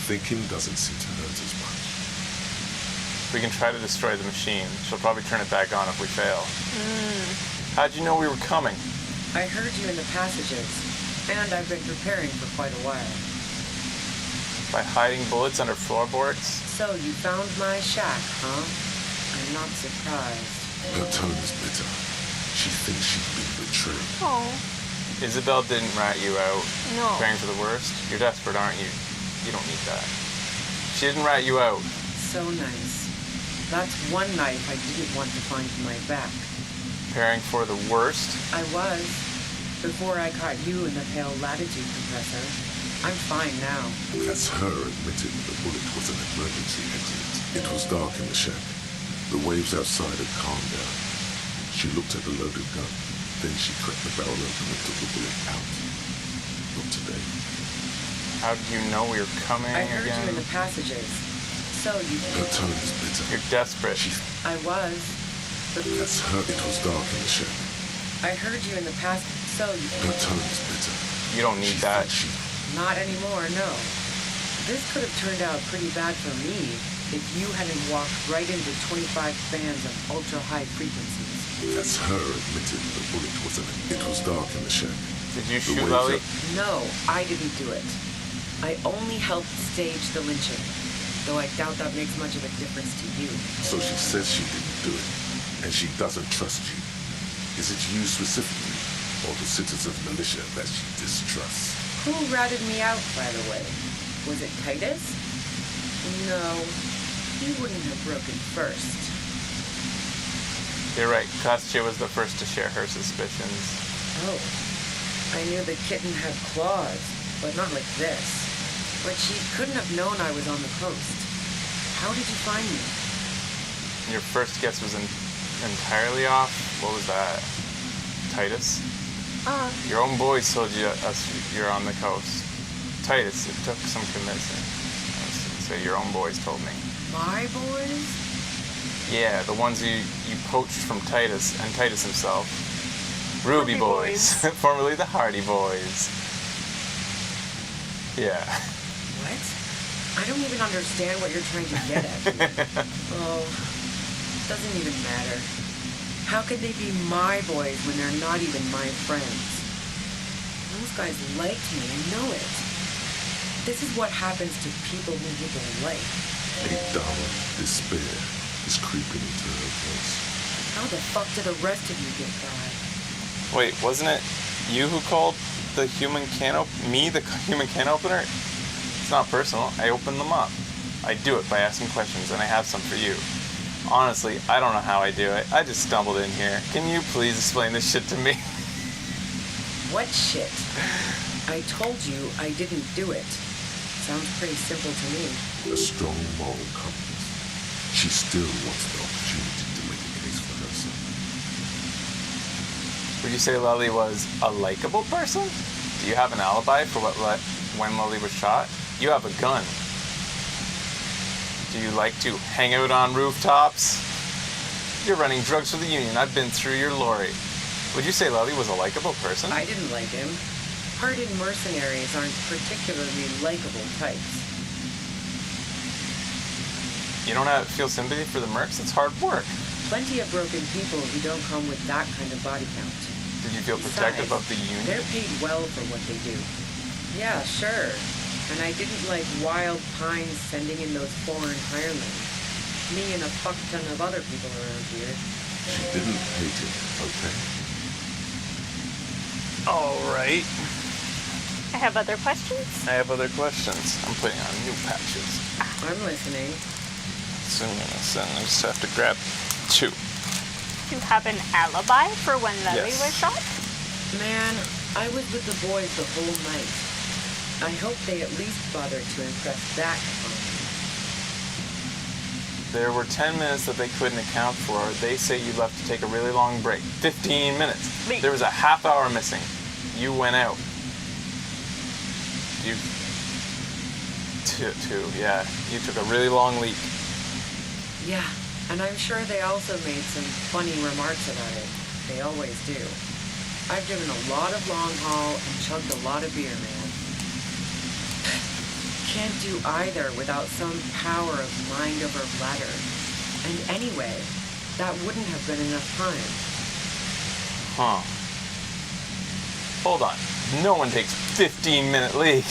Thinking doesn't seem to hurt as much. We can try to destroy the machine. She'll probably turn it back on if we fail. How'd you know we were coming? I heard you in the passages, and I've been preparing for quite a while. By hiding bullets under floorboards? So you found my shack, huh? I'm not surprised. Her tone is bitter. She thinks she's been betrayed. Oh. Isabel didn't rat you out. No. Preparing for the worst? You're desperate, aren't you? You don't need that. She didn't rat you out. So nice. That's one knife I didn't want to find in my back. Preparing for the worst? I was. Before I caught you in the pale latitude compressor. I'm fine now. That's her admitting the bullet was an emergency exit. It was dark in the shack. The waves outside had calmed down. She looked at the loaded gun. Then she cracked the barrel open and took the bullet out. Not today. How did you know we were coming I heard again? you in the passages. So you... Her tone is bitter. You're desperate. I was. But... That's her. It was dark in the shack. I heard you in the past. So you... Her tone is bitter. You don't need that. Not anymore, no. This could have turned out pretty bad for me if you hadn't walked right into 25 bands of ultra-high frequencies. That's her admitting the bullet was it was dark in the shack. Did you shoot Lily? No, I didn't do it. I only helped stage the lynching, though I doubt that makes much of a difference to you. So she says she didn't do it, and she doesn't trust you. Is it you specifically, or the citizens militia that she distrusts? Who ratted me out, by the way? Was it Titus? No, he wouldn't have broken first. You're right. Kostya was the first to share her suspicions. Oh, I knew the kitten had claws, but not like this. But she couldn't have known I was on the coast. How did you find me? Your first guess was entirely off. What was that? Titus? Your own boys told you you're on the coast. Titus, it took some convincing. So your own boys told me. My boys? Yeah, the ones you poached from Titus and Titus himself. Ruby boys. Formerly the Hardy Boys. Yeah. What? I don't even understand what you're trying to get at here. Oh, doesn't even matter. How could they be my boys when they're not even my friends? Those guys liked me, I know it. This is what happens to people who people like. A dull despair is creeping into her voice. How the fuck did the rest of you get by? Wait, wasn't it you who called the human can the human can opener? It's not personal. I open them up. I do it by asking questions, and I have some for you. Honestly, I don't know how I do it. I just stumbled in here. Can you please explain this shit to me? What shit? I told you I didn't do it. Sounds pretty simple to me. A strong moral compass. She still wants the opportunity to make a case for herself. Would you say Lily was a likable person? Do you have an alibi for when Lily was shot? You have a gun. Do you like to hang out on rooftops? You're running drugs for the Union. I've been through your lorry. Would you say Lily was a likable person? I didn't like him. Hardened mercenaries aren't particularly likable types. You don't feel sympathy for the mercs? It's hard work. Plenty of broken people who don't come with that kind of body count. Did you feel protective of the Union? They're paid well for what they do. Yeah, sure. And I didn't like Wild Pines sending in those foreign hirelings. Me and a fuck ton of other people around here. She didn't hate it, okay? All right. I have other questions? I have other questions. I'm putting on new patches. I'm listening. Soon, I just have to grab 2. Do you have an alibi for when Lily was shot? Man, I was with the boys the whole night. I hope they at least bothered to impress that on me. There were 10 minutes that they couldn't account for. They say you left to take a really long break. 15 minutes. Wait. There was a half hour missing. You went out. too. Yeah, you took a really long leak. Yeah, and I'm sure they also made some funny remarks about it. They always do. I've driven a lot of long haul and chugged a lot of beer, man. Can't do either without some power of mind over bladder. And anyway, that wouldn't have been enough time. Huh. Hold on. No one takes 15-minute leak.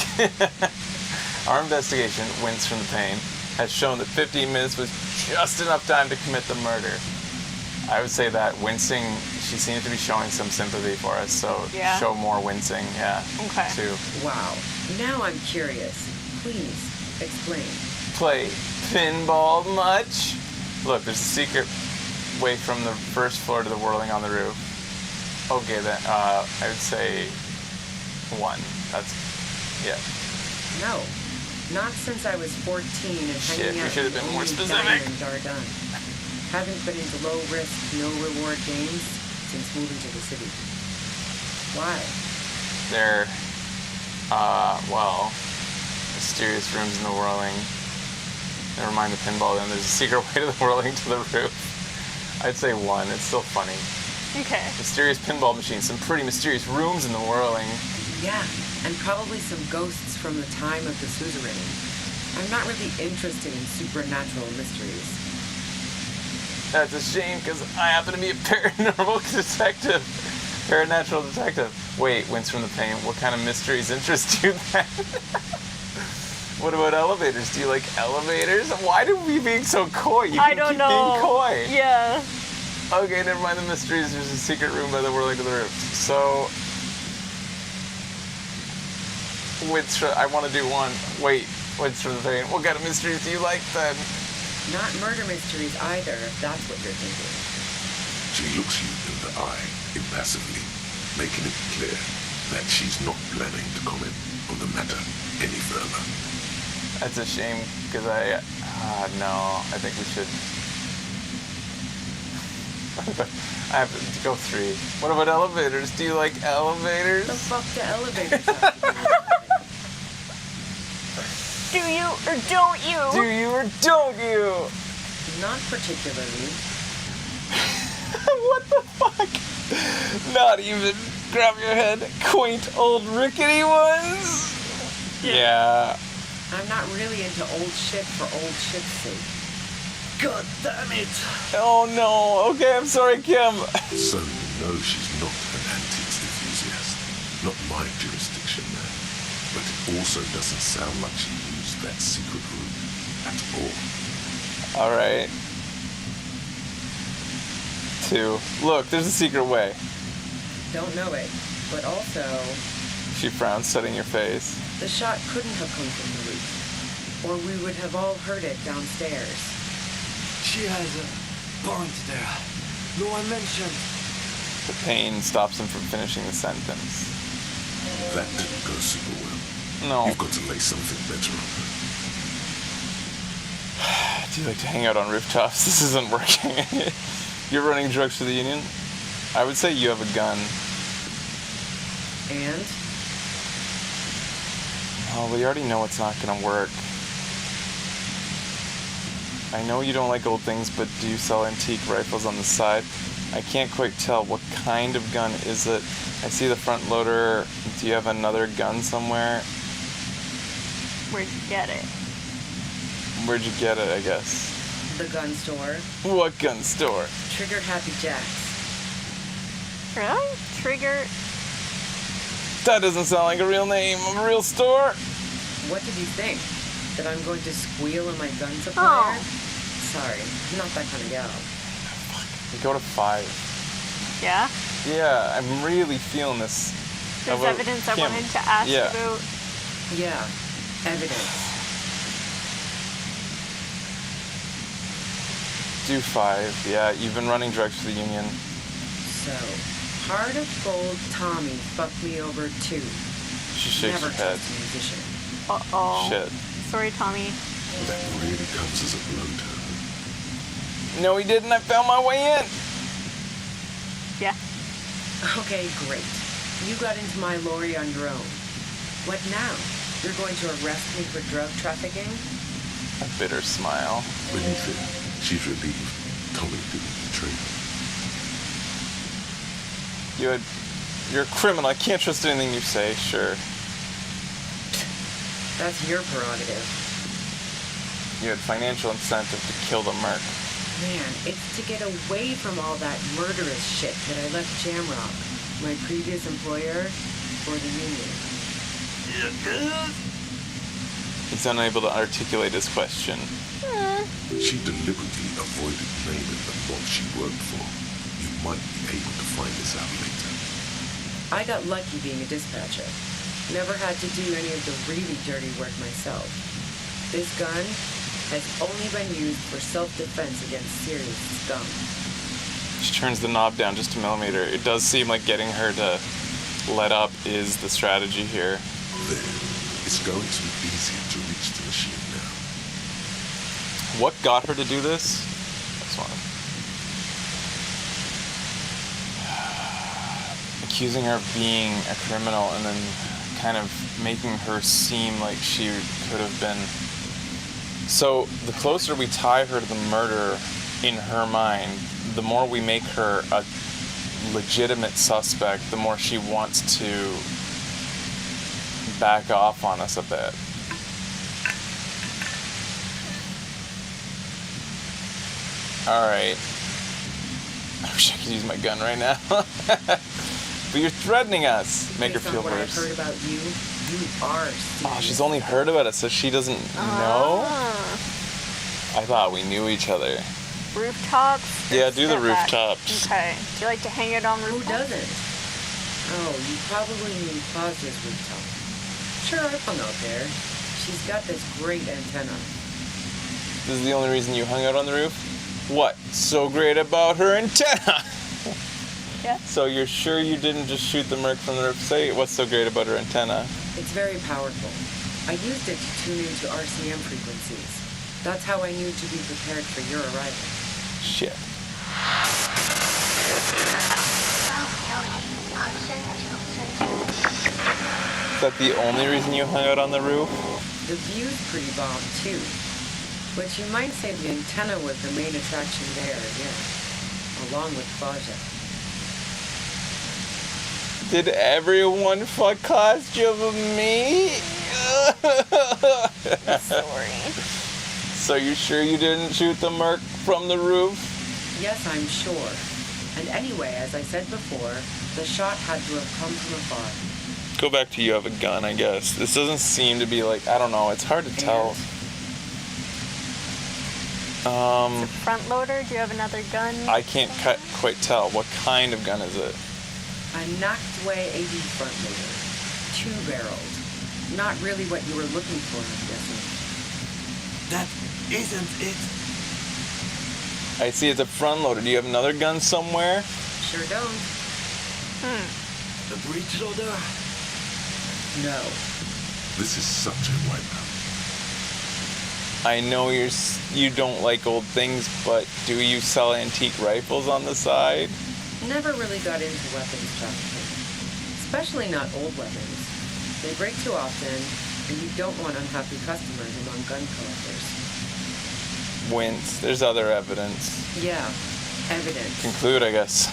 Our investigation, Wince from the Pain, has shown that 15 minutes was just enough time to commit the murder. I would say that wincing, she seems to be showing some sympathy for us, so Yeah. show more wincing, yeah, Okay. too. Wow. Now I'm curious. Please, explain. Play pinball much? Look, there's a secret way from the first floor to the whirling on the roof. Okay, then, I would say 1. That's, yeah. No. Not since I was 14 and Shit, hanging we out should have in been more only specific. diner in Dardenne. Haven't been into low-risk, no-reward games since moving to the city. Why? They're, well, mysterious rooms in the whirling. Never mind the pinball, then there's a secret way to the whirling to the roof. I'd say 1, it's still funny. Okay. Mysterious pinball machines, some pretty mysterious rooms in the whirling. Yeah, and probably some ghosts from the time of the suzerain. I'm not really interested in supernatural mysteries. That's a shame, because I happen to be a paranormal detective. Paranatural detective. Wait, Wince from the Pain, what kind of mysteries interest you then? What about elevators? Do you like elevators? Why do we being so coy? You I can don't keep know. being coy. Yeah. Okay, never mind the mysteries. There's a secret room by the whirling to the roof. So, I want to do 1. Wait, Wince from the Pain, what kind of mysteries do you like then? Not murder mysteries either, if that's what you're thinking. She looks you in the eye impassively, making it clear that she's not planning to comment on the matter any further. That's a shame, because no, I think we should. I have to go 3. What about elevators? Do you like elevators? The fuck do elevators have to do with Do you or don't you? Do you or don't you? Not particularly. What the fuck? Not even grab your head, quaint old rickety ones? Yeah. I'm not really into old shit for old shit's sake. God damn it. Oh no. Okay, I'm sorry, Kim. So you know she's not an antiques enthusiast. Not my jurisdiction there. But it also doesn't sound like she used that secret room at all. Alright. 2. Look, there's a secret way. Don't know it, but also, She frowns, studying your face. the shot couldn't have come from the roof, or we would have all heard it downstairs. She has a point there. No one mentioned. The pain stops him from finishing the sentence. That didn't go super well. No. You've got to lay something better on her. Do you like to hang out on rooftops? This isn't working. You're running drugs for the Union? I would say you have a gun. And? Oh, we already know it's not gonna work. I know you don't like old things, but do you sell antique rifles on the side? I can't quite tell. What kind of gun is it? I see the front loader. Do you have another gun somewhere? Where'd you get it? Where'd you get it, I guess? The gun store. What gun store? Trigger Happy Jacks. Really? Trigger? That doesn't sound like a real name of a real store. What did you think? That I'm going to squeal in my gun supplier? Oh. Sorry, I'm not that kind of gal. We go to 5. Yeah? Yeah, I'm really feeling this. There's about evidence I Kim. wanted to ask Yeah. about. Yeah, evidence. Do 5. Yeah, you've been running drugs for the Union. So, Heart of Gold Tommy fucked me over too. She shakes Never her head. trust a musician. Uh-oh. Shit. Sorry, Tommy. That really comes as a blow to her. No, he didn't. I found my way in. Yeah. Okay, great. You got into my lorry on your own. What now? You're going to arrest me for drug trafficking? A bitter smile. Beneath it, she's relieved Tommy didn't betray her. You're a criminal. I can't trust anything you say. Sure. That's your prerogative. You had financial incentive to kill the merc. Man, it's to get away from all that murderous shit that I left Jamrock, my previous employer, for the union. He's unable to articulate his question. She deliberately avoided naming the boss she worked for. You might be able to find this out later. I got lucky being a dispatcher. Never had to do any of the really dirty work myself. This gun has only been used for self-defense against serious scum. She turns the knob down just a millimeter. It does seem like getting her to let up is the strategy here. Then, it's going to be easier to reach the machine now. What got her to do this? This one. Accusing her of being a criminal and then kind of making her seem like she could have been. So the closer we tie her to the murder in her mind, the more we make her a legitimate suspect, the more she wants to back off on us a bit. Alright. I wish I could use my gun right now. But you're threatening us. Make her feel Based on what worse. I've heard about you, you are serious. Oh, she's only heard about us, so she doesn't know? I thought we knew each other. Rooftops? Yeah, do the Step back. rooftops. Okay. Do you like to hang it on rooftops? Who doesn't? Oh, you probably mean Claudia's rooftop. Sure, I've hung out there. She's got this great antenna. This is the only reason you hung out on the roof? What? So great about her antenna? Yeah. So you're sure you didn't just shoot the merc from the roof? Say what's so great about her antenna? It's very powerful. I used it to tune into RCM frequencies. That's how I knew to be prepared for your arrival. Shit. Is that the only reason you hung out on the roof? The view's pretty bomb, too. But you might say the antenna was the main attraction there, yeah. Along with Claudia. Did everyone fuck costume of me? Sorry. So you sure you didn't shoot the merc from the roof? Yes, I'm sure. And anyway, as I said before, the shot had to have come from afar. Go back to you have a gun, I guess. This doesn't seem to be like, I don't know, it's hard to tell. It's a front loader? Do you have another gun? I can't quite tell. What kind of gun is it? A Nachtway 80 front loader. 2-barreled. Not really what you were looking for, I'm guessing. That isn't it. I see it's a front loader. Do you have another gun somewhere? Sure don't. A breech loader? No. This is such a wipeout. I know you don't like old things, but do you sell antique rifles on the side? Never really got into weapons trafficking. Especially not old weapons. They break too often, and you don't want unhappy customers among gun collectors. Wince. There's other evidence. Yeah, evidence. Conclude, I guess.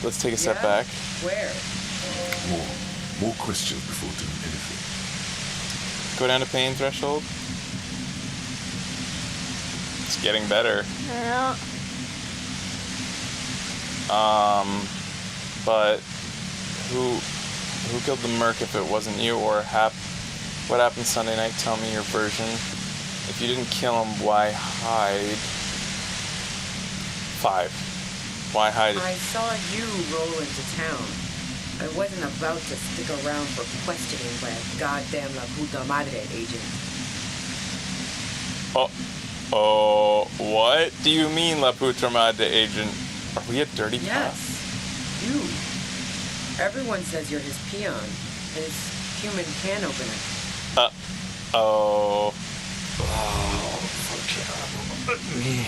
Let's take a step back. Where? More questions before doing anything. Go down to pain threshold. It's getting better. Yeah. But who killed the merc if it wasn't you, or what happened Sunday night? Tell me your version. If you didn't kill him, why hide? 5. Why hide? I saw you roll into town. I wasn't about to stick around for questioning by a goddamn La Puta Madre agent. Oh, what do you mean, La Puta Madre agent? Are we a dirty Yes, you. Everyone says you're his peon, his human can opener. Oh, fuck me.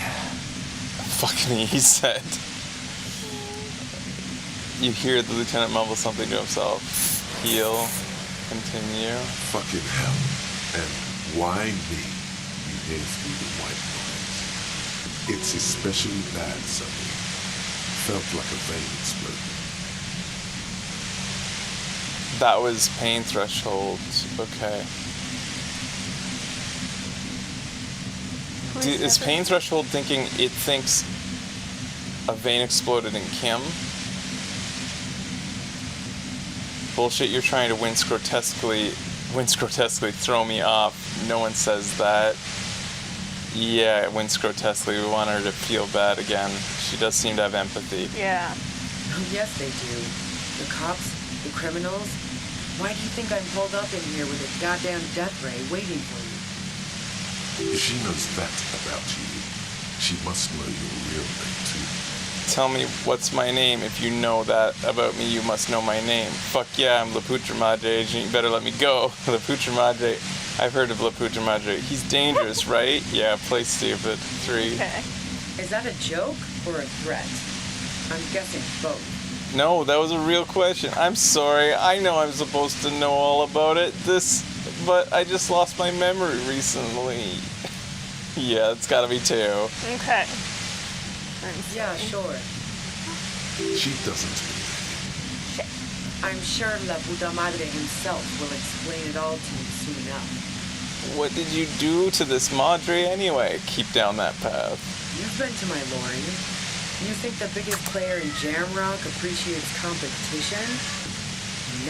Fuck me, he said. You hear the lieutenant mumble something to himself. Heal. Continue. Fucking hell. And why me? You hear through the white noise. It's especially bad suddenly. Felt like a vein exploded. That was pain threshold. Okay. Is pain threshold thinking it thinks a vein exploded in Kim? Bullshit, you're trying to wince grotesquely, throw me off. No one says that. Yeah, wince grotesquely. We want her to feel bad again. She does seem to have empathy. Yeah. Oh, yes, they do. The cops, the criminals. Why do you think I'm pulled up in here with a goddamn death ray waiting for you? If she knows that about you, she must know your real name too. Tell me what's my name. If you know that about me, you must know my name. Fuck yeah, I'm Laputra Madre agent. You better let me go. Laputra Madre. I've heard of Laputra Madre. He's dangerous, right? Yeah, play stupid. 3. Okay. Is that a joke or a threat? I'm guessing both. No, that was a real question. I'm sorry. I know I'm supposed to know all about it. But I just lost my memory recently. Yeah, it's gotta be 2. Okay. Yeah, sure. She doesn't. I'm sure La Puta Madre himself will explain it all to me soon enough. What did you do to this Madre anyway? Keep down that path. You've been to my loin. You think the biggest player in Jamrock appreciates competition?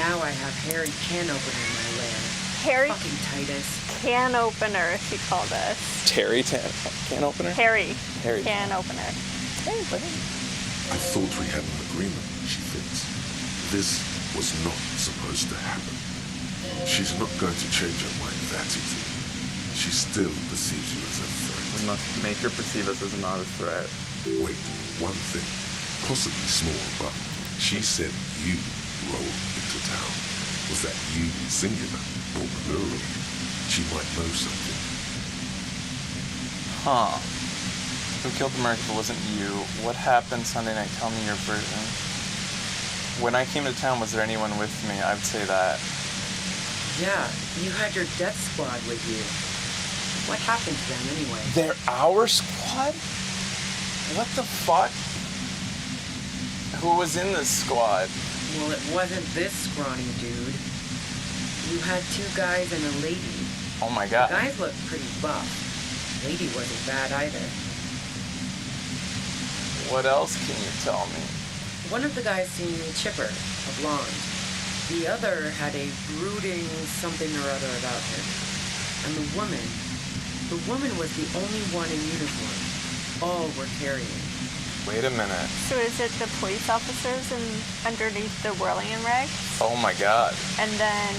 Now I have Harry Can Opener in my lair. Harry Fucking Titus. Can Opener, he called us. Terry Can Opener? Harry Can Opener. Hey, buddy. I thought we had an agreement, she thinks. This was not supposed to happen. She's not going to change her mind that easy. She still perceives you as a threat. We must make her perceive us as not a threat. Wait, one thing, possibly small, but she said you rolled into town. Was that you singular or plural? She might know something. Huh. Who killed the murder if it wasn't you? What happened Sunday night? Tell me your version. When I came to town, was there anyone with me? I would say that. Yeah, you had your death squad with you. What happened to them anyway? They're our squad? What the fuck? Who was in this squad? Well, it wasn't this scrawny dude. You had 2 guys and a lady. Oh my god. The guys looked pretty buff. Lady wasn't bad either. What else can you tell me? One of the guys seemed chipper, a blonde. The other had a brooding something or other about him. And the woman was the only one in uniform. All were carrying. Wait a minute. So is it the police officers underneath the whirling rags? Oh my god. And then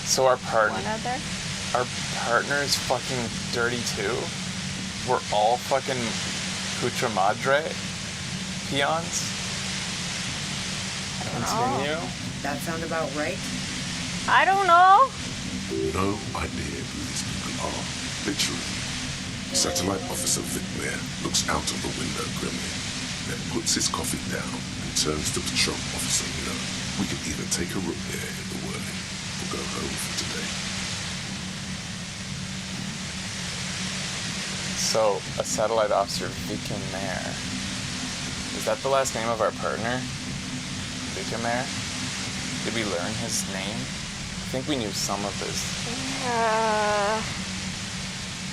so our partner, one other? Our partner is fucking dirty too? We're all fucking Putra Madre peons? Continue? That sound about right? I don't know. No idea who these people are, literally. Satellite Officer Vic Blair looks out of the window grimly, then puts his coffee down and turns to Patrol Officer Miller. We could either take a room here in the whirling or go home for today. So, a satellite officer, Vic Blair. Is that the last name of our partner? Vic Blair? Did we learn his name? I think we knew some of his.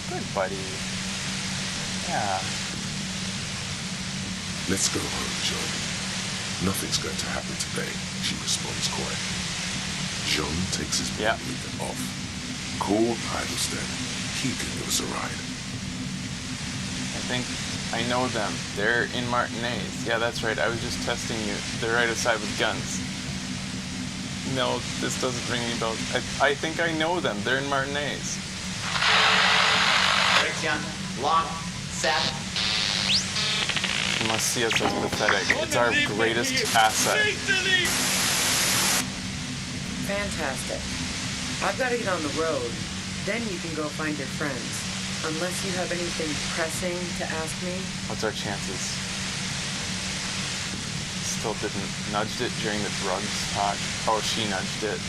Good buddy. Yeah. Let's go home, John. Nothing's going to happen today, she responds quietly. John takes his leader off. Call Idleston. He can give us a ride. I think I know them. They're in Martinez. Yeah, that's right. I was just testing you. They're right outside with guns. No, this doesn't ring any bells. I think I know them. They're in Martinez. Direction, lock, set. You must see us as pathetic. It's our greatest asset. Fantastic. I've got to get on the road. Then you can go find your friends. Unless you have anything pressing to ask me. What's our chances? Still didn't nudged it during the drugs talk. Oh, she nudged it.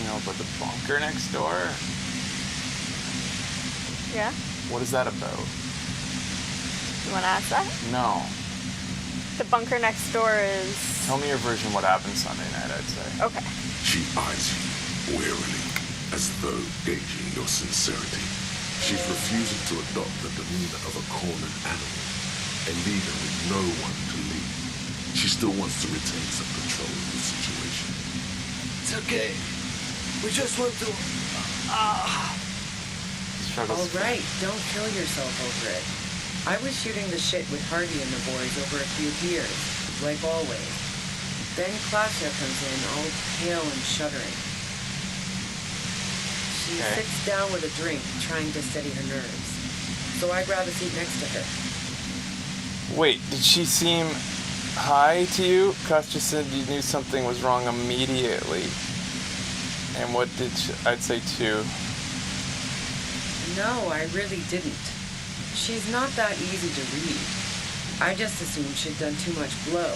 know about the bunker next door? Yeah? What is that about? You want to ask that? No. The bunker next door is... Tell me your version of what happened Sunday night, I'd say. Okay. She eyes you warily, as though gauging your sincerity. She's refusing to adopt the demeanor of a cornered animal, a leader with no one to lead. She still wants to retain some control of the situation. It's okay. We just want to... All right, don't kill yourself over it. I was shooting the shit with Hardy and the boys over a few beers, like always. Then Klasha comes in, all pale and shuddering. She sits down with a drink, trying to steady her nerves. So I grab a seat next to her. Wait, did she seem high to you? Kostya said you knew something was wrong immediately. And what did I'd say too? No, I really didn't. She's not that easy to read. I just assumed she'd done too much blow.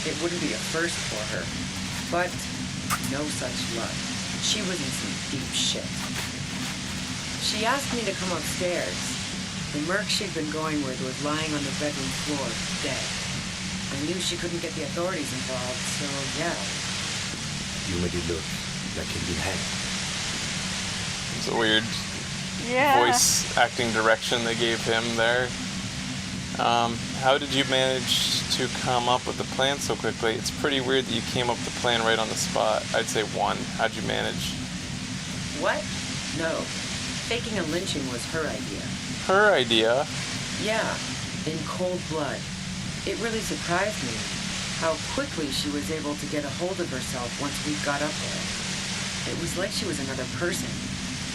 It wouldn't be a first for her. But no such luck. She was in some deep shit. She asked me to come upstairs. The merc she'd been going with was lying on the bedroom floor, dead. I knew she couldn't get the authorities involved, so yeah. You made it look like he'd been hanged. It's a weird voice acting direction they gave him there. How did you manage to come up with the plan so quickly? It's pretty weird that you came up with the plan right on the spot. I'd say 1. How'd you manage? What? No. Faking a lynching was her idea. Her idea? Yeah, in cold blood. It really surprised me how quickly she was able to get a hold of herself once we got up there. It was like she was another person.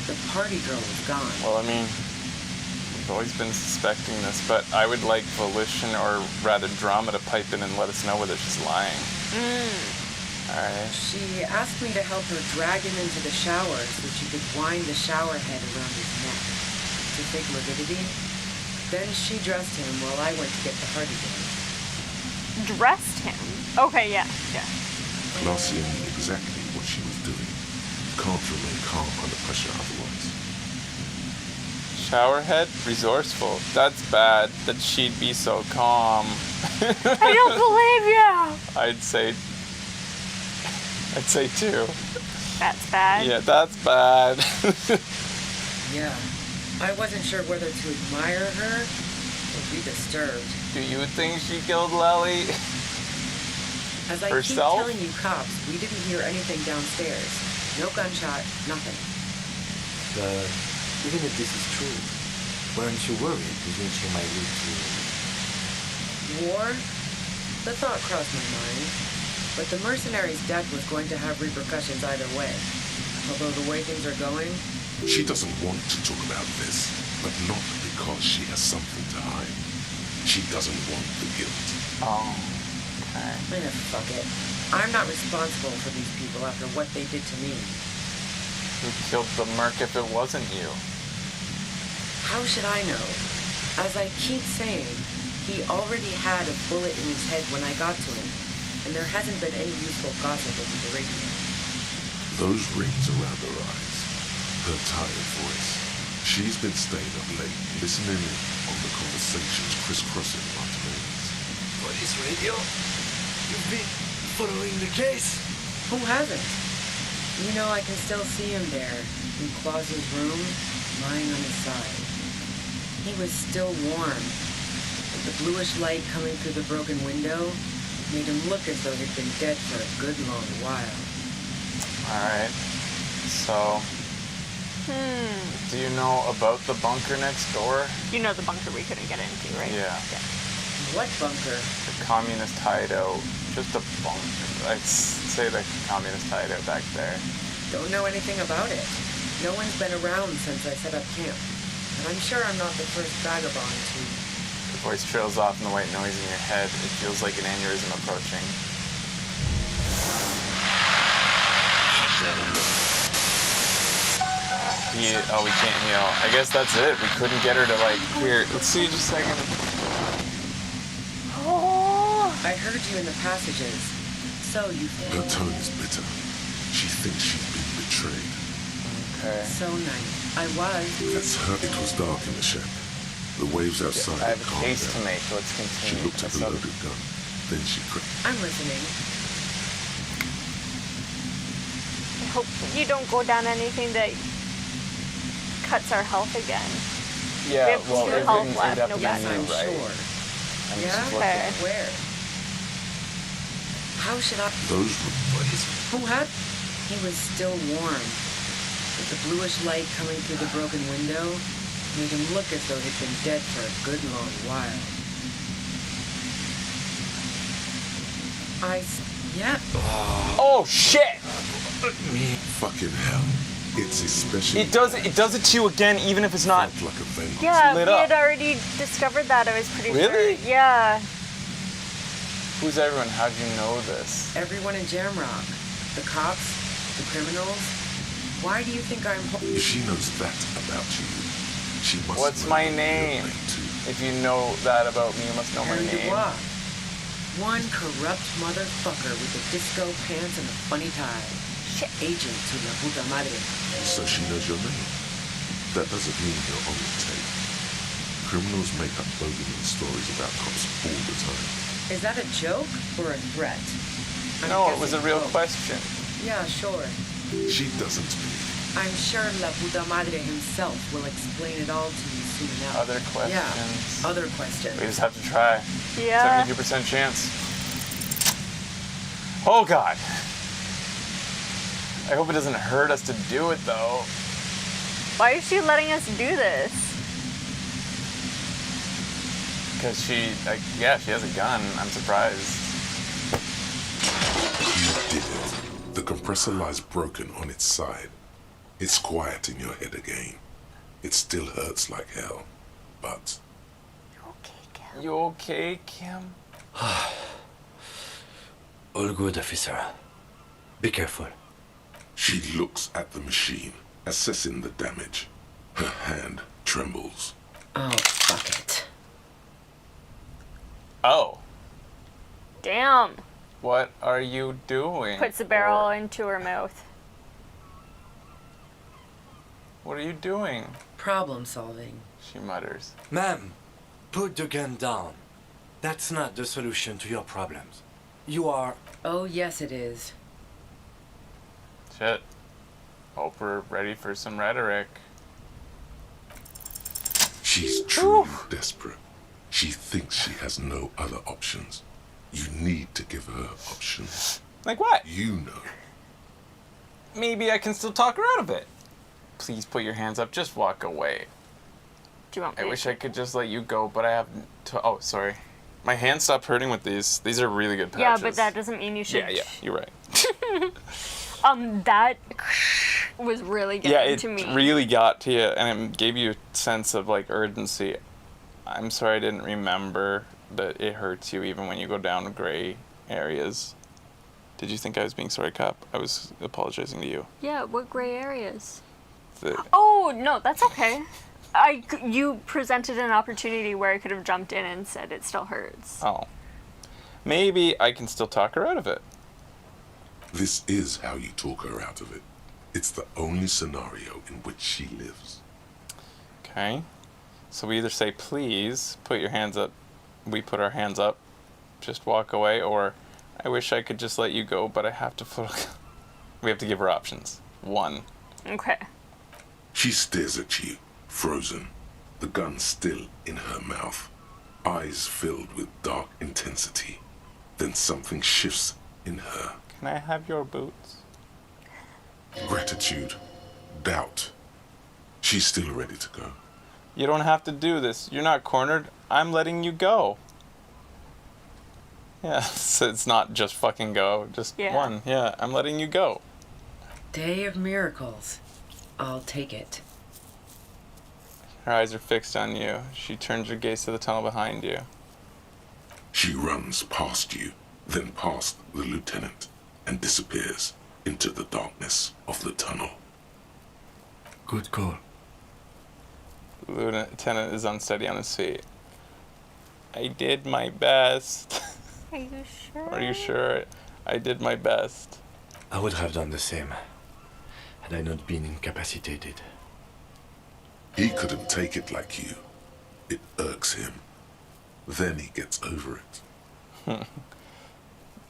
The party girl was gone. Well, I mean, we've always been suspecting this, but I would like Volition, or rather Drama, to pipe in and let us know whether she's lying. Alright. She asked me to help her drag him into the shower so she could wind the shower head around his neck to fake morbidity. Then she dressed him while I went to get the Hardy Boy. Dressed him? Okay, yeah. Marcia knew exactly what she was doing. Can't remain calm under pressure otherwise. Showerhead? Resourceful. That's bad that she'd be so calm. I don't believe you! I'd say 2. That's bad? Yeah, that's bad. Yeah. I wasn't sure whether to admire her or be disturbed. Do you think she killed Lely? As I herself? keep telling you cops, we didn't hear anything downstairs. No gunshot, nothing. But even if this is true, weren't you worried the lynching might lead to... War? The thought crossed my mind. But the mercenary's death was going to have repercussions either way. Although the way things are going... She doesn't want to talk about this, but not because she has something to hide. She doesn't want the guilt. Oh, okay. Fuck it. I'm not responsible for these people after what they did to me. Who killed the merc if it wasn't you? How should I know? As I keep saying, he already had a bullet in his head when I got to him, and there hasn't been any useful gossip over the radio. Those rings around her eyes, her tired voice. She's been staying up late, listening in on the conversations crisscrossing Monterey's. Police radio? You've been following the case? Who hasn't? You know, I can still see him there, in Claus's room, lying on his side. He was still warm, but the bluish light coming through the broken window made him look as though he'd been dead for a good long while. Alright. So... Do you know about the bunker next door? You know the bunker we couldn't get into, right? Yeah. What bunker? The communist hideout. Just a bunker. I'd say the communist hideout back there. Don't know anything about it. No one's been around since I set up camp. And I'm sure I'm not the first vagabond to... The voice trails off in the white noise in your head. It feels like an aneurysm approaching. We can't heal. I guess that's it. We couldn't get her to, like, here. Let's see just a second. Oh! I heard you in the passages. So you... Her tone is bitter. She thinks she's been betrayed. Okay. So nice. I was. That's her. It was dark in the shack. The waves outside I have had a calmed case down. to make. Let's She continue. looked at the loaded gun. Then she cried. I'm listening. I hope you don't go down anything that cuts our health again. Yeah, we have well, 2 it health wouldn't- left, it'd have no to be bad. new, I'm right? sure. I'm Yeah? just Okay. looking. Where? How should I... Those were boys. Who had... He was still warm. With the bluish light coming through the broken window, made him look as though he'd been dead for a good long while. Yeah. Oh shit! Fucking hell. It's especially... It does it to you again, even if it's not like a vein. Yeah, lit we up. had already discovered that. I was pretty Really? sure. Yeah. Who's everyone? How'd you know this? Everyone in Jamrock. The cops, the criminals. Why do you think I'm... If she knows that about you, she must What's know my your name? too. If you know that about me, you must know my Aaron name. Dubois. One corrupt motherfucker with the disco pants and a funny tie. Agent to la puta madre. So she knows your name. That doesn't mean you're on the tape. Criminals make up bogeyman stories about cops all the time. Is that a joke or a threat? No, it was a real question. Yeah, sure. She doesn't believe. I'm sure la puta madre himself will explain it all to you soon enough. Other questions? Yeah, other questions. We just have to try. Yeah. 72% chance. Oh god. I hope it doesn't hurt us to do it though. Why is she letting us do this? Because she has a gun. I'm surprised. You did it. The compressor lies broken on its side. It's quiet in your head again. It still hurts like hell, but... You okay, Kim? All good, officer. Be careful. She looks at the machine, assessing the damage. Her hand trembles. Oh, fuck it. Oh. Damn. What are you doing? Puts the barrel into her mouth. What are you doing? Problem solving. She mutters. Ma'am, put the gun down. That's not the solution to your problems. You are... Oh, yes, it is. Shit. Hope we're ready for some rhetoric. She's truly desperate. She thinks she has no other options. You need to give her options. Like what? You know. Maybe I can still talk her out of it. Please put your hands up. Just walk away. Do you want I me wish to? I could just let you go, but I have to... Oh, sorry. My hand stopped hurting with these. These are really good patches. Yeah, but that doesn't mean you should. Yeah, you're right. That was really Yeah, getting it to me. really got to you, and it gave you a sense of, like, urgency. I'm sorry I didn't remember that it hurts you even when you go down gray areas. Did you think I was being sorry, cop? I was apologizing to you. Yeah, what gray areas? The- Oh, no, that's okay. You presented an opportunity where I could have jumped in and said it still hurts. Oh. Maybe I can still talk her out of it. This is how you talk her out of it. It's the only scenario in which she lives. Okay. So we either say, please, put your hands up. We put our hands up. Just walk away. Or, I wish I could just let you go, but I have to... We have to give her options. One. Okay. She stares at you, frozen, the gun still in her mouth, eyes filled with dark intensity. Then something shifts in her. Can I have your boots? Gratitude, doubt. She's still ready to go. You don't have to do this. You're not cornered. I'm letting you go. Yeah, so it's not just fucking go. Just one. Yeah, I'm letting you go. Day of miracles. I'll take it. Her eyes are fixed on you. She turns her gaze to the tunnel behind you. She runs past you, then past the lieutenant, and disappears into the darkness of the tunnel. Good call. Lieutenant is unsteady on his feet. I did my best. Are you sure? Are you sure? I did my best. I would have done the same. had I not been incapacitated. He couldn't take it like you. It irks him. Then he gets over it.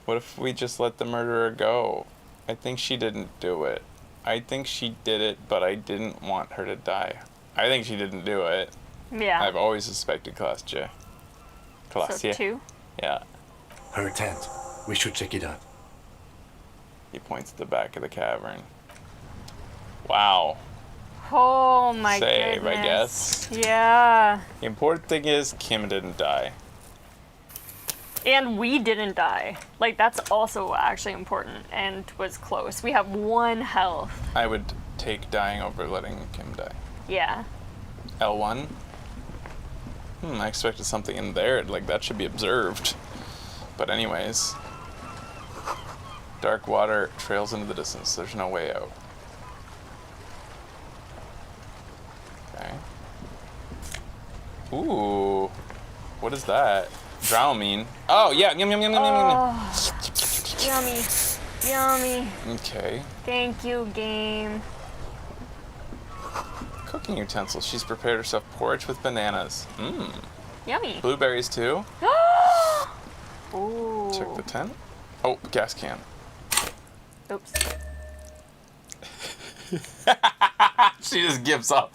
What if we just let the murderer go? I think she didn't do it. I think she did it, but I didn't want her to die. I think she didn't do it. Yeah. I've always suspected Class J. Class So 2? Yeah. Her tent. We should check it out. He points at the back of the cavern. Wow. Oh my Save, goodness. I guess. Yeah. The important thing is Kim didn't die. And we didn't die. Like, that's also actually important and was close. We have 1 health. I would take dying over letting Kim die. Yeah. L1? I expected something in there. Like, that should be observed. But anyways. Dark water trails into the distance. There's no way out. Okay. Ooh. What is that? Dramamine. Oh, yeah. Yum, yum, yum, yum, yum, yum. Yummy. Yummy. Okay. Thank you, game. Cooking utensils. She's prepared herself porridge with bananas. Mmm. Yummy. Blueberries, too. Ooh. Check the tent. Oh, gas can. Oops. She just gives up.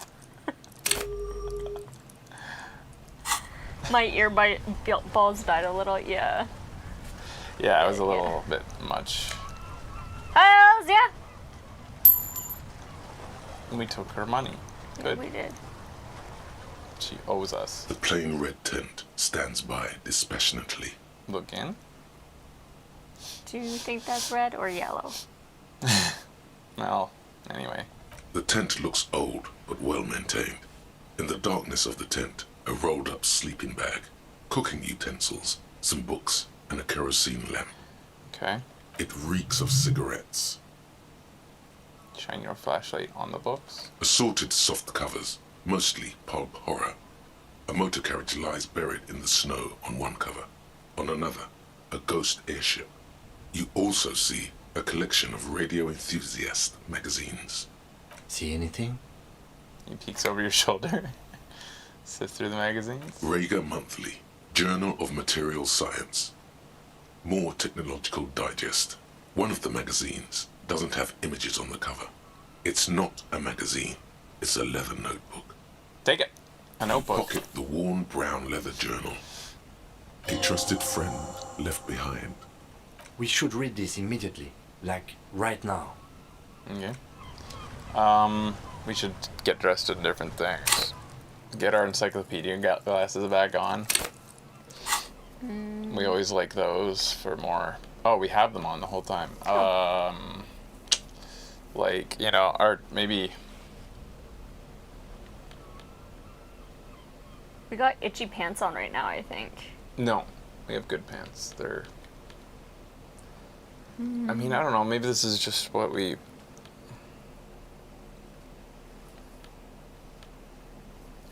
My balls died a little, yeah. Yeah, it was a little bit much. Hells yeah! We took her money. Good. Yeah, we did. She owes us. The plain red tent stands by dispassionately. Look in. Do you think that's red or yellow? Well, anyway. The tent looks old, but well maintained. In the darkness of the tent, a rolled up sleeping bag, cooking utensils, some books, and a kerosene lamp. Okay. It reeks of cigarettes. Shine your flashlight on the books. Assorted soft covers, mostly pulp horror. A motor carriage lies buried in the snow on one cover. On another, a ghost airship. You also see a collection of radio enthusiast magazines. See anything? He peeks over your shoulder. Sifts through the magazines. Rager Monthly, Journal of Material Science. More Technological Digest. One of the magazines doesn't have images on the cover. It's not a magazine. It's a leather notebook. Take it. A notebook. Pocket the worn brown leather journal. A trusted friend left behind. We should read this immediately. Like, right now. Okay. We should get dressed in different things. Get our encyclopedia glasses back on. We always like those for more. Oh, we have them on the whole time. Like, you know, art, maybe. We got itchy pants on right now, I think. No, we have good pants. They're. I mean, I don't know. Maybe this is just what we.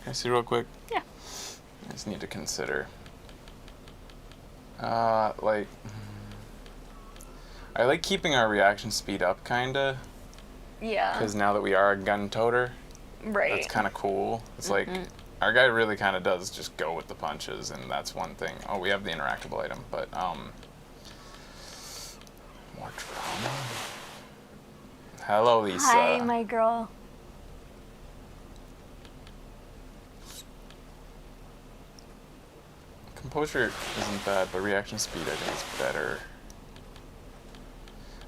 Can I see real quick? Yeah. I just need to consider. Like. I like keeping our reaction speed up, kinda. Yeah. Because now that we are a gun toter, right. That's kind of cool. It's like our guy really kind of does just go with the punches, and that's one thing. Oh, we have the interactable item, but more drama. Hello, Lisa. Hi, my girl. Composure isn't bad, but reaction speed I think is better.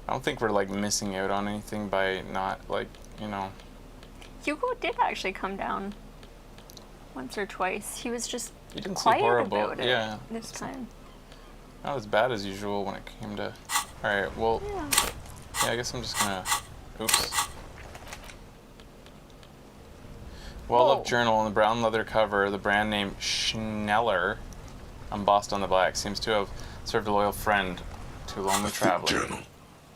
I don't think we're like missing out on anything by not like, you know. Hugo did actually come down once or twice. He was just He didn't quiet seem horrible. about it Yeah. this time. Not as bad as usual when it came to. All right. Well. Yeah. I guess I'm just gonna. Oops. Well-loved journal on the brown leather cover, the brand name Schneller, embossed on the black, seems to have served a loyal friend to a lonely traveler. Journal.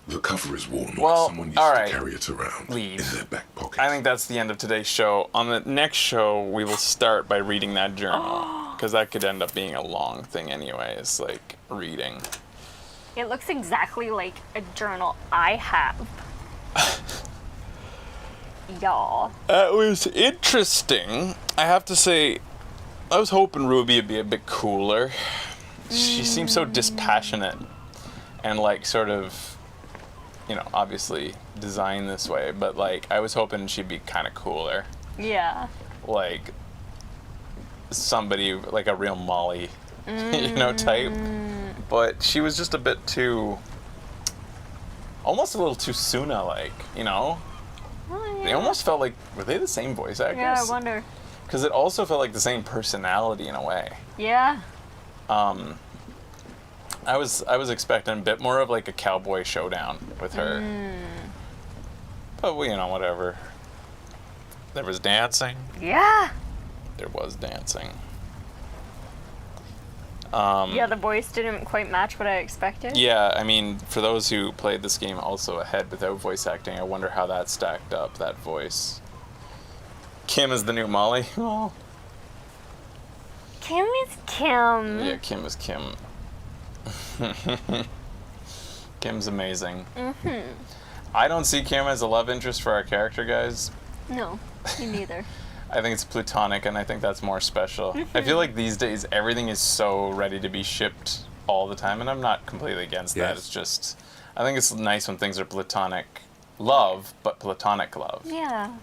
The cover is worn Well, like someone used all to right. carry it around in their back pocket. I think that's the end of today's show. On the next show, we will start by reading that journal, because that could end up being a long thing anyways, like reading. It looks exactly like a journal I have. Yeah. It was interesting. I have to say, I was hoping Ruby would be a bit cooler. She seems so dispassionate and like sort of, you know, obviously designed this way, but like I was hoping she'd be kind of cooler. Yeah. Like somebody, like a real Molly, you know, type. But she was just a bit too, almost a little too Suna-like, you know? Oh, yeah. They almost felt like, were they the same voice actors? Yeah, I wonder. Because it also felt like the same personality in a way. Yeah. I was expecting a bit more of like a cowboy showdown with her. But, well, you know, whatever. There was dancing. Yeah. There was dancing. Yeah, the voice didn't quite match what I expected. Yeah, I mean, for those who played this game also ahead without voice acting, I wonder how that stacked up, that voice. Kim is the new Molly. Oh. Kim is Kim. Yeah, Kim is Kim. Kim's amazing. I don't see Kim as a love interest for our character, guys. No, me neither. I think it's platonic, and I think that's more special. I feel like these days everything is so ready to be shipped all the time, and I'm not completely against that. It's just, I think it's nice when things are platonic love, but platonic love. Yeah.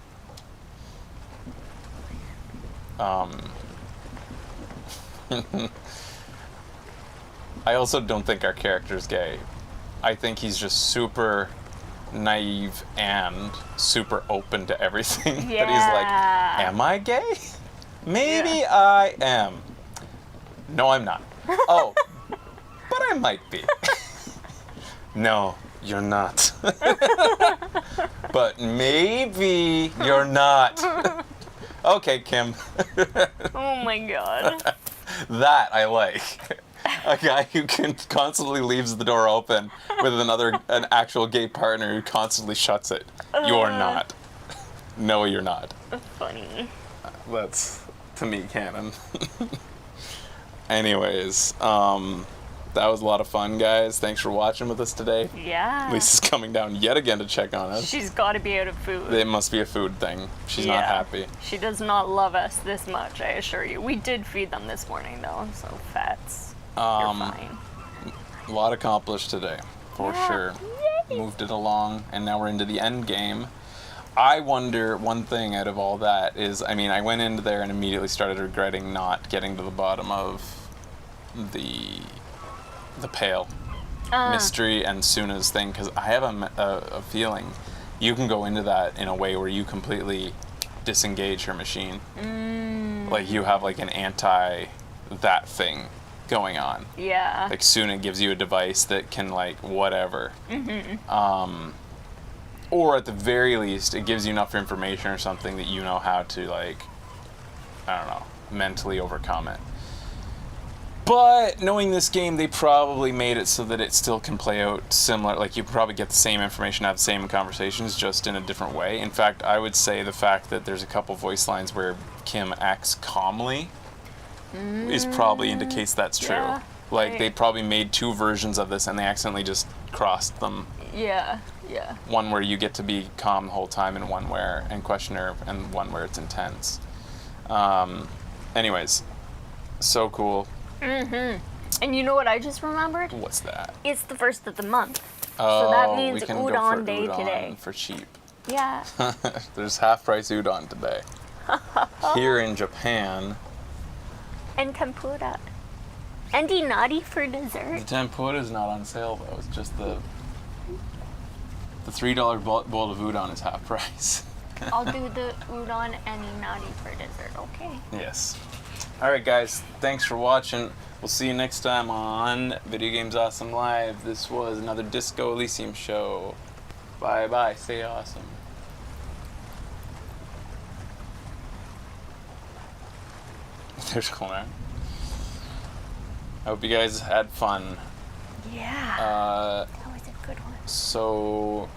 I also don't think our character's gay. I think he's just super naive and super open to everything. Yeah. That he's like, am I gay? Maybe I am. No, I'm not. Oh, but I might be. No, you're not. But maybe you're not. Okay, Kim. Oh my god. That I like. A guy who constantly leaves the door open with an actual gay partner who constantly shuts it. You're not. No, you're not. Funny. That's, to me, canon. Anyways, that was a lot of fun, guys. Thanks for watching with us today. Yeah. Lisa's coming down yet again to check on us. She's got to be out of food. It must be a food thing. She's not happy. She does not love us this much, I assure you. We did feed them this morning, though, so fats. You're fine. A lot accomplished today, for sure. Yay. Moved it along, and now we're into the end game. I wonder, one thing out of all that is, I mean, I went into there and immediately started regretting not getting to the bottom of the Pale mystery and Suna's thing, because I have a feeling you can go into that in a way where you completely disengage her machine. Like you have like an anti-that thing going on. Yeah. Like Suna gives you a device that can like whatever. Or at the very least, it gives you enough information or something that you know how to like, I don't know, mentally overcome it. But knowing this game, they probably made it so that it still can play out similar. Like you probably get the same information, have the same conversations, just in a different way. In fact, I would say the fact that there's a couple voice lines where Kim acts calmly is probably indicates that's true. Yeah, like they probably made two versions of this and they accidentally just crossed them. Yeah. One where you get to be calm the whole time, and one where and question her, and one where it's intense. Anyways, so cool. And you know what I just remembered? What's that? It's the first of the month. Oh, so that means we can go udon for day udon today. for cheap. Yeah. There's half-price udon today. Here in Japan. And tempura. And inari for dessert. The tempura is not on sale though. It's just the $3 bowl of udon is half price. I'll do the udon and inari for dessert, okay? Yes. Alright guys, thanks for watching. We'll see you next time on Video Games Awesome Live. This was another Disco Elysium show. Bye bye, stay awesome. There's Connor. I hope you guys had fun. Yeah. That was a good one. So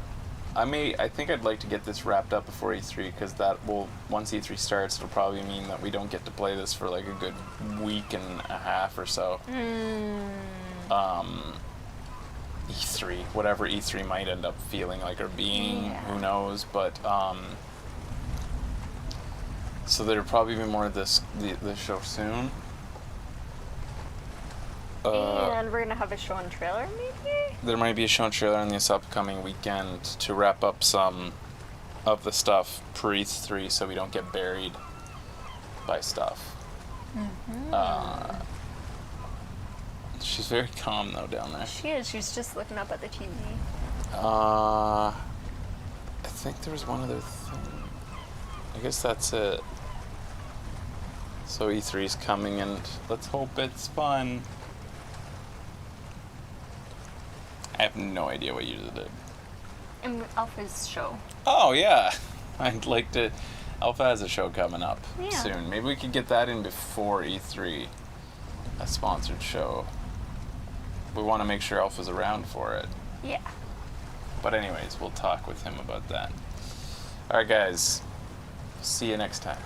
I think I'd like to get this wrapped up before E3, because that will, once E3 starts, it'll probably mean that we don't get to play this for like a good week and a half or so. E3, whatever E3 might end up feeling like or being, who knows, but So there'll probably be more of this show soon. And we're gonna have a show and trailer, maybe? There might be a show and trailer on this upcoming weekend to wrap up some of the stuff pre-3 so we don't get buried by stuff. Mm-hmm. She's very calm though down there. She is. She's just looking up at the TV. I think there was one other thing. I guess that's it. So E3's coming and let's hope it's fun. I have no idea what you did. And Alpha's show. Oh yeah, I'd like to. Alpha has a show coming up Yeah. soon. Maybe we could get that in before E3, a sponsored show. We want to make sure Alpha's around for it. Yeah. But anyways, we'll talk with him about that. All right, guys. See you next time.